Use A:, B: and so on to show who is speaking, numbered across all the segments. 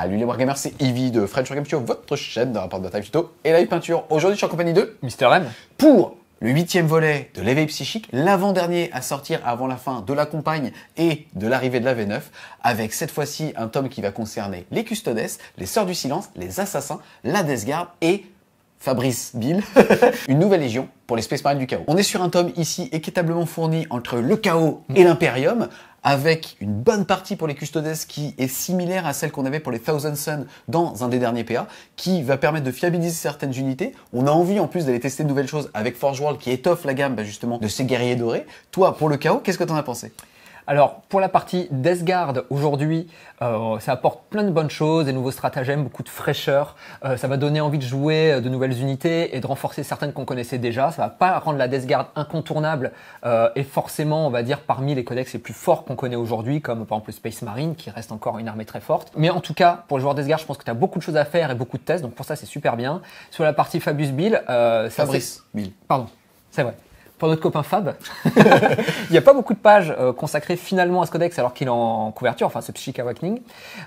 A: Salut les Wargamers, c'est Evie de French Wargame Studio, votre chaîne de rapport de Time Tuto et Live Peinture. Aujourd'hui, je suis en compagnie de
B: Mister M.
A: Pour le 8e volet de l'éveil psychique, l'avant-dernier à sortir avant la fin de la campagne et de l'arrivée de la V9, avec cette fois-ci un tome qui va concerner les Custodes, les Sœurs du Silence, les Assassins, la Death Guard et Fabrice Bill, une nouvelle légion pour les Space Marines du Chaos. On est sur un tome ici équitablement fourni entre le Chaos et l'Imperium, avec une bonne partie pour les Custodes qui est similaire à celle qu'on avait pour les Thousand Suns dans un des derniers PA, qui va permettre de fiabiliser certaines unités. On a envie en plus d'aller tester de nouvelles choses avec Forge World qui étoffe la gamme justement de ces guerriers dorés. Toi, pour le Chaos, qu'est-ce que t'en as pensé ?
B: Alors, pour la partie Death Guard, aujourd'hui, ça apporte plein de bonnes choses, des nouveaux stratagèmes, beaucoup de fraîcheur. Ça va donner envie de jouer de nouvelles unités et de renforcer certaines qu'on connaissait déjà. Ça va pas rendre la Death Guard incontournable et forcément, on va dire, parmi les codex les plus forts qu'on connaît aujourd'hui, comme par exemple le Space Marine, qui reste encore une armée très forte. Mais en tout cas, pour le joueur Death Guard, je pense que tu as beaucoup de choses à faire et beaucoup de tests, donc pour ça, c'est super bien. Sur la partie Fabius Bill...
A: Fabrice Bill.
B: Pardon, c'est vrai. Pour notre copain Fab, il n'y a pas beaucoup de pages consacrées finalement à ce codex alors qu'il est en couverture, enfin ce Psychic Awakening.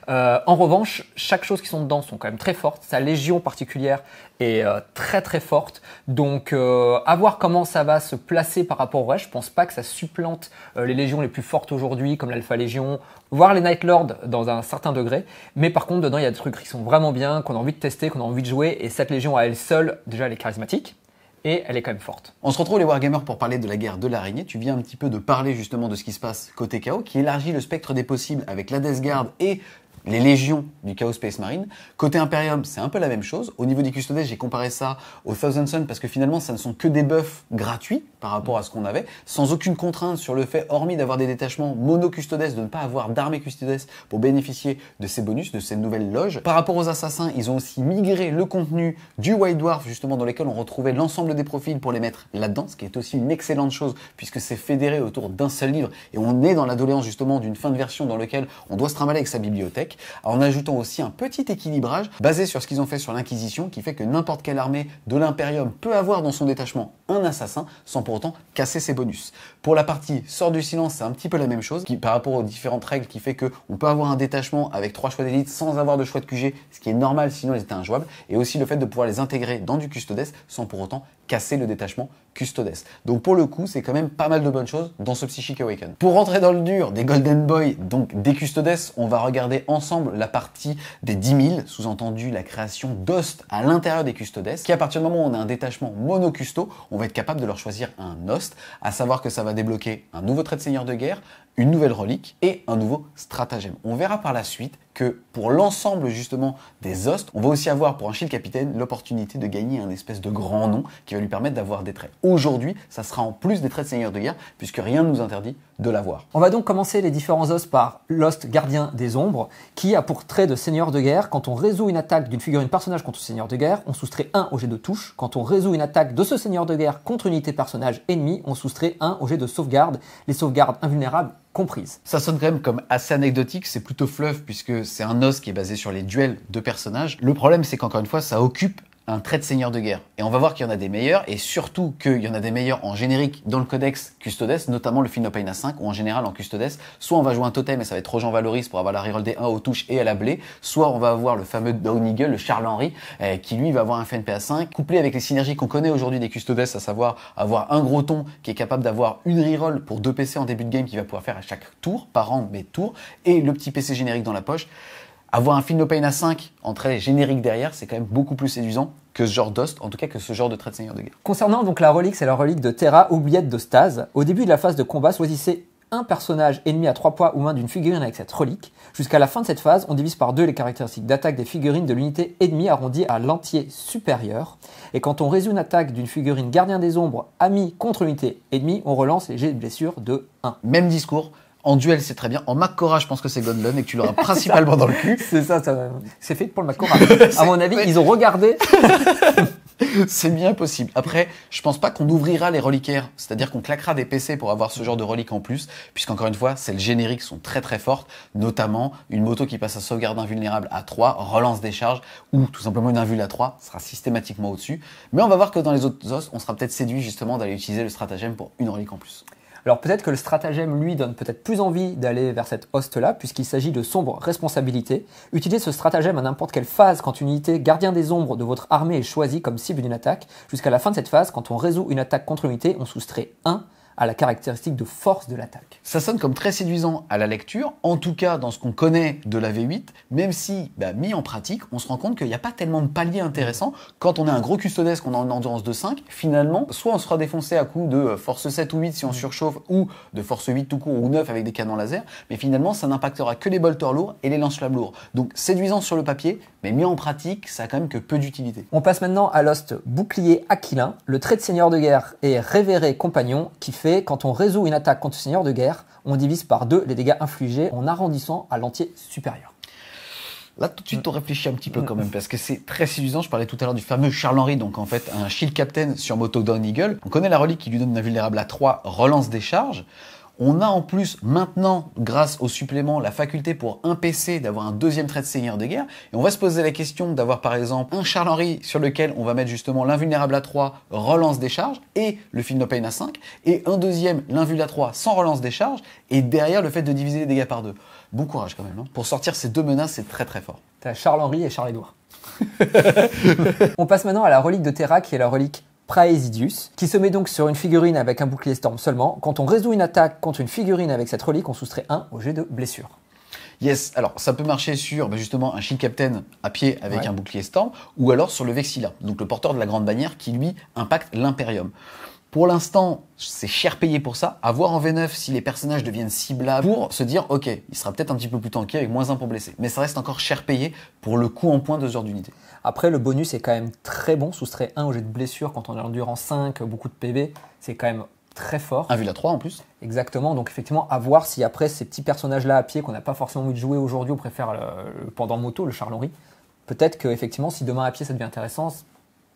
B: En revanche, chaque chose qui sont dedans sont quand même très fortes. Sa légion particulière est très très forte. Donc à voir comment ça va se placer par rapport au reste. Je pense pas que ça supplante les légions les plus fortes aujourd'hui comme l'Alpha Légion, voire les Night Lords dans un certain degré. Mais par contre, dedans, il y a des trucs qui sont vraiment bien, qu'on a envie de tester, qu'on a envie de jouer. Et cette légion à elle seule, déjà, elle est charismatique. Et elle est quand même forte.
A: On se retrouve les Wargamers pour parler de la guerre de l'araignée. Tu viens un petit peu de parler justement de ce qui se passe côté Chaos, qui élargit le spectre des possibles avec la Death Guard et les légions du Chaos Space Marine. Côté Imperium, c'est un peu la même chose. Au niveau des Custodes, j'ai comparé ça aux Thousand Suns parce que finalement, ça ne sont que des buffs gratuits par rapport à ce qu'on avait, sans aucune contrainte sur le fait, hormis d'avoir des détachements mono-Custodes, de ne pas avoir d'armée Custodes pour bénéficier de ces bonus, de ces nouvelles loges. Par rapport aux Assassins, ils ont aussi migré le contenu du White Dwarf, justement, dans lequel on retrouvait l'ensemble des profils pour les mettre là-dedans, ce qui est aussi une excellente chose puisque c'est fédéré autour d'un seul livre et on est dans la doléance justement d'une fin de version dans laquelle on doit se trimballer avec sa bibliothèque. En ajoutant aussi un petit équilibrage basé sur ce qu'ils ont fait sur l'Inquisition qui fait que n'importe quelle armée de l'Imperium peut avoir dans son détachement un assassin sans pour autant casser ses bonus. Pour la partie Sort du Silence, c'est un petit peu la même chose par rapport aux différentes règles qui fait qu'on peut avoir un détachement avec 3 choix d'élite sans avoir de choix de QG, ce qui est normal sinon ils étaient injouables, et aussi le fait de pouvoir les intégrer dans du Custodes sans pour autant casser le détachement Custodes. Donc pour le coup, c'est quand même pas mal de bonnes choses dans ce Psychic Awaken. Pour rentrer dans le dur des Golden Boy, donc des Custodes, on va regarder ensemble la partie des 10 000, sous-entendu la création d'Host à l'intérieur des Custodes, qui à partir du moment où on a un détachement mono-custo, on va être capable de leur choisir un Host, à savoir que ça va débloquer un nouveau trait de seigneur de guerre, une nouvelle relique et un nouveau stratagème. On verra par la suite que pour l'ensemble justement des Hosts, on va aussi avoir pour un Shield Capitaine l'opportunité de gagner un espèce de grand nom qui va lui permettre d'avoir des traits. Aujourd'hui, ça sera en plus des traits de seigneur de guerre puisque rien ne nous interdit de l'avoir.
B: On va donc commencer les différents Hosts par l'Host Gardien des Ombres qui a pour trait de seigneur de guerre. Quand on résout une attaque d'une figurine personnage contre seigneur de guerre, on soustrait 1 au jet de touche. Quand on résout une attaque de ce seigneur de guerre contre une unité personnage ennemie, on soustrait 1 au jet de sauvegarde. Les sauvegardes invulnérables comprises.
A: Ça sonne quand même comme assez anecdotique, c'est plutôt fluff puisque c'est un os qui est basé sur les duels de personnages. Le problème c'est qu'encore une fois ça occupe un trait de seigneur de guerre. Et on va voir qu'il y en a des meilleurs, et surtout qu'il y en a des meilleurs en générique dans le codex Custodes, notamment le Philopena 5, ou en général en Custodes, soit on va jouer un totem et ça va être Trojan Valoris pour avoir la reroll des 1 aux touches et à la blé, soit on va avoir le fameux Down Eagle, le Charles Henry, qui lui va avoir un FNPA 5, couplé avec les synergies qu'on connaît aujourd'hui des Custodes, à savoir avoir un gros ton qui est capable d'avoir une reroll pour 2 PC en début de game qu'il va pouvoir faire à chaque tour, par round mais tour, et le petit PC générique dans la poche. Avoir un Philopena à 5 en trait générique derrière, c'est quand même beaucoup plus séduisant que ce genre d'host, en tout cas que ce genre de trait de seigneur de guerre.
B: Concernant donc la relique, c'est la relique de Terra, oubliette de Stase. Au début de la phase de combat, choisissez un personnage ennemi à 3 poids ou main d'une figurine avec cette relique. Jusqu'à la fin de cette phase, on divise par 2 les caractéristiques d'attaque des figurines de l'unité ennemie arrondie à l'entier supérieur. Et quand on résout une attaque d'une figurine gardien des ombres amie contre l'unité ennemie, on relance les jets de blessure de 1.
A: Même discours. En duel, c'est très bien. En Makora, je pense que c'est Godlun et que tu l'auras principalement dans le cul.
B: C'est ça, c'est fait pour le Makora. À mon avis, ils ont regardé.
A: C'est bien possible. Après, je pense pas qu'on ouvrira les reliquaires, c'est-à-dire qu'on claquera des PC pour avoir ce genre de reliques en plus, puisqu'encore une fois, celles génériques sont très très fortes, notamment une moto qui passe à sauvegarde invulnérable à 3, relance des charges, ou tout simplement une invul à 3, sera systématiquement au-dessus. Mais on va voir que dans les autres os, on sera peut-être séduit justement d'aller utiliser le stratagème pour une relique en plus.
B: Alors peut-être que le stratagème, lui, donne peut-être plus envie d'aller vers cette host-là, puisqu'il s'agit de sombre responsabilité. Utilisez ce stratagème à n'importe quelle phase quand une unité gardien des ombres de votre armée est choisie comme cible d'une attaque. Jusqu'à la fin de cette phase, quand on résout une attaque contre l'unité, on soustrait 1 à la caractéristique de force de l'attaque.
A: Ça sonne comme très séduisant à la lecture, en tout cas dans ce qu'on connaît de la V8, même si, mis en pratique, on se rend compte qu'il n'y a pas tellement de paliers intéressants. Quand on est un gros custodes, qu'on a une endurance de 5, finalement, soit on sera défoncé à coup de force 7 ou 8 si on surchauffe, ou de force 8 tout court, ou 9 avec des canons laser, mais finalement, ça n'impactera que les bolters lourds et les lance-flammes lourds. Donc séduisant sur le papier, mais mis en pratique, ça a quand même que peu d'utilité.
B: On passe maintenant à l'host bouclier aquilin. Le trait de seigneur de guerre est révéré compagnon qui fait, quand on résout une attaque contre seigneur de guerre, on divise par 2 les dégâts infligés en arrondissant à l'entier supérieur.
A: Là, tout de suite, on réfléchit un petit peu quand même, parce que c'est très séduisant. Je parlais tout à l'heure du fameux Charles Henry, donc en fait, un Shield Captain sur moto Down Eagle. On connaît la relique qui lui donne une invulnérable à 3, relance des charges. On a en plus maintenant, grâce au supplément, la faculté pour un PC d'avoir un deuxième trait de seigneur de guerre. Et on va se poser la question d'avoir par exemple un Charles Henry sur lequel on va mettre justement l'invulnérable à 3, relance des charges, et le Feel No Pain à 5, et un deuxième, l'invul à 3 sans relance des charges, et derrière le fait de diviser les dégâts par 2. Bon courage quand même. Hein. Pour sortir ces deux menaces, c'est très très fort.
B: T'as Charles Henry et Charles-Édouard. On passe maintenant à la relique de Terra qui est la relique Praesidius, qui se met donc sur une figurine avec un bouclier Storm seulement. Quand on résout une attaque contre une figurine avec cette relique, on soustrait 1 au jet de blessure.
A: Yes, alors ça peut marcher sur justement un Shield Captain à pied avec un bouclier Storm, ou alors sur le Vexilla, donc le porteur de la grande bannière qui lui impacte l'Imperium. Pour l'instant, c'est cher payé pour ça. À voir en V9 si les personnages deviennent ciblables pour se dire, ok, il sera peut-être un petit peu plus tanké avec moins 1 pour blesser. Mais ça reste encore cher payé pour le coup en point 2 heures d'unité.
B: Après, le bonus est quand même très bon. Soustrait 1 au jet de blessure quand on est endurance 5, beaucoup de PV. C'est quand même très fort.
A: Un vu la 3 en plus.
B: Exactement. Donc effectivement, à voir si après ces petits personnages-là à pied qu'on n'a pas forcément envie de jouer aujourd'hui, on préfère le pendant moto, le Charles Henry. Peut-être que effectivement, si demain à pied ça devient intéressant,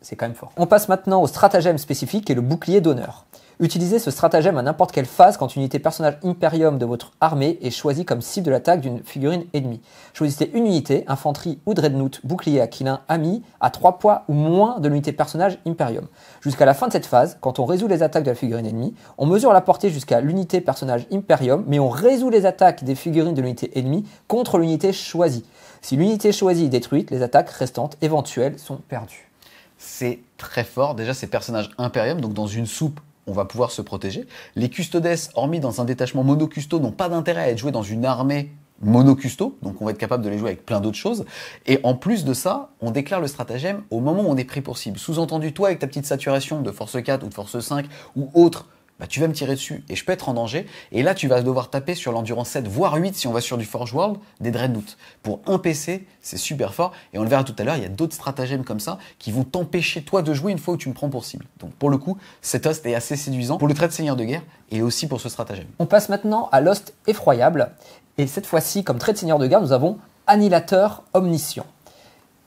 B: c'est quand même fort. On passe maintenant au stratagème spécifique qui est le bouclier d'honneur. Utilisez ce stratagème à n'importe quelle phase quand une unité personnage Imperium de votre armée est choisie comme cible de l'attaque d'une figurine ennemie. Choisissez une unité, infanterie ou dreadnought, bouclier aquilin, ami, à 3 poids ou moins de l'unité personnage Imperium. Jusqu'à la fin de cette phase, quand on résout les attaques de la figurine ennemie, on mesure la portée jusqu'à l'unité personnage Imperium, mais on résout les attaques des figurines de l'unité ennemie contre l'unité choisie. Si l'unité choisie est détruite, les attaques restantes éventuelles sont perdues.
A: C'est très fort. Déjà, ces personnages Imperium, donc dans une soupe, on va pouvoir se protéger. Les custodes, hormis dans un détachement mono-custo, n'ont pas d'intérêt à être joués dans une armée mono-custo, donc on va être capable de les jouer avec plein d'autres choses. Et en plus de ça, on déclare le stratagème au moment où on est pris pour cible. Sous-entendu, toi, avec ta petite saturation de force 4 ou de force 5 ou autre, tu vas me tirer dessus et je peux être en danger. Et là, tu vas devoir taper sur l'endurance 7, voire 8 si on va sur du Forge World, des Dreadnought. Pour un PC, c'est super fort. Et on le verra tout à l'heure, il y a d'autres stratagèmes comme ça qui vont t'empêcher, toi, de jouer une fois où tu me prends pour cible. Donc pour le coup, cet host est assez séduisant pour le trait de seigneur de guerre et aussi pour ce stratagème.
B: On passe maintenant à l'host effroyable. Et cette fois-ci, comme trait de seigneur de guerre, nous avons Annihilateur Omniscient,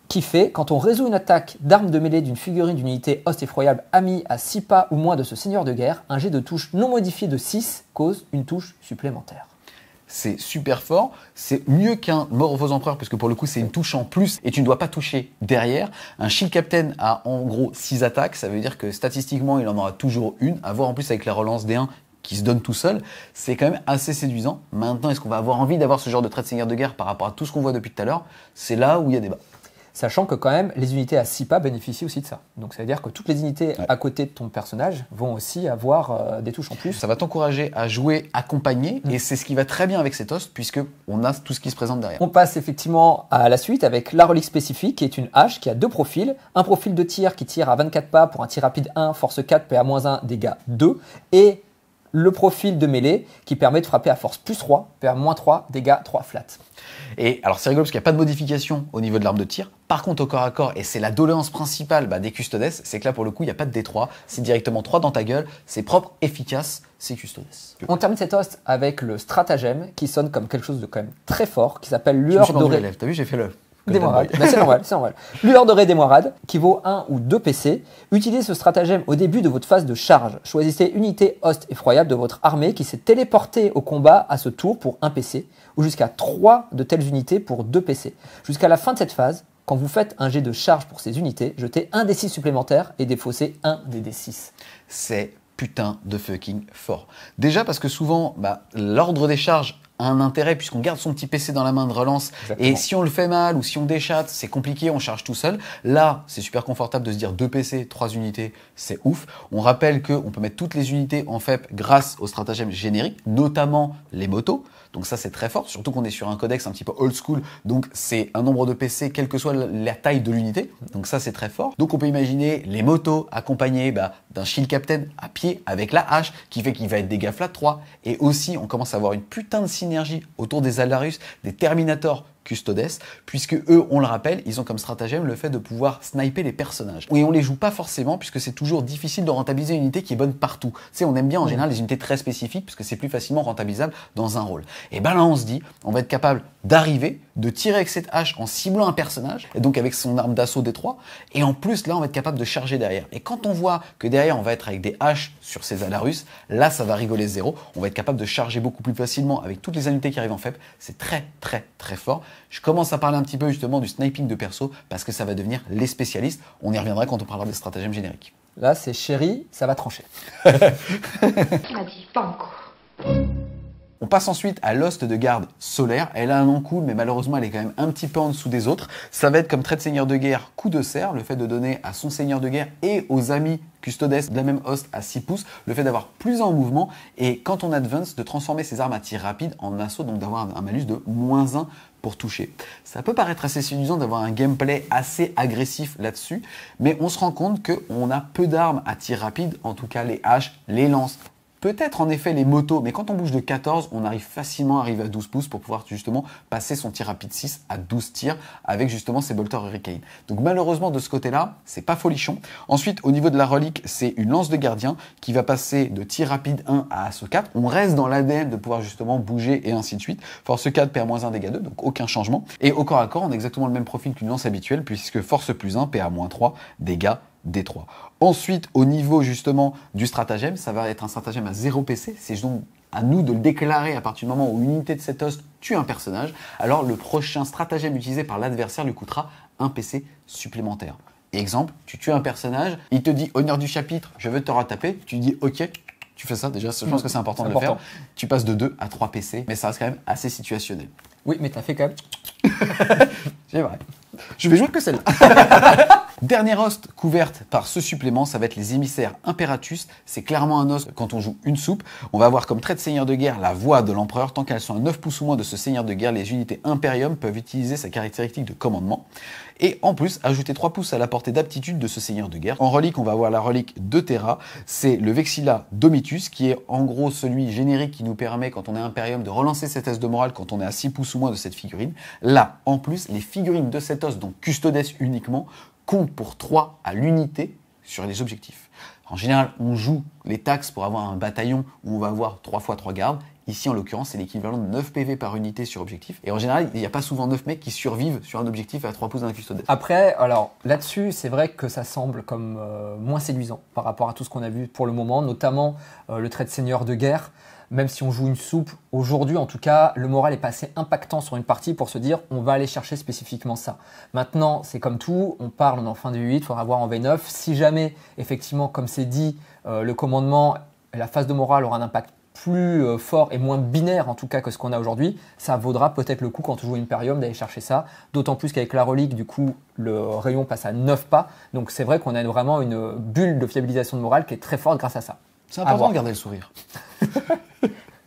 B: qui fait, quand on résout une attaque d'arme de mêlée d'une figurine d'une unité host effroyable amie à 6 pas ou moins de ce seigneur de guerre, un jet de touche non modifié de 6 cause une touche supplémentaire.
A: C'est super fort, c'est mieux qu'un mort aux faux empereurs, parce que pour le coup c'est une touche en plus et tu ne dois pas toucher derrière. Un Shield Captain a en gros 6 attaques, ça veut dire que statistiquement il en aura toujours une, à voir en plus avec la relance des 1 qui se donne tout seul, c'est quand même assez séduisant. Maintenant, est-ce qu'on va avoir envie d'avoir ce genre de trait de seigneur de guerre par rapport à tout ce qu'on voit depuis tout à l'heure? C'est là où il y a débat.
B: Sachant que quand même, les unités à 6 pas bénéficient aussi de ça. Donc ça veut dire que toutes les unités à côté de ton personnage vont aussi avoir des touches en plus.
A: Ça va t'encourager à jouer accompagné, et c'est ce qui va très bien avec cet host, puisque on a tout ce qui se présente derrière.
B: On passe effectivement à la suite avec la relique spécifique, qui est une hache qui a 2 profils. Un profil de tir qui tire à 24 pas pour un tir rapide 1, force 4, PA-1, dégâts 2. Et le profil de mêlée qui permet de frapper à force plus 3, PA-3, dégâts 3 flat.
A: Et alors c'est rigolo parce qu'il n'y a pas de modification au niveau de l'arme de tir. Par contre au corps à corps, et c'est la doléance principale des custodes, c'est que là pour le coup il n'y a pas de D3, c'est directement 3 dans ta gueule, c'est propre, efficace, c'est custodes.
B: On termine cet host avec le stratagème qui sonne comme quelque chose de quand même très fort, qui s'appelle Lueur Dorée.
A: T'as vu, j'ai fait le...
B: Démoirade. C'est normal, c'est normal. Lueur dorée Démoirade, qui vaut 1 ou 2 PC. Utilisez ce stratagème au début de votre phase de charge. Choisissez une unité host effroyable de votre armée qui s'est téléportée au combat à ce tour pour 1 PC, ou jusqu'à 3 de telles unités pour 2 PC. Jusqu'à la fin de cette phase, quand vous faites un jet de charge pour ces unités, jetez un D6 supplémentaire et défaussez un des D6.
A: C'est putain de fucking fort. Déjà parce que souvent, l'ordre des charges a un intérêt puisqu'on garde son petit PC dans la main de relance.
B: Exactement.
A: Et si on le fait mal ou si on déchatte, c'est compliqué, on charge tout seul. Là, c'est super confortable de se dire 2 PC, 3 unités, c'est ouf. On rappelle qu'on peut mettre toutes les unités en FEP grâce au stratagème générique, notamment les motos. Donc ça, c'est très fort, surtout qu'on est sur un codex un petit peu old school. Donc c'est un nombre de PC, quelle que soit la taille de l'unité. Donc ça, c'est très fort. Donc on peut imaginer les motos accompagnées d'un Shield Captain à pied avec la hache, qui fait qu'il va être dégâts flat 3. Et aussi, on commence à avoir une putain de synergie autour des Alarus, des Terminators Custodes, puisque eux, on le rappelle, ils ont comme stratagème le fait de pouvoir sniper les personnages. Et on les joue pas forcément, puisque c'est toujours difficile de rentabiliser une unité qui est bonne partout. Tu sais, on aime bien en général les unités très spécifiques, puisque c'est plus facilement rentabilisable dans un rôle. Et là, on se dit, on va être capable d'arriver, de tirer avec cette hache en ciblant un personnage, et donc avec son arme d'assaut D3, et en plus, là, on va être capable de charger derrière. Et quand on voit que derrière, on va être avec des haches sur ces Alarus, là, ça va rigoler zéro. On va être capable de charger beaucoup plus facilement avec toutes les unités qui arrivent en FEP. C'est très, très, très fort. Je commence à parler un petit peu justement du sniping de perso parce que ça va devenir les spécialistes. On y reviendra quand on parlera des stratagèmes génériques.
B: Là, c'est chéri, ça va trancher.
C: Tu m'as dit pas encore.
A: On passe ensuite à l'hoste de garde solaire. Elle a un nom cool, mais malheureusement, elle est quand même un petit peu en dessous des autres. Ça va être comme trait de seigneur de guerre, coup de serre, le fait de donner à son seigneur de guerre et aux amis custodes de la même hoste à 6 pouces, le fait d'avoir plus en mouvement et quand on advance, de transformer ses armes à tir rapide en assaut, donc d'avoir un malus de -1 pour toucher. Ça peut paraître assez séduisant d'avoir un gameplay assez agressif là-dessus, mais on se rend compte qu'on a peu d'armes à tir rapide, en tout cas les haches, les lances, peut-être en effet les motos, mais quand on bouge de 14, on arrive facilement à arriver à 12 pouces pour pouvoir justement passer son tir rapide 6 à 12 tirs avec justement ces bolters Hurricane. Donc malheureusement de ce côté-là, c'est pas folichon. Ensuite, au niveau de la relique, c'est une lance de gardien qui va passer de tir rapide 1 à assaut 4. On reste dans l'ADN de pouvoir justement bouger et ainsi de suite. Force 4 perd -1 dégâts 2, donc aucun changement. Et au corps à corps, on a exactement le même profil qu'une lance habituelle puisque force +1 PA -3 dégâts D3. Ensuite, au niveau justement du stratagème, ça va être un stratagème à 0 PC. C'est donc à nous de le déclarer à partir du moment où une unité de cette hoste tue un personnage. Alors le prochain stratagème utilisé par l'adversaire lui coûtera un PC supplémentaire. Exemple, tu tues un personnage, il te dit honneur du chapitre, je veux te retaper. Tu dis ok, tu fais ça déjà, je pense que c'est important de le faire. Tu passes de 2 à 3 PC, mais ça reste quand même assez situationnel.
B: Oui, mais t'as fait quand même.
A: C'est vrai. Je vais jouer que celle-là. Dernière hoste couverte par ce supplément, ça va être les émissaires Imperatus. C'est clairement un hoste quand on joue une soupe. On va avoir comme trait de seigneur de guerre la voix de l'empereur. Tant qu'elles sont à 9 pouces ou moins de ce seigneur de guerre, les unités Imperium peuvent utiliser sa caractéristique de commandement. Et en plus, ajouter 3 pouces à la portée d'aptitude de ce seigneur de guerre. En relique, on va avoir la relique de Terra. C'est le Vexilla Domitus, qui est en gros celui générique qui nous permet, quand on est Imperium, de relancer cette test de morale quand on est à 6 pouces ou moins de cette figurine. Là, en plus, les figurines de cet os, donc Custodes uniquement, compte pour 3 à l'unité sur les objectifs. En général, on joue les taxes pour avoir un bataillon où on va avoir 3 fois 3 gardes. Ici, en l'occurrence, c'est l'équivalent de 9 PV par unité sur objectif. Et en général, il n'y a pas souvent 9 mecs qui survivent sur un objectif à 3 pouces d'un custodes.
B: Après, alors là-dessus, c'est vrai que ça semble comme moins séduisant par rapport à tout ce qu'on a vu pour le moment, notamment le trait de seigneur de guerre. Même si on joue une soupe, aujourd'hui en tout cas, le moral est pas assez impactant sur une partie pour se dire on va aller chercher spécifiquement ça. Maintenant, c'est comme tout, on parle, on est en fin de 8, il faudra voir en V9. Si jamais, effectivement, comme c'est dit, le commandement, la phase de morale aura un impact plus fort et moins binaire en tout cas que ce qu'on a aujourd'hui, ça vaudra peut-être le coup quand on joue Imperium d'aller chercher ça. D'autant plus qu'avec la relique, du coup, le rayon passe à 9 pas. Donc c'est vrai qu'on a vraiment une bulle de fiabilisation de morale qui est très forte grâce à ça.
A: C'est important de garder le sourire.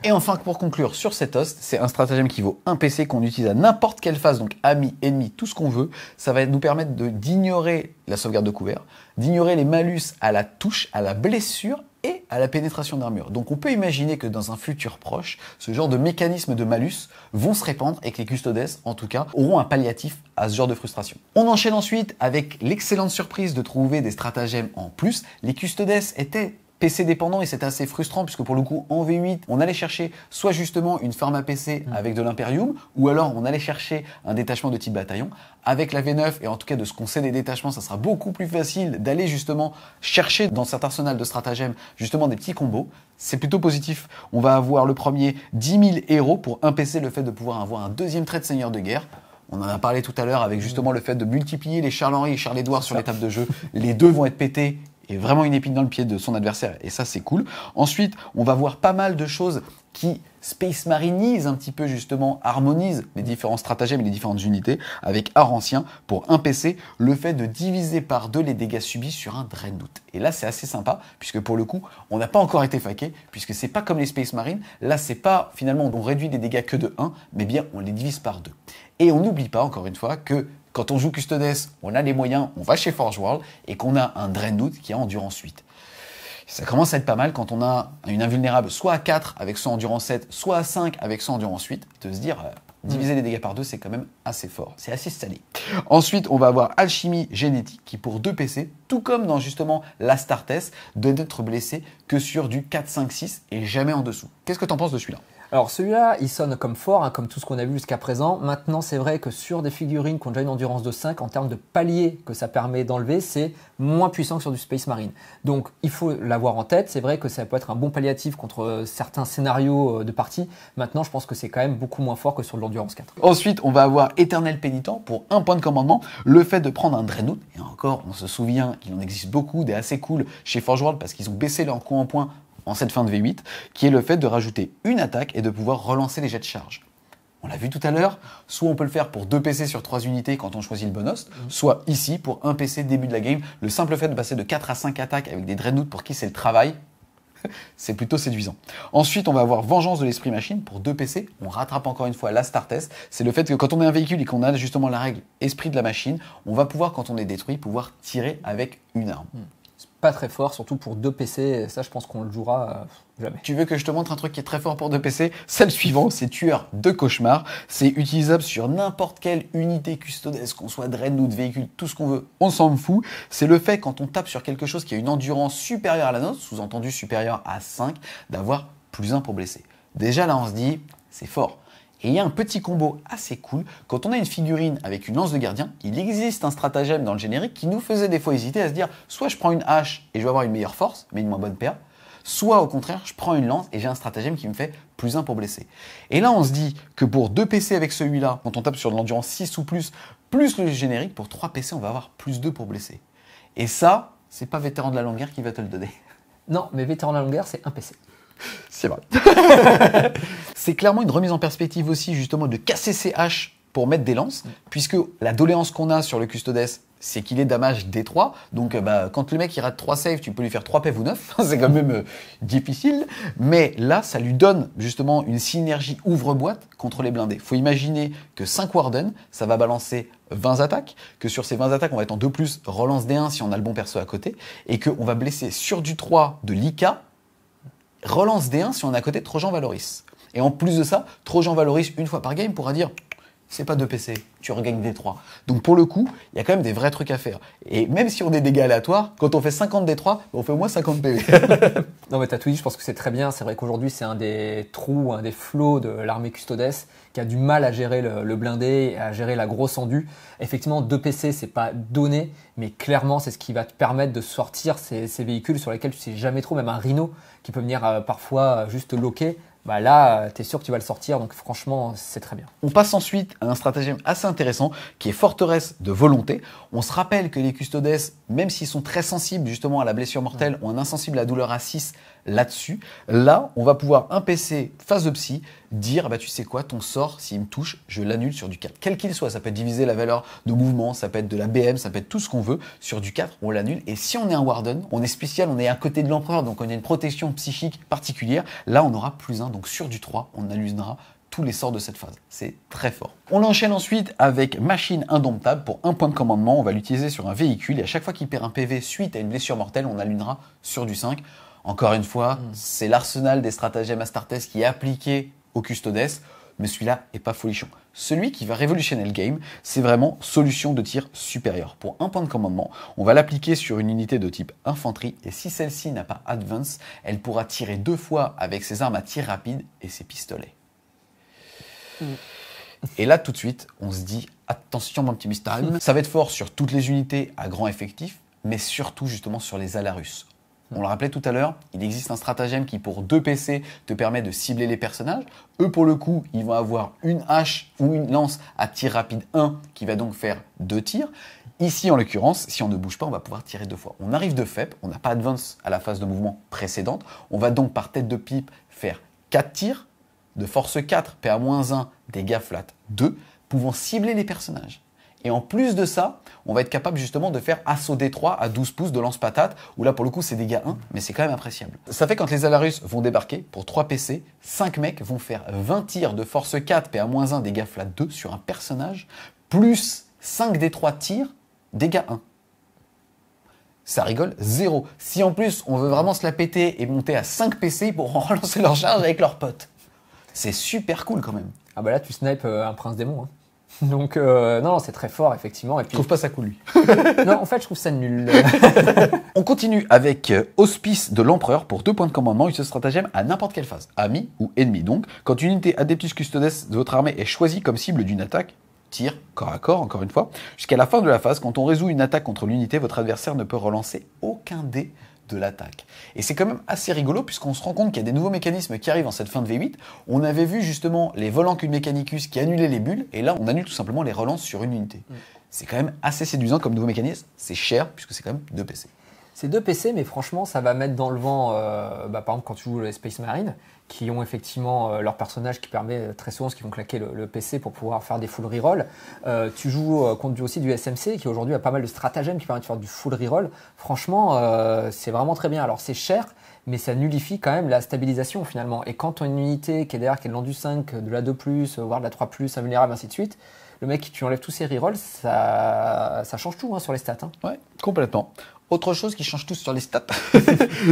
A: Et enfin, pour conclure sur cet host, c'est un stratagème qui vaut un PC qu'on utilise à n'importe quelle phase, donc ami, ennemi, tout ce qu'on veut. Ça va nous permettre d'ignorer la sauvegarde de couvert, d'ignorer les malus à la touche, à la blessure et à la pénétration d'armure. Donc on peut imaginer que dans un futur proche, ce genre de mécanismes de malus vont se répandre et que les custodes, en tout cas, auront un palliatif à ce genre de frustration. On enchaîne ensuite avec l'excellente surprise de trouver des stratagèmes en plus. Les custodes étaient PC dépendant et c'était assez frustrant puisque pour le coup en V8 on allait chercher soit justement une pharma PC avec de l'Imperium ou alors on allait chercher un détachement de type bataillon. Avec la V9 et en tout cas de ce qu'on sait des détachements, ça sera beaucoup plus facile d'aller justement chercher dans cet arsenal de stratagèmes justement des petits combos. C'est plutôt positif. On va avoir le premier 10 000 héros pour un PC, le fait de pouvoir avoir un deuxième trait de seigneur de guerre. On en a parlé tout à l'heure avec justement le fait de multiplier les Charles-Henri et Charles-Édouard sur les tables de jeu. Les deux vont être pétés est vraiment une épine dans le pied de son adversaire, et ça c'est cool. Ensuite, on va voir pas mal de choses qui Space Marinisent un petit peu justement, harmonisent les différents stratagèmes et les différentes unités avec Art Ancien pour un PC, le fait de diviser par 2 les dégâts subis sur un Dreadnought. Et là c'est assez sympa, puisque pour le coup, on n'a pas encore été faqué, puisque c'est pas comme les Space Marines, là c'est pas finalement on réduit les dégâts que de 1, mais bien on les divise par 2. Et on n'oublie pas encore une fois que quand on joue Custodes, on a les moyens, on va chez Forge World et qu'on a un Dreadnought qui a Endurance 8. Ça commence à être pas mal quand on a une invulnérable soit à 4 avec son Endurance 7, soit à 5 avec son Endurance 8, de se dire diviser les dégâts par 2, c'est quand même assez fort. C'est assez salé. Ensuite, on va avoir Alchimie Génétique qui pour 2 PC, tout comme dans justement l'Astartes, doit n'être blessé que sur du 4, 5, 6 et jamais en dessous. Qu'est-ce que tu en penses de celui-là ?
B: Alors celui-là, il sonne comme fort, hein, comme tout ce qu'on a vu jusqu'à présent. Maintenant, c'est vrai que sur des figurines qui ont déjà une endurance de 5, en termes de palier que ça permet d'enlever, c'est moins puissant que sur du Space Marine. Donc il faut l'avoir en tête. C'est vrai que ça peut être un bon palliatif contre certains scénarios de partie. Maintenant, je pense que c'est quand même beaucoup moins fort que sur l'endurance 4.
A: Ensuite, on va avoir Éternel Pénitent pour 1 point de commandement. Le fait de prendre un Dreadnought, et encore, on se souvient qu'il en existe beaucoup, des assez cool chez Forge World parce qu'ils ont baissé leur coût en points en cette fin de V8, qui est le fait de rajouter une attaque et de pouvoir relancer les jets de charge. On l'a vu tout à l'heure, soit on peut le faire pour 2 PC sur 3 unités quand on choisit le bonus, soit ici pour 1 PC début de la game. Le simple fait de passer de 4 à 5 attaques avec des Dreadnoughts pour qui c'est le travail, c'est plutôt séduisant. Ensuite, on va avoir Vengeance de l'Esprit Machine pour 2 PC. On rattrape encore une fois l'Astartes. C'est le fait que quand on est un véhicule et qu'on a justement la règle Esprit de la Machine, on va pouvoir, quand on est détruit, pouvoir tirer avec une arme.
B: Pas très fort, surtout pour 2 PC. Ça, je pense qu'on le jouera jamais.
A: Tu veux que je te montre un truc qui est très fort pour 2 PC ? C'est le suivant, c'est Tueur de Cauchemar. C'est utilisable sur n'importe quelle unité Custodes, qu'on soit Dreadnought, véhicule, tout ce qu'on veut, on s'en fout. C'est le fait, quand on tape sur quelque chose qui a une endurance supérieure à la nôtre, sous-entendu supérieure à 5, d'avoir +1 pour blesser. Déjà là, on se dit, c'est fort. Et il y a un petit combo assez cool. Quand on a une figurine avec une lance de gardien, il existe un stratagème dans le générique qui nous faisait des fois hésiter à se dire soit je prends une hache et je vais avoir une meilleure force, mais une moins bonne PA, soit au contraire, je prends une lance et j'ai un stratagème qui me fait +1 pour blesser. Et là, on se dit que pour 2 PC avec celui-là, quand on tape sur de l'endurance 6 ou plus le générique, pour 3 PC, on va avoir +2 pour blesser. Et ça, c'est pas Vétéran de la Longue Guerre qui va te le donner.
B: Non, mais Vétéran de la Longue Guerre, c'est un PC.
A: C'est vrai. C'est clairement une remise en perspective aussi, justement, de casser ses haches pour mettre des lances, puisque la doléance qu'on a sur le Custodes, c'est qu'il est damage D3. Donc, quand le mec il rate 3 saves, tu peux lui faire 3 PV ou 9. C'est quand même difficile. Mais là, ça lui donne justement une synergie ouvre-boîte contre les blindés. Faut imaginer que 5 Warden, ça va balancer 20 attaques, que sur ces 20 attaques, on va être en 2+, relance D1 si on a le bon perso à côté, et qu'on va blesser sur du 3 de Lika, relance D1 si on est à côté de Trojan Valoris. Et en plus de ça, Trojan Valoris, une fois par game, pourra dire c'est pas 2 PC, tu regagnes D3. Donc pour le coup, il y a quand même des vrais trucs à faire. Et même si on a des dégâts aléatoires, quand on fait 50 D3, on fait au moins 50 PV.
B: Non, mais t'as tout dit, je pense que c'est très bien. C'est vrai qu'aujourd'hui, c'est un des trous, un des flots de l'armée Custodes qui a du mal à gérer le blindé, à gérer la grosse endue. Effectivement, 2 PC, c'est pas donné, mais clairement, c'est ce qui va te permettre de sortir ces véhicules sur lesquels tu sais jamais trop, même un Rhino qui peut venir parfois juste loquer. Bah là, tu es sûr que tu vas le sortir, donc franchement, c'est très bien.
A: On passe ensuite à un stratagème assez intéressant qui est Forteresse de Volonté. On se rappelle que les Custodes, même s'ils sont très sensibles justement à la blessure mortelle, ont un insensible à la douleur à 6 là-dessus. Là, on va pouvoir, un PC phase de psy, dire tu sais quoi, ton sort, s'il me touche, je l'annule sur du 4. Quel qu'il soit, ça peut être diviser la valeur de mouvement, ça peut être de la BM, ça peut être tout ce qu'on veut. Sur du 4, on l'annule. Et si on est un Warden, on est spécial, on est à côté de l'Empereur, donc on a une protection psychique particulière. Là, on aura +1, donc sur du 3, on annulera tous les sorts de cette phase. C'est très fort. On enchaîne ensuite avec Machine Indomptable pour 1 point de commandement. On va l'utiliser sur un véhicule et à chaque fois qu'il perd un PV suite à une blessure mortelle, on allumera sur du 5. Encore une fois, c'est l'arsenal des stratagèmes Astartes qui est appliqué au Custodes, mais celui-là est pas folichon. Celui qui va révolutionner le game, c'est vraiment solution de tir supérieure. Pour 1 point de commandement, on va l'appliquer sur une unité de type infanterie et si celle-ci n'a pas advance, elle pourra tirer 2 fois avec ses armes à tir rapide et ses pistolets. Et là, tout de suite, on se dit attention, mon petit Mistral, ça va être fort sur toutes les unités à grand effectif, mais surtout justement sur les Alarus. On le rappelait tout à l'heure, il existe un stratagème qui pour 2 PC te permet de cibler les personnages. Eux pour le coup, ils vont avoir une hache ou une lance à tir rapide 1 qui va donc faire 2 tirs. Ici, en l'occurrence, si on ne bouge pas, on va pouvoir tirer 2 fois. On arrive de faible, on n'a pas advance à la phase de mouvement précédente. On va donc par tête de pipe faire 4 tirs de force 4, PA-1, dégâts flat 2, pouvant cibler les personnages. Et en plus de ça, on va être capable justement de faire assaut D3 à 12 pouces de lance-patate, où là pour le coup c'est dégâts 1, mais c'est quand même appréciable. Ça fait quand les Alarus vont débarquer, pour 3 PC, 5 mecs vont faire 20 tirs de force 4, PA-1, dégâts flat 2 sur un personnage, plus 5 D3 tirs, dégâts 1. Ça rigole, 0. Si en plus on veut vraiment se la péter et monter à 5 PC, ils pourront relancer leur charge avec leurs potes. C'est super cool quand même.
B: Ah bah là, tu snipes un prince démon. Hein. Donc, non, c'est très fort, effectivement. Et puis...
A: Je trouve pas ça cool, lui.
B: Non, en fait, je trouve ça nul.
A: On continue avec Auspice de l'Empereur pour 2 points de commandement. Use ce stratagème à n'importe quelle phase, ami ou ennemi. Donc, quand une unité Adeptus Custodes de votre armée est choisie comme cible d'une attaque, tir corps à corps, encore une fois, jusqu'à la fin de la phase, quand on résout une attaque contre l'unité, votre adversaire ne peut relancer aucun dé de l'attaque. Et c'est quand même assez rigolo puisqu'on se rend compte qu'il y a des nouveaux mécanismes qui arrivent en cette fin de V8. On avait vu justement les volants Mechanicus qui annulaient les bulles et là on annule tout simplement les relances sur une unité. C'est quand même assez séduisant comme nouveau mécanisme. C'est cher puisque c'est quand même 2 PC.
B: C'est 2 PC, mais franchement, ça va mettre dans le vent, par exemple, quand tu joues les Space Marine, qui ont effectivement leur personnage qui permet très souvent, ce qu'ils vont claquer le PC pour pouvoir faire des full reroll. Tu joues contre aussi du SMC, qui aujourd'hui a pas mal de stratagèmes qui permettent de faire du full reroll. Franchement, c'est vraiment très bien. Alors, c'est cher, mais ça nullifie quand même la stabilisation finalement. Et quand tu as une unité qui est derrière, qui est de l'endu 5, de la 2+, voire de la 3+, invulnérable, ainsi de suite, le mec, tu enlèves tous ses rerolls, ça change tout hein, sur les stats. Hein.
A: Ouais, complètement. Autre chose qui change tout sur les stats,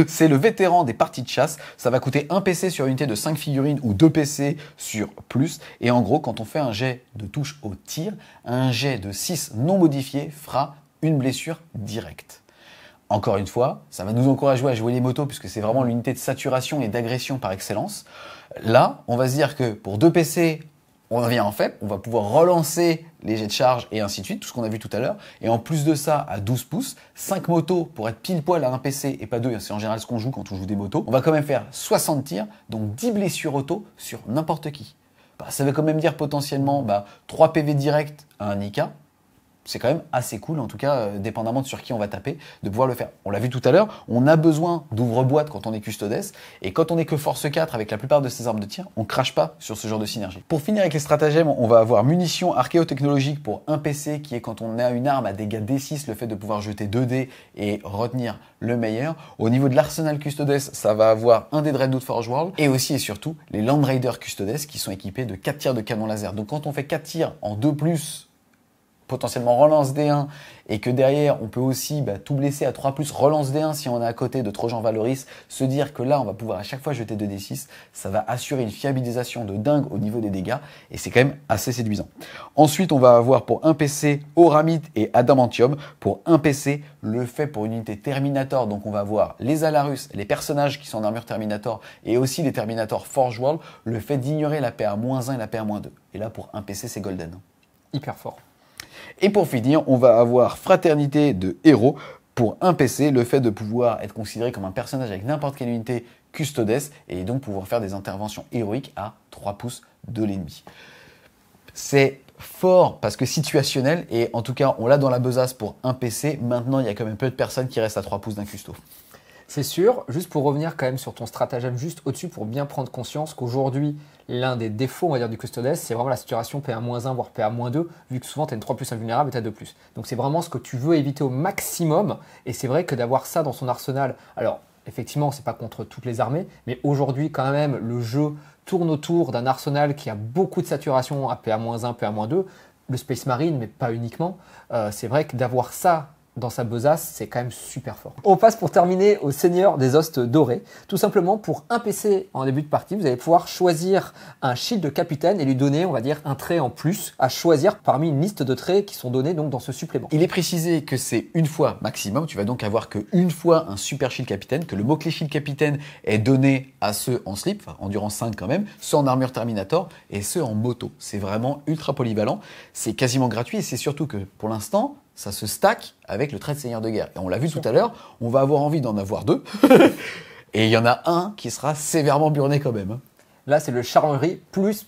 A: c'est le vétéran des parties de chasse. Ça va coûter 1 PC sur unité de 5 figurines ou 2 PC sur plus. Et en gros, quand on fait un jet de touche au tir, un jet de 6 non modifié fera une blessure directe. Encore une fois, ça va nous encourager à jouer les motos puisque c'est vraiment l'unité de saturation et d'agression par excellence. Là, on va se dire que pour 2 PC, on vient en faible, on va pouvoir relancer les jets de charge et ainsi de suite, tout ce qu'on a vu tout à l'heure. Et en plus de ça, à 12 pouces, 5 motos pour être pile poil à un PC et pas 2, c'est en général ce qu'on joue quand on joue des motos. On va quand même faire 60 tirs, donc 10 blessures auto sur n'importe qui. Ça veut quand même dire potentiellement 3 PV direct à un Nika. C'est quand même assez cool, en tout cas, dépendamment de sur qui on va taper, de pouvoir le faire. On l'a vu tout à l'heure, on a besoin d'ouvre-boîte quand on est custodes, et quand on est que force 4 avec la plupart de ses armes de tir, on crache pas sur ce genre de synergie. Pour finir avec les stratagèmes, on va avoir munitions archéotechnologiques pour un PC, qui est quand on a une arme à dégâts D6, le fait de pouvoir jeter 2 dés et retenir le meilleur. Au niveau de l'arsenal custodes, ça va avoir un des Dreadnought Forge World, et aussi et surtout les Land Raider custodes, qui sont équipés de 4 tirs de canon laser. Donc quand on fait 4 tirs en 2+, potentiellement relance D1 et que derrière on peut aussi tout blesser à 3+, relance D1 si on est à côté de Trojan Valoris, se dire que là on va pouvoir à chaque fois jeter 2D6, ça va assurer une fiabilisation de dingue au niveau des dégâts et c'est quand même assez séduisant. Ensuite on va avoir pour un PC Auramite et Adamantium, pour un PC le fait pour une unité Terminator, donc on va avoir les Alarus, les personnages qui sont en armure Terminator et aussi les Terminator Forge World, le fait d'ignorer la PA-1 et la PA-2. Et là pour un PC c'est golden.
B: Hyper fort.
A: Et pour finir, on va avoir Fraternité de héros pour un PC, le fait de pouvoir être considéré comme un personnage avec n'importe quelle unité custodes et donc pouvoir faire des interventions héroïques à 3 pouces de l'ennemi. C'est fort parce que situationnel et en tout cas on l'a dans la besace pour un PC. Maintenant il y a quand même peu de personnes qui restent à 3 pouces d'un custo.
B: C'est sûr, juste pour revenir quand même sur ton stratagème juste au-dessus pour bien prendre conscience qu'aujourd'hui, l'un des défauts on va dire, du Custodes, c'est vraiment la saturation PA-1 voire PA-2, vu que souvent tu as une 3+ invulnérable et tu as 2+. Donc c'est vraiment ce que tu veux éviter au maximum, et c'est vrai que d'avoir ça dans son arsenal, alors effectivement c'est pas contre toutes les armées, mais aujourd'hui quand même le jeu tourne autour d'un arsenal qui a beaucoup de saturation à PA-1, PA-2, le Space Marine, mais pas uniquement. C'est vrai que d'avoir ça dans sa besace, c'est quand même super fort. On passe pour terminer au Seigneur des Hostes Dorés. Tout simplement, pour un PC en début de partie, vous allez pouvoir choisir un shield de capitaine et lui donner, on va dire, un trait en plus à choisir parmi une liste de traits qui sont donnés donc dans ce supplément.
A: Il est précisé que c'est une fois maximum, tu vas donc avoir qu'une fois un super shield capitaine, que le mot-clé shield capitaine est donné à ceux en slip, enfin endurance 5 quand même, ceux en armure Terminator et ceux en moto. C'est vraiment ultra polyvalent, c'est quasiment gratuit et c'est surtout que pour l'instant, ça se stack avec le trait de seigneur de guerre. Et on l'a vu tout à l'heure, on va avoir envie d'en avoir 2. Et il y en a un qui sera sévèrement burné quand même.
B: Là, c'est le charlerie plus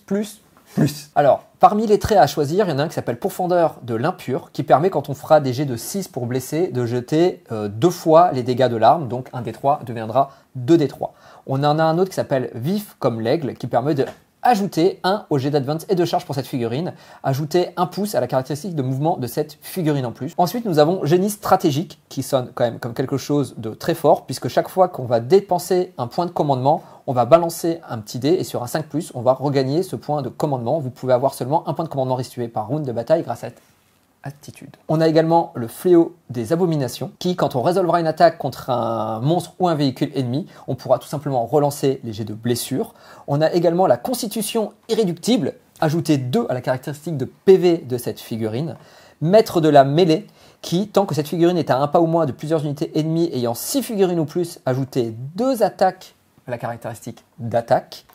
B: plus. Alors, parmi les traits à choisir, il y en a un qui s'appelle Pourfendeur de l'impur, qui permet quand on fera des jets de 6 pour blesser, de jeter 2 fois les dégâts de l'arme, donc 1d3 deviendra 2d3. On en a un autre qui s'appelle Vif comme l'aigle, qui permet de ajouter 1 au jet d'advance et de charge pour cette figurine, ajouter 1 pouce à la caractéristique de mouvement de cette figurine en plus. Ensuite, nous avons Génie stratégique, qui sonne quand même comme quelque chose de très fort, puisque chaque fois qu'on va dépenser un point de commandement, on va balancer un petit dé et sur un 5+, on va regagner ce point de commandement. Vous pouvez avoir seulement un point de commandement restitué par round de bataille grâce à cette attitude. On a également le fléau des abominations qui, quand on résolvera une attaque contre un monstre ou un véhicule ennemi, on pourra tout simplement relancer les jets de blessure. On a également la constitution irréductible, ajouter 2 à la caractéristique de PV de cette figurine. Maître de la mêlée qui, tant que cette figurine est à un pas ou moins de plusieurs unités ennemies ayant 6 figurines ou plus, ajouter 2 attaques à la caractéristique d'attaque.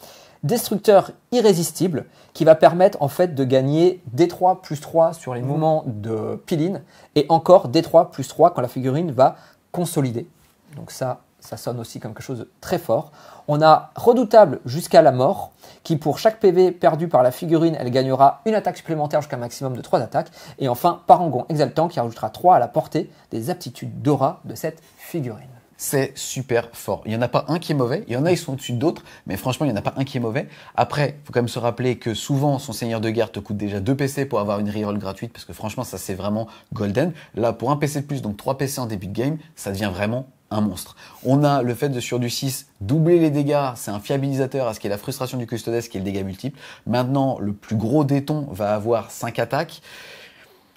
B: Destructeur irrésistible qui va permettre en fait de gagner D3 plus 3 sur les mouvements de Piline et encore D3 plus 3 quand la figurine va consolider. Donc ça sonne aussi comme quelque chose de très fort. On a Redoutable jusqu'à la mort qui pour chaque PV perdu par la figurine, elle gagnera une attaque supplémentaire jusqu'à un maximum de 3 attaques. Et enfin Parangon exaltant qui rajoutera 3 à la portée des aptitudes d'aura de cette figurine.
A: C'est super fort. Il n'y en a pas un qui est mauvais. Il y en a, ils sont au-dessus d'autres. Mais franchement, il n'y en a pas un qui est mauvais. Après, il faut quand même se rappeler que souvent, son seigneur de guerre te coûte déjà 2 PC pour avoir une reroll gratuite. Parce que franchement, ça, c'est vraiment golden. Là, pour un PC de plus, donc 3 PC en début de game, ça devient vraiment un monstre. On a le fait de, sur du 6, doubler les dégâts. C'est un fiabilisateur à ce qui est la frustration du custodes, qui est le dégât multiple. Maintenant, le plus gros déton va avoir 5 attaques.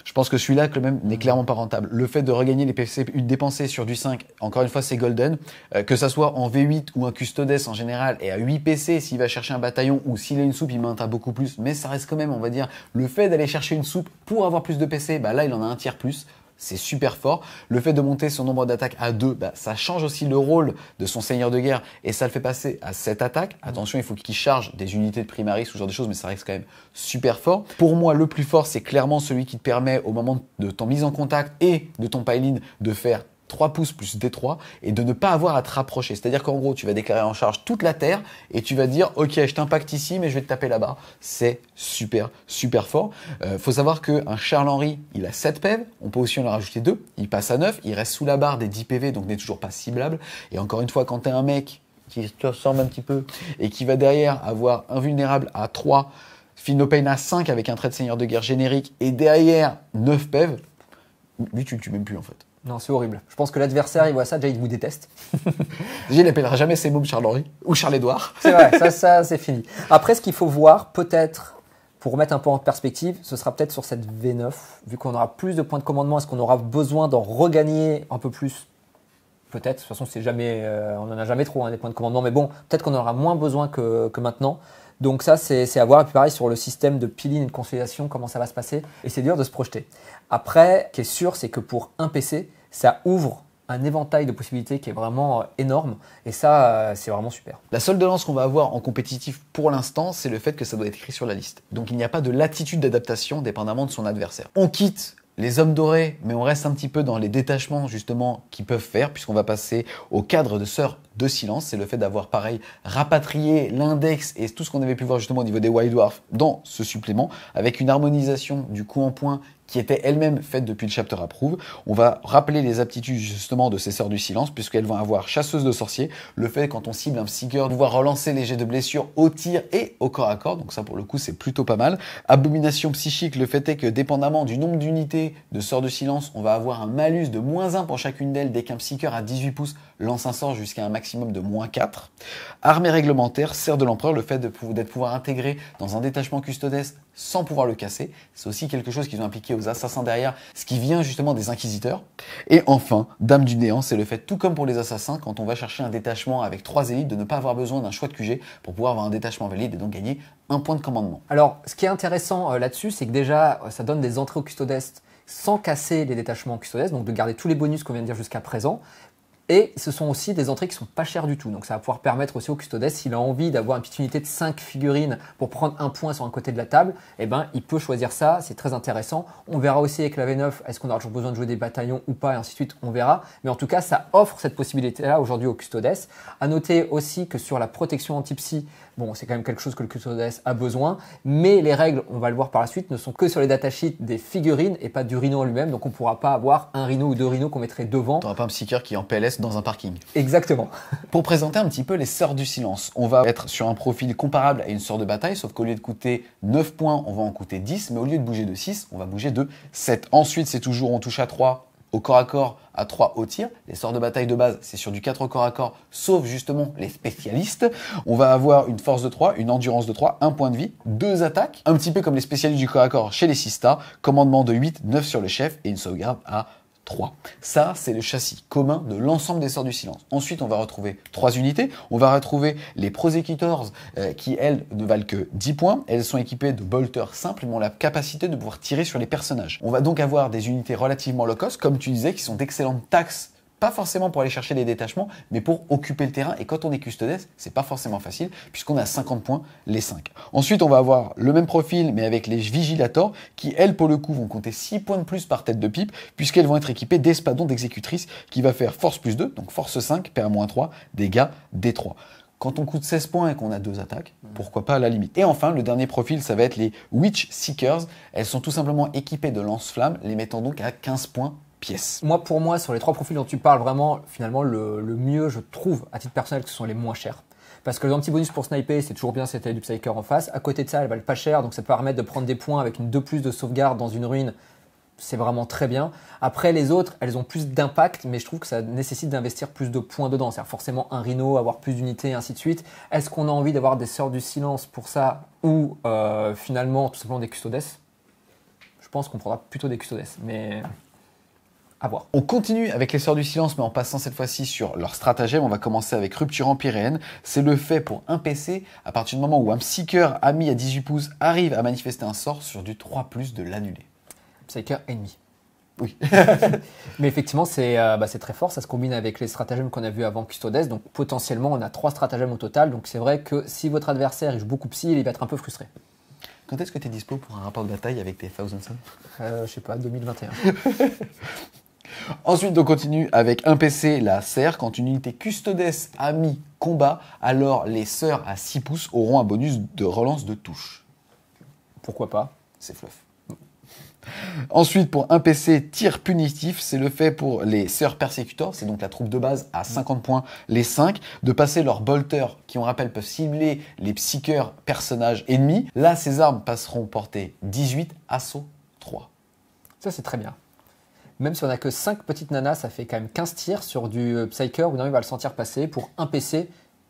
A: Je pense que celui-là, quand même, n'est clairement pas rentable. Le fait de regagner les PC dépensés sur du 5, encore une fois, c'est golden. Que ça soit en V8 ou un custodes en général, et à 8 PC, s'il va chercher un bataillon, ou s'il a une soupe, il maintiendra beaucoup plus. Mais ça reste quand même, on va dire, le fait d'aller chercher une soupe pour avoir plus de PC, bah là, il en a un tiers plus. C'est super fort. Le fait de monter son nombre d'attaques à 2, bah, ça change aussi le rôle de son seigneur de guerre et ça le fait passer à 7 attaques. Attention, il faut qu'il charge des unités de primaris, ce genre de choses, mais ça reste quand même super fort. Pour moi, le plus fort, c'est clairement celui qui te permet, au moment de ton mise en contact et de ton pile-in, de faire 3 pouces plus D3 et de ne pas avoir à te rapprocher. C'est-à-dire qu'en gros, tu vas déclarer en charge toute la terre et tu vas dire « Ok, je t'impacte ici, mais je vais te taper là-bas. » C'est super, super fort. Faut savoir qu'un Charles-Henri, il a 7 PV. On peut aussi en rajouter 2. Il passe à 9. Il reste sous la barre des 10 PV, donc n'est toujours pas ciblable. Et encore une fois, quand tu es un mec qui te ressemble un petit peu et qui va derrière avoir invulnérable à 3, Philopane à 5 avec un trait de seigneur de guerre générique et derrière 9 PV, lui, tu le tues même plus en fait.
B: Non, c'est horrible. Je pense que l'adversaire, il voit ça, déjà, il vous déteste.
A: Déjà, il n'appellera jamais ses mômes Charles-Henri ou Charles-Édouard.
B: C'est vrai, ça c'est fini. Après, ce qu'il faut voir, peut-être, pour remettre un peu en perspective, ce sera peut-être sur cette V9, vu qu'on aura plus de points de commandement, est-ce qu'on aura besoin d'en regagner un peu plus? Peut-être, de toute façon, c'est jamais, on n'en a jamais trop des points de commandement, mais bon, peut-être qu'on en aura moins besoin que maintenant. Donc ça, c'est à voir. Et puis pareil, sur le système de peeling et de consolidation, comment ça va se passer. Et c'est dur de se projeter. Après, ce qui est sûr, c'est que pour un PC, ça ouvre un éventail de possibilités qui est vraiment énorme. Et ça, c'est vraiment super.
A: La seule lance qu'on va avoir en compétitif pour l'instant, c'est le fait que ça doit être écrit sur la liste. Donc il n'y a pas de latitude d'adaptation dépendamment de son adversaire. On quitte les hommes dorés, mais on reste un petit peu dans les détachements justement qu'ils peuvent faire, puisqu'on va passer au cadre de Sœurs de Silence. C'est le fait d'avoir pareil rapatrié l'index et tout ce qu'on avait pu voir justement au niveau des White Dwarfs dans ce supplément, avec une harmonisation du coup en point qui était elle-même faite depuis le chapter approve. On va rappeler les aptitudes justement de ces Sœurs du Silence, puisqu'elles vont avoir chasseuse de sorciers, le fait quand on cible un psyker de pouvoir relancer les jets de blessure au tir et au corps à corps, donc ça pour le coup c'est plutôt pas mal. Abomination psychique, le fait est que dépendamment du nombre d'unités de Sœurs de Silence, on va avoir un malus de -1 pour chacune d'elles dès qu'un psyker à 18 pouces lance un sort jusqu'à un maximum de -4. Armée réglementaire, Serre de l'Empereur, le fait d'être pouvoir intégré dans un détachement custodes sans pouvoir le casser. C'est aussi quelque chose qu'ils ont appliqué aux assassins derrière, ce qui vient justement des inquisiteurs. Et enfin, Dame du Néant, c'est le fait, tout comme pour les assassins, quand on va chercher un détachement avec 3 élites, de ne pas avoir besoin d'un choix de QG pour pouvoir avoir un détachement valide et donc gagner un point de commandement.
B: Alors, ce qui est intéressant là-dessus, c'est que déjà, ça donne des entrées au custodes sans casser les détachements custodes, donc de garder tous les bonus qu'on vient de dire jusqu'à présent. Et ce sont aussi des entrées qui sont pas chères du tout. Donc ça va pouvoir permettre aussi au custodes, s'il a envie d'avoir une petite unité de 5 figurines pour prendre un point sur un côté de la table, eh ben, il peut choisir ça, c'est très intéressant. On verra aussi avec la V9, est-ce qu'on aura toujours besoin de jouer des bataillons ou pas, et ainsi de suite, on verra. Mais en tout cas, ça offre cette possibilité-là aujourd'hui au custodes. À noter aussi que sur la protection anti-psy, bon, c'est quand même quelque chose que le custodes a besoin, mais les règles, on va le voir par la suite, ne sont que sur les datasheets des figurines et pas du rhino en lui-même. Donc on ne pourra pas avoir un rhino ou deux rhinos qu'on mettrait devant.
A: T'auras pas un psyker qui est en PLS dans un parking.
B: Exactement.
A: Pour présenter un petit peu les Sœurs du Silence, on va être sur un profil comparable à une sœur de bataille, sauf qu'au lieu de coûter 9 points, on va en coûter 10, mais au lieu de bouger de 6, on va bouger de 7. Ensuite, c'est toujours on touche à 3 au corps à corps, à 3 au tir. Les sorts de bataille de base, c'est sur du 4 au corps à corps, sauf justement les spécialistes. On va avoir une force de 3, une endurance de 3, un point de vie, 2 attaques, un petit peu comme les spécialistes du corps à corps chez les 6 stars, commandement de 8, 9 sur le chef et une sauvegarde à 3. Ça, c'est le châssis commun de l'ensemble des sorts du silence. Ensuite, on va retrouver 3 unités. On va retrouver les Prosecutors qui, elles, ne valent que 10 points. Elles sont équipées de bolters simples, mais ont la capacité de pouvoir tirer sur les personnages. On va donc avoir des unités relativement low cost, comme tu disais, qui sont d'excellentes taxes. Pas forcément pour aller chercher des détachements, mais pour occuper le terrain. Et quand on est custodes, c'est pas forcément facile, puisqu'on a 50 points les 5. Ensuite, on va avoir le même profil, mais avec les Vigilators, qui, elles, pour le coup, vont compter 6 points de plus par tête de pipe, puisqu'elles vont être équipées d'espadons d'exécutrices, qui va faire force plus 2, donc force 5, PA-3, dégâts D3. Quand on coûte 16 points et qu'on a 2 attaques, pourquoi pas à la limite. Et enfin, le dernier profil, ça va être les Witch Seekers. Elles sont tout simplement équipées de lance-flammes, les mettant donc à 15 points pièce.
B: Moi, pour moi, sur les 3 profils dont tu parles, vraiment, finalement, le mieux, je trouve, à titre personnel, que ce sont les moins chers. Parce que les anti-bonus pour sniper, c'est toujours bien si t'as du Psyker en face. À côté de ça, elles valent pas cher, donc ça peut permettre de prendre des points avec une 2+ de sauvegarde dans une ruine. C'est vraiment très bien. Après, les autres, elles ont plus d'impact, mais je trouve que ça nécessite d'investir plus de points dedans. C'est-à-dire forcément un rhino, avoir plus d'unités, et ainsi de suite. Est-ce qu'on a envie d'avoir des sœurs du silence pour ça, ou finalement, tout simplement des custodes? Je pense qu'on prendra plutôt des custodes, mais... à voir.
A: On continue avec les Sœurs du Silence, mais en passant cette fois-ci sur leur stratagème. On va commencer avec Rupture Empyréenne. C'est le fait pour un PC, à partir du moment où un Psyker ami à 18 pouces arrive à manifester un sort sur du 3+, de l'annuler.
B: Psyker ennemi.
A: Oui.
B: Mais effectivement, c'est très fort. Ça se combine avec les stratagèmes qu'on a vus avant Custodes. Donc potentiellement, on a 3 stratagèmes au total. Donc c'est vrai que si votre adversaire il joue beaucoup psy, il va être un peu frustré.
A: Quand est-ce que tu es dispo pour un rapport de bataille avec tes Thousand Suns?
B: Je sais pas, 2021.
A: Ensuite, on continue avec un PC, la serre. Quand une unité custodes a mis combat, alors les sœurs à 6 pouces auront un bonus de relance de touche.
B: Pourquoi pas?
A: C'est fluff. Ensuite, pour un PC tir punitif, c'est le fait pour les sœurs persécutors, c'est donc la troupe de base à 50 points, les 5, de passer leurs bolters qui, on rappelle, peuvent cibler les psycheurs personnages ennemis. Là, ces armes passeront portée 18, assaut 3.
B: Ça, c'est très bien. Même si on n'a que 5 petites nanas, ça fait quand même 15 tirs sur du Psyker où on va le sentir passer. Pour un PC,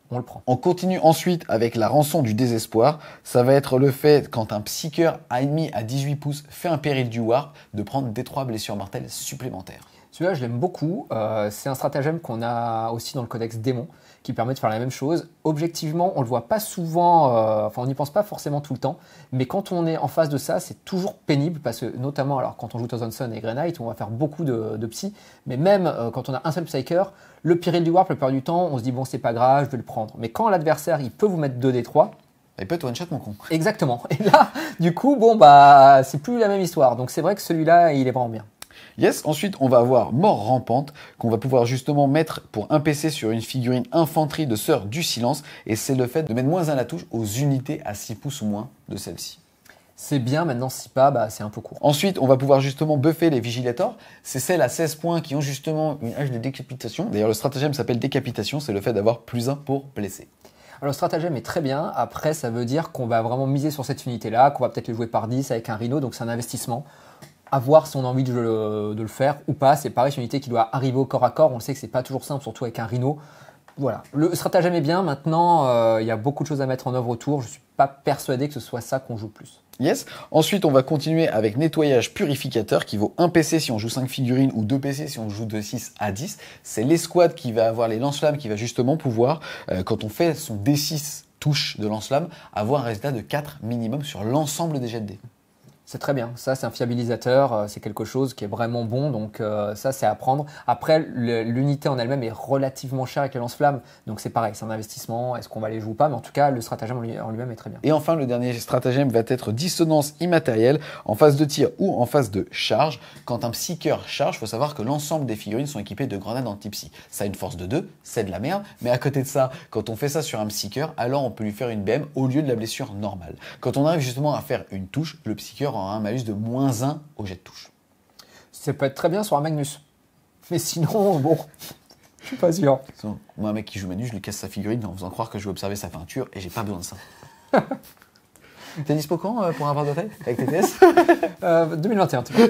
B: on le prend.
A: On continue ensuite avec la rançon du désespoir. Ça va être le fait, quand un Psyker ennemi à 18 pouces fait un péril du warp, de prendre des 3 blessures mortelles supplémentaires.
B: Celui-là, je l'aime beaucoup. C'est un stratagème qu'on a aussi dans le codex démon, qui permet de faire la même chose. Objectivement, on le voit pas souvent, on n'y pense pas forcément tout le temps, mais quand on est en face de ça, c'est toujours pénible, parce que notamment, alors quand on joue Thousand Sun et Grey Knight, on va faire beaucoup de psy, mais même quand on a un seul Psyker, le péril du warp, le plupart du temps, on se dit bon, c'est pas grave, je vais le prendre. Mais quand l'adversaire, il peut vous mettre 2d3,
A: il peut te one-shot, mon con.
B: Exactement. Et là, du coup, c'est plus la même histoire. Donc c'est vrai que celui-là, il est vraiment bien.
A: Yes, ensuite on va avoir Mort Rampante, qu'on va pouvoir justement mettre pour un PC sur une figurine infanterie de Sœurs du Silence, et c'est le fait de mettre moins 1 la touche aux unités à 6 pouces ou moins de celle-ci.
B: C'est bien, maintenant si pas, c'est un peu court.
A: Ensuite, on va pouvoir justement buffer les Vigilators. C'est celles à 16 points qui ont justement une hache de décapitation. D'ailleurs, le stratagème s'appelle décapitation, c'est le fait d'avoir +1 pour blesser.
B: Alors le stratagème est très bien, après ça veut dire qu'on va vraiment miser sur cette unité-là, qu'on va peut-être le jouer par 10 avec un rhino, donc c'est un investissement. À voir si on a envie de le faire ou pas. C'est pareil, c'est une unité qui doit arriver au corps à corps. On le sait que c'est pas toujours simple, surtout avec un rhino. Voilà. Le stratagème est bien. Maintenant, il y a beaucoup de choses à mettre en œuvre autour. Je suis pas persuadé que ce soit ça qu'on joue plus.
A: Yes. Ensuite, on va continuer avec nettoyage purificateur qui vaut 1 PC si on joue 5 figurines ou 2 PC si on joue de 6 à 10. C'est l'escouade qui va avoir les lance-flammes qui va justement pouvoir, quand on fait son D6 touche de lance-flamme, avoir un résultat de 4 minimum sur l'ensemble des jets de dés.
B: C'est très bien. Ça, c'est un fiabilisateur. C'est quelque chose qui est vraiment bon. Donc, ça, c'est à prendre. Après, l'unité en elle-même est relativement chère avec les lance-flammes. Donc, c'est pareil. C'est un investissement. Est-ce qu'on va les jouer ou pas? Mais en tout cas, le stratagème en lui-même est très bien.
A: Et enfin, le dernier stratagème va être dissonance immatérielle en phase de tir ou en phase de charge. Quand un psyker charge, il faut savoir que l'ensemble des figurines sont équipées de grenades anti-psy. Ça a une force de 2, c'est de la merde. Mais à côté de ça, quand on fait ça sur un psyker, alors on peut lui faire une BM au lieu de la blessure normale. Quand on arrive justement à faire une touche, le psyker aura un malus de -1 au jet de touche.
B: Ça peut être très bien sur un Magnus. Mais sinon, bon, je suis pas sûr.
A: Moi, un mec qui joue Magnus, je lui casse sa figurine en faisant croire que je vais observer sa peinture et j'ai pas besoin de ça. T'es dispo quand pour un rapport de taille avec TTS
B: 2021, tu vois.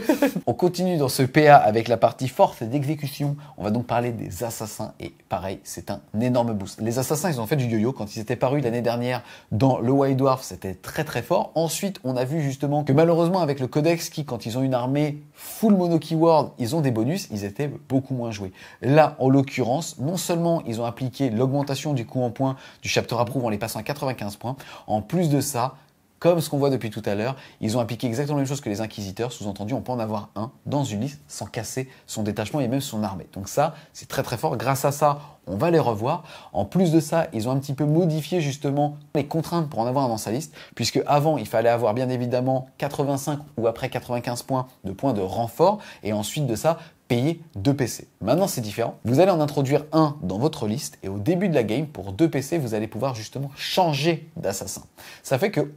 A: On continue dans ce PA avec la partie force d'exécution. On va donc parler des assassins et pareil, c'est un énorme boost. Les assassins, ils ont fait du yo-yo. Quand ils étaient parus l'année dernière dans le White Dwarf, c'était très très fort. Ensuite, on a vu justement que malheureusement avec le Codex qui, quand ils ont une armée full mono keyword, ils ont des bonus, ils étaient beaucoup moins joués. Là, en l'occurrence, non seulement ils ont appliqué l'augmentation du coût en points du Chapter Approve en les passant à 95 points, en plus de ça, comme ce qu'on voit depuis tout à l'heure, ils ont appliqué exactement la même chose que les Inquisiteurs. Sous-entendu, on peut en avoir un dans une liste sans casser son détachement et même son armée. Donc ça, c'est très très fort. Grâce à ça, on va les revoir. En plus de ça, ils ont un petit peu modifié justement les contraintes pour en avoir un dans sa liste. Puisque avant, il fallait avoir bien évidemment 85 ou après 95 points de renfort. Et ensuite de ça, payer 2 PC. Maintenant, c'est différent. Vous allez en introduire un dans votre liste. Et au début de la game, pour 2 PC, vous allez pouvoir justement changer d'assassin. Ça fait que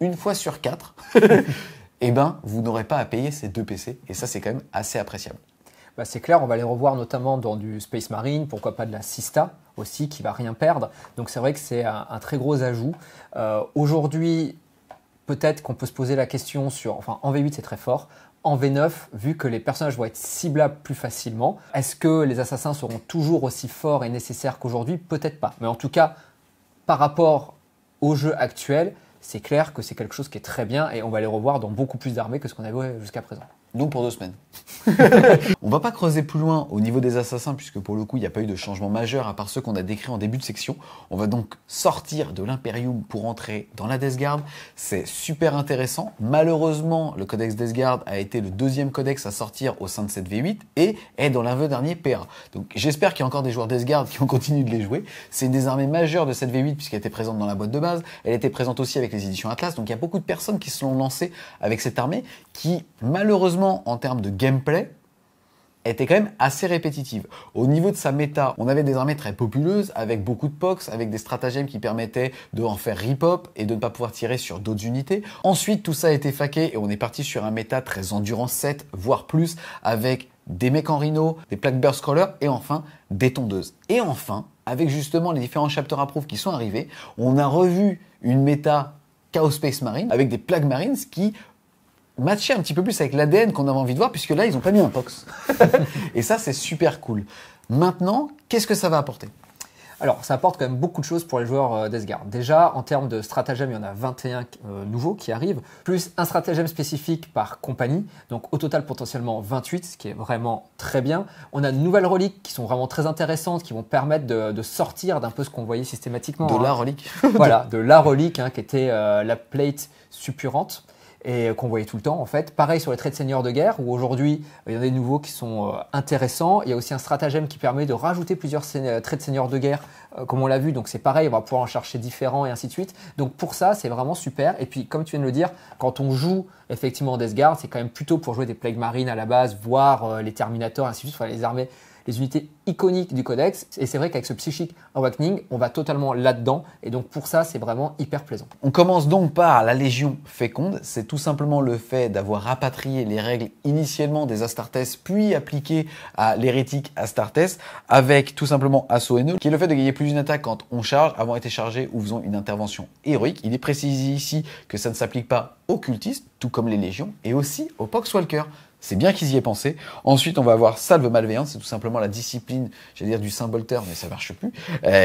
A: une fois sur 4, eh ben, vous n'aurez pas à payer ces 2 PC. Et ça, c'est quand même assez appréciable.
B: Bah, c'est clair, on va les revoir notamment dans du Space Marine, pourquoi pas de la Sista aussi, qui va rien perdre. Donc c'est vrai que c'est un très gros ajout. Aujourd'hui, peut-être qu'on peut se poser la question sur... Enfin, en V8, c'est très fort. En V9, vu que les personnages vont être ciblables plus facilement, est-ce que les assassins seront toujours aussi forts et nécessaires qu'aujourd'hui? Peut-être pas. Mais en tout cas, par rapport au jeu actuel, c'est clair que c'est quelque chose qui est très bien et on va les revoir dans beaucoup plus d'armées que ce qu'on avait jusqu'à présent.
A: Donc pour 2 semaines. On va pas creuser plus loin au niveau des assassins puisque pour le coup il n'y a pas eu de changement majeur à part ceux qu'on a décrits en début de section. On va donc sortir de l'Imperium pour entrer dans la Death Guard. C'est super intéressant. Malheureusement, le Codex Death Guard a été le 2e codex à sortir au sein de cette V8 et est dans l'avant-dernier PA. Donc j'espère qu'il y a encore des joueurs Death Guard qui ont continué de les jouer. C'est une des armées majeures de cette V8 puisqu'elle était présente dans la boîte de base. Elle était présente aussi avec les éditions Atlas. Donc il y a beaucoup de personnes qui se sont lancées avec cette armée qui malheureusement en termes de gameplay, était quand même assez répétitive. Au niveau de sa méta, on avait des armées très populeuses, avec beaucoup de pox, avec des stratagèmes qui permettaient de en faire rip-hop et de ne pas pouvoir tirer sur d'autres unités. Ensuite, tout ça a été faqué et on est parti sur un méta très endurance 7, voire plus, avec des mecs en rhino, des plaques burst crawlers et enfin des tondeuses. Et enfin, avec justement les différents chapter approve qui sont arrivés, on a revu une méta Chaos Space Marine avec des plaques marines qui matcher un petit peu plus avec l'ADN qu'on avait envie de voir, puisque là, ils n'ont pas mis un POX. Et ça, c'est super cool. Maintenant, qu'est-ce que ça va apporter?
B: Alors, ça apporte quand même beaucoup de choses pour les joueurs Death Guard. Déjà, en termes de stratagème, il y en a 21 nouveaux qui arrivent, plus un stratagème spécifique par compagnie. Donc, au total, potentiellement 28, ce qui est vraiment très bien. On a de nouvelles reliques qui sont vraiment très intéressantes, qui vont permettre de sortir d'un peu ce qu'on voyait systématiquement.
A: De la relique.
B: Voilà, de la relique, qui était la plate suppurante. Et qu'on voyait tout le temps en fait. Pareil sur les traits de seigneur de guerre où aujourd'hui il y en a des nouveaux qui sont intéressants. Il y a aussi un stratagème qui permet de rajouter plusieurs traits de seigneur de guerre comme on l'a vu. Donc c'est pareil, on va pouvoir en chercher différents et ainsi de suite. Donc pour ça c'est vraiment super. Et puis comme tu viens de le dire, quand on joue effectivement en Death Guard, c'est quand même plutôt pour jouer des Plague Marines à la base, voire les Terminators, ainsi de suite, enfin, les armées, les unités iconiques du codex. Et c'est vrai qu'avec ce Psychic Awakening, on va totalement là-dedans. Et donc pour ça, c'est vraiment hyper plaisant.
A: On commence donc par la Légion Féconde. C'est tout simplement le fait d'avoir rapatrié les règles initialement des Astartes, puis appliquées à l'hérétique Astartes, avec tout simplement Assaut haineux, qui est le fait de gagner plus d'une attaque quand on charge, avant été chargé ou faisant une intervention héroïque. Il est précisé ici que ça ne s'applique pas aux cultistes, tout comme les légions, et aussi aux Poxwalkers. C'est bien qu'ils y aient pensé. Ensuite, on va avoir Salve Malveillante, c'est tout simplement la discipline, j'allais dire du Saint-Bolter, mais ça marche plus,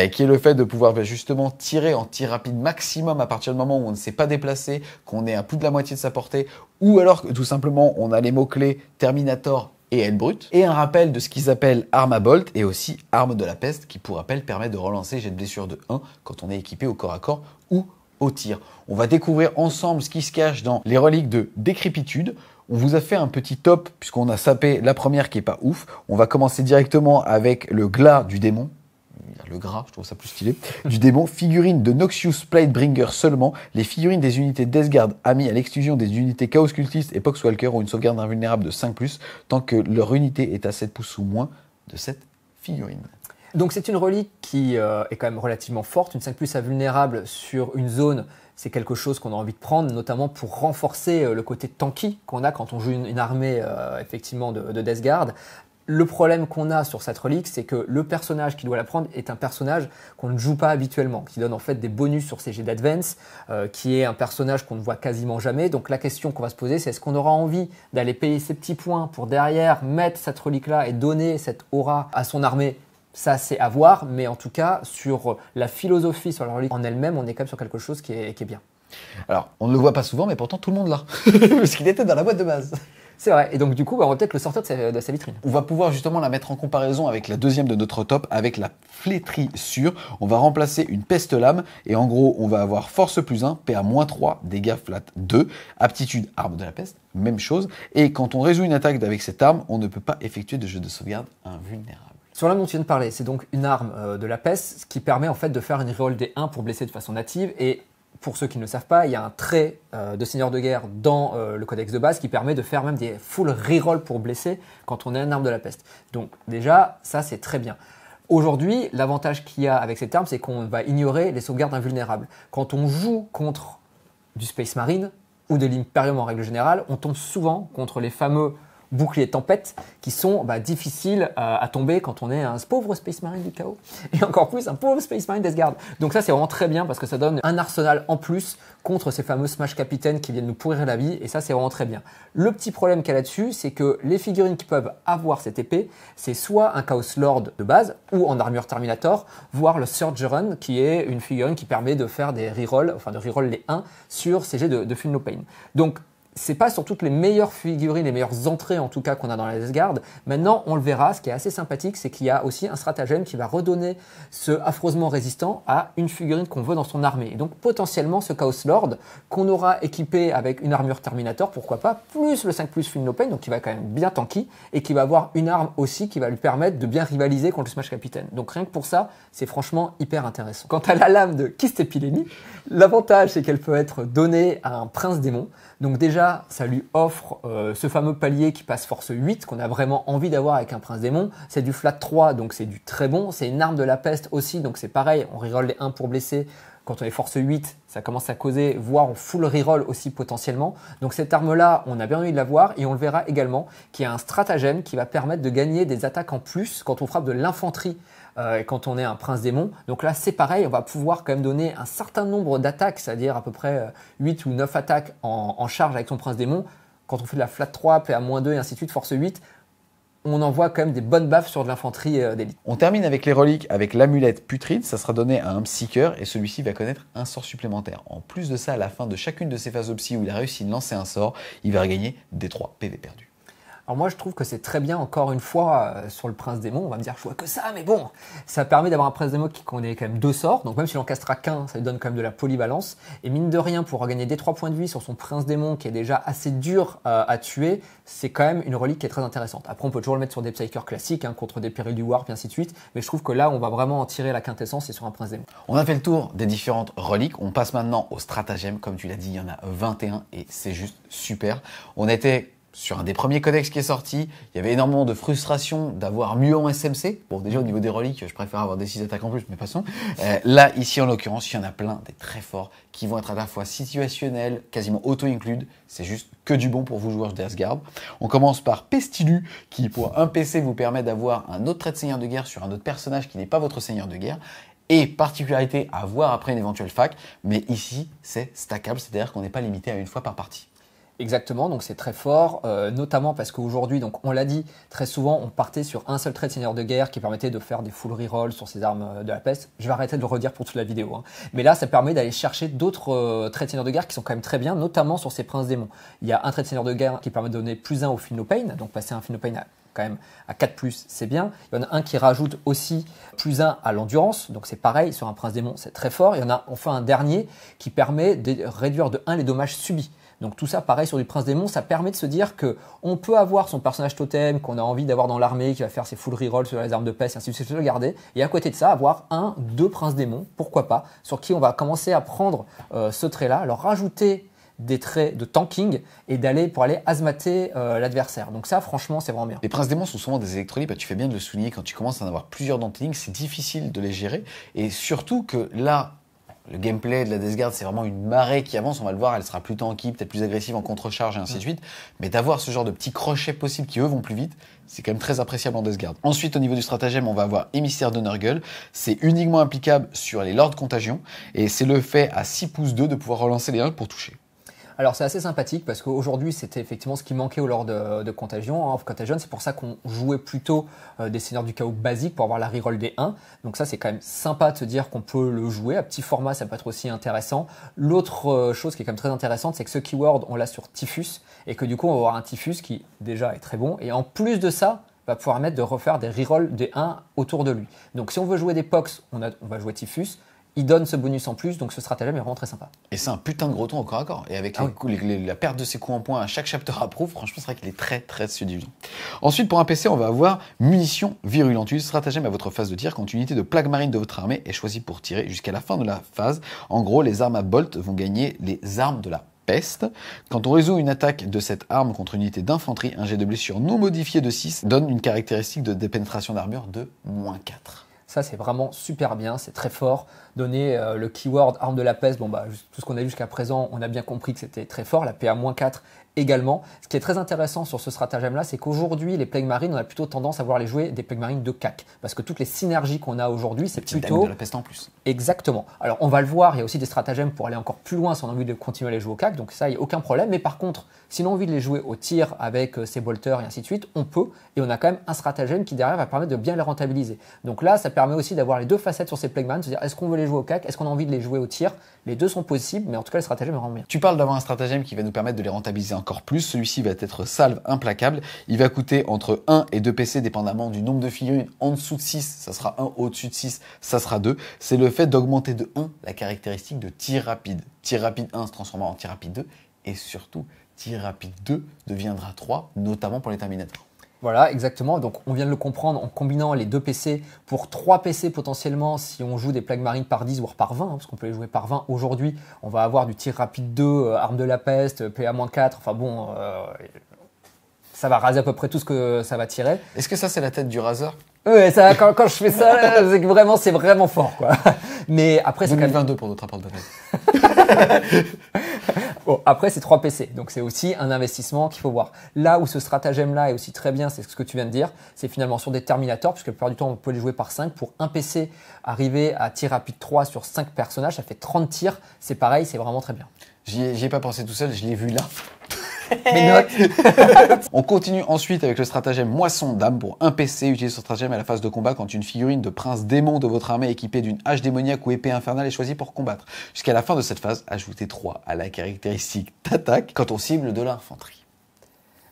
A: qui est le fait de pouvoir justement tirer en tir rapide maximum à partir du moment où on ne s'est pas déplacé, qu'on est à plus de la moitié de sa portée, ou alors que tout simplement on a les mots-clés Terminator et aile brute, et un rappel de ce qu'ils appellent arme à bolt et aussi arme de la peste, qui pour rappel permet de relancer jet de blessure de 1 quand on est équipé au corps à corps ou au tir. On va découvrir ensemble ce qui se cache dans les reliques de décrépitude. On vous a fait un petit top puisqu'on a sapé la première qui est pas ouf. On va commencer directement avec le glas du démon. Le gras, je trouve ça plus stylé. Du démon, figurine de Noxious Platebringer seulement. Les figurines des unités Death Guard amis à l'exclusion des unités Chaos Cultist et Poxwalker ont une sauvegarde invulnérable de 5+, tant que leur unité est à 7 pouces ou moins de cette figurine.
B: Donc c'est une relique qui est quand même relativement forte, une 5+ invulnérable sur une zone, c'est quelque chose qu'on a envie de prendre, notamment pour renforcer le côté tanky qu'on a quand on joue une armée effectivement de Death Guard. Le problème qu'on a sur cette relique, c'est que le personnage qui doit la prendre est un personnage qu'on ne joue pas habituellement, qui donne en fait des bonus sur ses jets d'advance, qui est un personnage qu'on ne voit quasiment jamais. Donc la question qu'on va se poser, c'est est-ce qu'on aura envie d'aller payer ces petits points pour derrière mettre cette relique-là et donner cette aura à son armée? Ça, c'est à voir, mais en tout cas, sur la philosophie, sur la relique en elle-même, on est quand même sur quelque chose qui est bien.
A: Alors, on ne le voit pas souvent, mais pourtant tout le monde l'a, parce qu'il était dans la boîte de base.
B: C'est vrai, et donc du coup, on va peut-être le sortir de sa vitrine.
A: On va pouvoir justement la mettre en comparaison avec la deuxième de notre top, avec la flétrissure. On va remplacer une peste lame, et en gros, on va avoir force +1, PA-3, dégâts flat 2, aptitude arme de la peste, même chose. Et quand on résout une attaque avec cette arme, on ne peut pas effectuer de jet de sauvegarde invulnérable.
B: Sur l'arme dont tu viens de parler, c'est donc une arme de la peste, ce qui permet en fait de faire une reroll des 1 pour blesser de façon native, et pour ceux qui ne le savent pas, il y a un trait de seigneur de guerre dans le codex de base qui permet de faire même des full reroll pour blesser quand on a une arme de la peste. Donc déjà, ça c'est très bien. Aujourd'hui, l'avantage qu'il y a avec cette arme, c'est qu'on va ignorer les sauvegardes invulnérables. Quand on joue contre du Space Marine ou de l'Imperium en règle générale, on tombe souvent contre les fameux boucliers tempête qui sont difficiles à tomber quand on est un pauvre Space Marine du chaos et encore plus un pauvre Space Marine Death Guard. Donc ça c'est vraiment très bien parce que ça donne un arsenal en plus contre ces fameux Smash Capitaines qui viennent nous pourrir la vie et ça c'est vraiment très bien. Le petit problème qu'il y a là-dessus, c'est que les figurines qui peuvent avoir cette épée, c'est soit un Chaos Lord de base ou en armure Terminator, voire le Surgeron qui est une figurine qui permet de faire des rerolls, enfin de reroll les 1 sur ces jets de Feel No Pain. Donc c'est pas sur toutes les meilleures figurines, les meilleures entrées en tout cas qu'on a dans la Death Guard. Maintenant, on le verra, ce qui est assez sympathique, c'est qu'il y a aussi un stratagème qui va redonner ce affreusement résistant à une figurine qu'on veut dans son armée. Et donc potentiellement ce Chaos Lord qu'on aura équipé avec une armure Terminator, pourquoi pas, plus le 5+ Feel No Pain, donc qui va quand même bien tanky, et qui va avoir une arme aussi qui va lui permettre de bien rivaliser contre le Smash Capitaine. Donc rien que pour ça, c'est franchement hyper intéressant. Quant à la lame de Kist Epilemi, l'avantage c'est qu'elle peut être donnée à un prince démon. Donc déjà, ça lui offre ce fameux palier qui passe force 8, qu'on a vraiment envie d'avoir avec un prince démon. C'est du flat 3, donc c'est du très bon. C'est une arme de la peste aussi, donc c'est pareil, on reroll les 1 pour blesser. Quand on est force 8, ça commence à causer, voire on full reroll aussi potentiellement. Donc cette arme-là, on a bien envie de l'avoir et on le verra également qu'il y a un stratagème qui va permettre de gagner des attaques en plus quand on frappe de l'infanterie. Quand on est un prince démon. Donc là, c'est pareil, on va pouvoir quand même donner un certain nombre d'attaques, c'est-à-dire à peu près 8 ou 9 attaques en charge avec son prince démon. Quand on fait de la flat 3, PA-2 et ainsi de suite, force 8, on envoie quand même des bonnes baffes sur de l'infanterie d'élite.
A: On termine avec les reliques avec l'amulette putride, ça sera donné à un psyker et celui-ci va connaître un sort supplémentaire. En plus de ça, à la fin de chacune de ses phases psy où il a réussi de lancer un sort, il va regagner des 3 PV perdus.
B: Alors moi je trouve que c'est très bien encore une fois sur le prince démon, on va me dire je vois que ça, mais bon, ça permet d'avoir un prince démon qui connaît quand même 2 sorts, donc même s'il en castera qu'un, ça lui donne quand même de la polyvalence, et mine de rien pour gagner des 3 points de vie sur son prince démon qui est déjà assez dur à tuer, c'est quand même une relique qui est très intéressante. Après on peut toujours le mettre sur des psychers classiques, contre des périls du warp et ainsi de suite, mais je trouve que là on va vraiment en tirer la quintessence et sur un prince démon.
A: On a fait le tour des différentes reliques, on passe maintenant au stratagème, comme tu l'as dit, il y en a 21 et c'est juste super. On était sur un des premiers codex qui est sorti, il y avait énormément de frustration d'avoir mieux en SMC. Bon, déjà au niveau des reliques, je préfère avoir des 6 attaques en plus, mais passons. Là, ici en l'occurrence, il y en a plein des très forts qui vont être à la fois situationnels, quasiment auto-include. C'est juste que du bon pour vous joueurs de Death Guard. On commence par Pestilu, qui pour un PC vous permet d'avoir un autre trait de seigneur de guerre sur un autre personnage qui n'est pas votre seigneur de guerre. Et particularité à voir après une éventuelle fac, mais ici c'est stackable, c'est-à-dire qu'on n'est pas limité à une fois par partie.
B: Exactement, donc c'est très fort, notamment parce qu'aujourd'hui, donc on l'a dit, très souvent on partait sur un seul trait de seigneur de guerre qui permettait de faire des full reroll sur ces armes de la peste. Je vais arrêter de le redire pour toute la vidéo, hein. Mais là ça permet d'aller chercher d'autres traits de seigneur de guerre qui sont quand même très bien, notamment sur ces princes démons. Il y a un trait de seigneur de guerre qui permet de donner +1 au Feel No Pain, donc passer un Feel No Pain à quand même à 4+, c'est bien. Il y en a un qui rajoute aussi +1 à l'endurance, donc c'est pareil, sur un prince démon, c'est très fort. Il y en a enfin un dernier qui permet de réduire de 1 les dommages subis. Donc tout ça, pareil sur du prince démon, ça permet de se dire que on peut avoir son personnage totem qu'on a envie d'avoir dans l'armée, qui va faire ses full reroll sur les armes de peste, et ainsi de suite, le garder. Et à côté de ça, avoir 2 princes démons, pourquoi pas, sur qui on va commencer à prendre ce trait-là, leur rajouter des traits de tanking et pour aller asmater l'adversaire. Donc ça, franchement, c'est vraiment bien.
A: Les princes démons sont souvent des électrolytes, tu fais bien de le souligner, quand tu commences à en avoir plusieurs dans tes lignes, c'est difficile de les gérer. Et surtout que là, le gameplay de la Death Guard, c'est vraiment une marée qui avance, on va le voir, elle sera plus tanky, peut-être plus agressive en contre-charge et ainsi de suite. Mais d'avoir ce genre de petits crochets possibles qui, eux, vont plus vite, c'est quand même très appréciable en Death Guard. Ensuite, au niveau du stratagème, on va avoir Émissaire de Nurgle. C'est uniquement applicable sur les Lords Contagion. Et c'est le fait à 6 pouces 2 de pouvoir relancer les 1 pour toucher.
B: Alors c'est assez sympathique parce qu'aujourd'hui c'était effectivement ce qui manquait au Lord de Contagion. Contagion, c'est pour ça qu'on jouait plutôt des Seigneurs du Chaos basiques pour avoir la reroll des 1. Donc ça c'est quand même sympa de se dire qu'on peut le jouer. À petit format ça peut être aussi intéressant. L'autre chose qui est quand même très intéressante, c'est que ce keyword on l'a sur Typhus et que du coup on va avoir un Typhus qui déjà est très bon. Et en plus de ça, va pouvoir permettre de refaire des rerolls des 1 autour de lui. Donc si on veut jouer des Pox, on va jouer Typhus. Il donne ce bonus en plus, donc ce stratagème est vraiment très sympa.
A: Et c'est un putain de gros ton au corps à corps. Et avec la perte de ses coups en points à chaque chapter approuve, franchement, c'est vrai qu'il est très, très sudivisant. Ensuite, pour un PC, on va avoir munitions virulentes. Utilisez stratagème à votre phase de tir quand une unité de plague marine de votre armée est choisie pour tirer jusqu'à la fin de la phase. En gros, les armes à bolt vont gagner les armes de la peste. Quand on résout une attaque de cette arme contre une unité d'infanterie, un jet de blessure non modifié de 6 donne une caractéristique de dépénétration d'armure de -4.
B: Ça, c'est vraiment super bien, c'est très fort. Donner le keyword arme de la peste, bon, bah, tout ce qu'on a vu jusqu'à présent, on a bien compris que c'était très fort. La PA-4 également. Ce qui est très intéressant sur ce stratagème-là, c'est qu'aujourd'hui, les Plague Marines, on a plutôt tendance à vouloir les jouer des Plague Marines de CAC. Parce que toutes les synergies qu'on a aujourd'hui, c'est plutôt...
A: de la peste en plus.
B: Exactement. Alors, on va le voir, il y a aussi des stratagèmes pour aller encore plus loin si on a envie de continuer à les jouer au CAC. Donc ça, il n'y a aucun problème. Mais par contre, si on a envie de les jouer au tir avec ses bolters et ainsi de suite, on peut. Et on a quand même un stratagème qui derrière va permettre de bien les rentabiliser. Donc là, ça permet aussi d'avoir les deux facettes sur ces Plague Marines, se dire est-ce qu'on veut les jouer au CAC, est-ce qu'on a envie de les jouer au tir. Les deux sont possibles, mais en tout cas, le stratagème est vraiment bien.
A: Tu parles d'avoir un stratagème qui va nous permettre de les rentabiliser encore plus. Celui-ci va être salve implacable. Il va coûter entre 1 et 2 PC, dépendamment du nombre de figurines. En dessous de 6, ça sera 1. Au-dessus de 6, ça sera 2. C'est le fait d'augmenter de 1 la caractéristique de tir rapide. Tir rapide 1 se transformera en tir rapide 2. Et surtout, tir rapide 2 deviendra 3, notamment pour les Terminators.
B: Voilà, exactement. Donc, on vient de le comprendre en combinant les 2 PC pour 3 PC potentiellement si on joue des Plagues Marines par 10 voire par 20, parce qu'on peut les jouer par 20. Aujourd'hui, on va avoir du tir rapide 2, arme de la peste, PA-4. Enfin bon, ça va raser à peu près tout ce que ça va tirer.
A: Est-ce que ça, c'est la tête du Razer?
B: Ouais, ça, quand je fais ça, c'est vraiment fort, quoi. Mais après, c'est
A: 2022 pour notre rapport de bataille.
B: Bon, après, c'est 3 PC, donc c'est aussi un investissement qu'il faut voir. Là où ce stratagème-là est aussi très bien, c'est ce que tu viens de dire, c'est finalement sur des Terminators, puisque la plupart du temps, on peut les jouer par 5. Pour un PC, arriver à tir rapide 3 sur 5 personnages, ça fait 30 tirs. C'est pareil, c'est vraiment très bien.
A: J'y ai pas pensé tout seul, je l'ai vu là.
B: Mes notes.
A: On continue ensuite avec le stratagème Moisson d'âme. Pour un PC, utilisez ce stratagème à la phase de combat quand une figurine de prince démon de votre armée équipée d'une hache démoniaque ou épée infernale est choisie pour combattre. Jusqu'à la fin de cette phase, ajoutez 3 à la caractéristique d'attaque quand on cible de l'infanterie.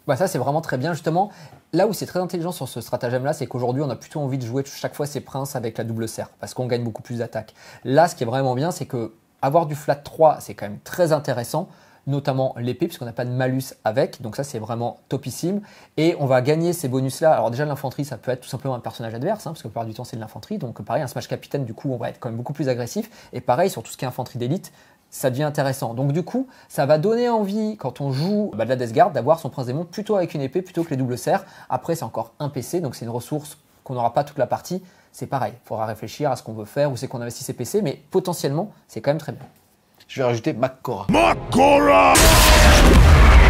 B: Bah ça, c'est vraiment très bien. Justement, là où c'est très intelligent sur ce stratagème-là, c'est qu'aujourd'hui, on a plutôt envie de jouer chaque fois ces princes avec la double serre, parce qu'on gagne beaucoup plus d'attaque. Là, ce qui est vraiment bien, c'est que avoir du flat 3, c'est quand même très intéressant, notamment l'épée, puisqu'on n'a pas de malus avec, donc ça c'est vraiment topissime, et on va gagner ces bonus-là. Alors déjà l'infanterie, ça peut être tout simplement un personnage adverse, parce que la plupart du temps c'est de l'infanterie, donc pareil, un smash capitaine, du coup on va être quand même beaucoup plus agressif, et pareil sur tout ce qui est infanterie d'élite, ça devient intéressant. Donc du coup, ça va donner envie, quand on joue de la Death Guard, d'avoir son prince démon plutôt avec une épée, plutôt que les doubles serres. Après c'est encore un PC, donc c'est une ressource qu'on n'aura pas toute la partie, c'est pareil, il faudra réfléchir à ce qu'on veut faire, où c'est qu'on investit ses PC, mais potentiellement c'est quand même très bien.
A: Je vais rajouter Makora.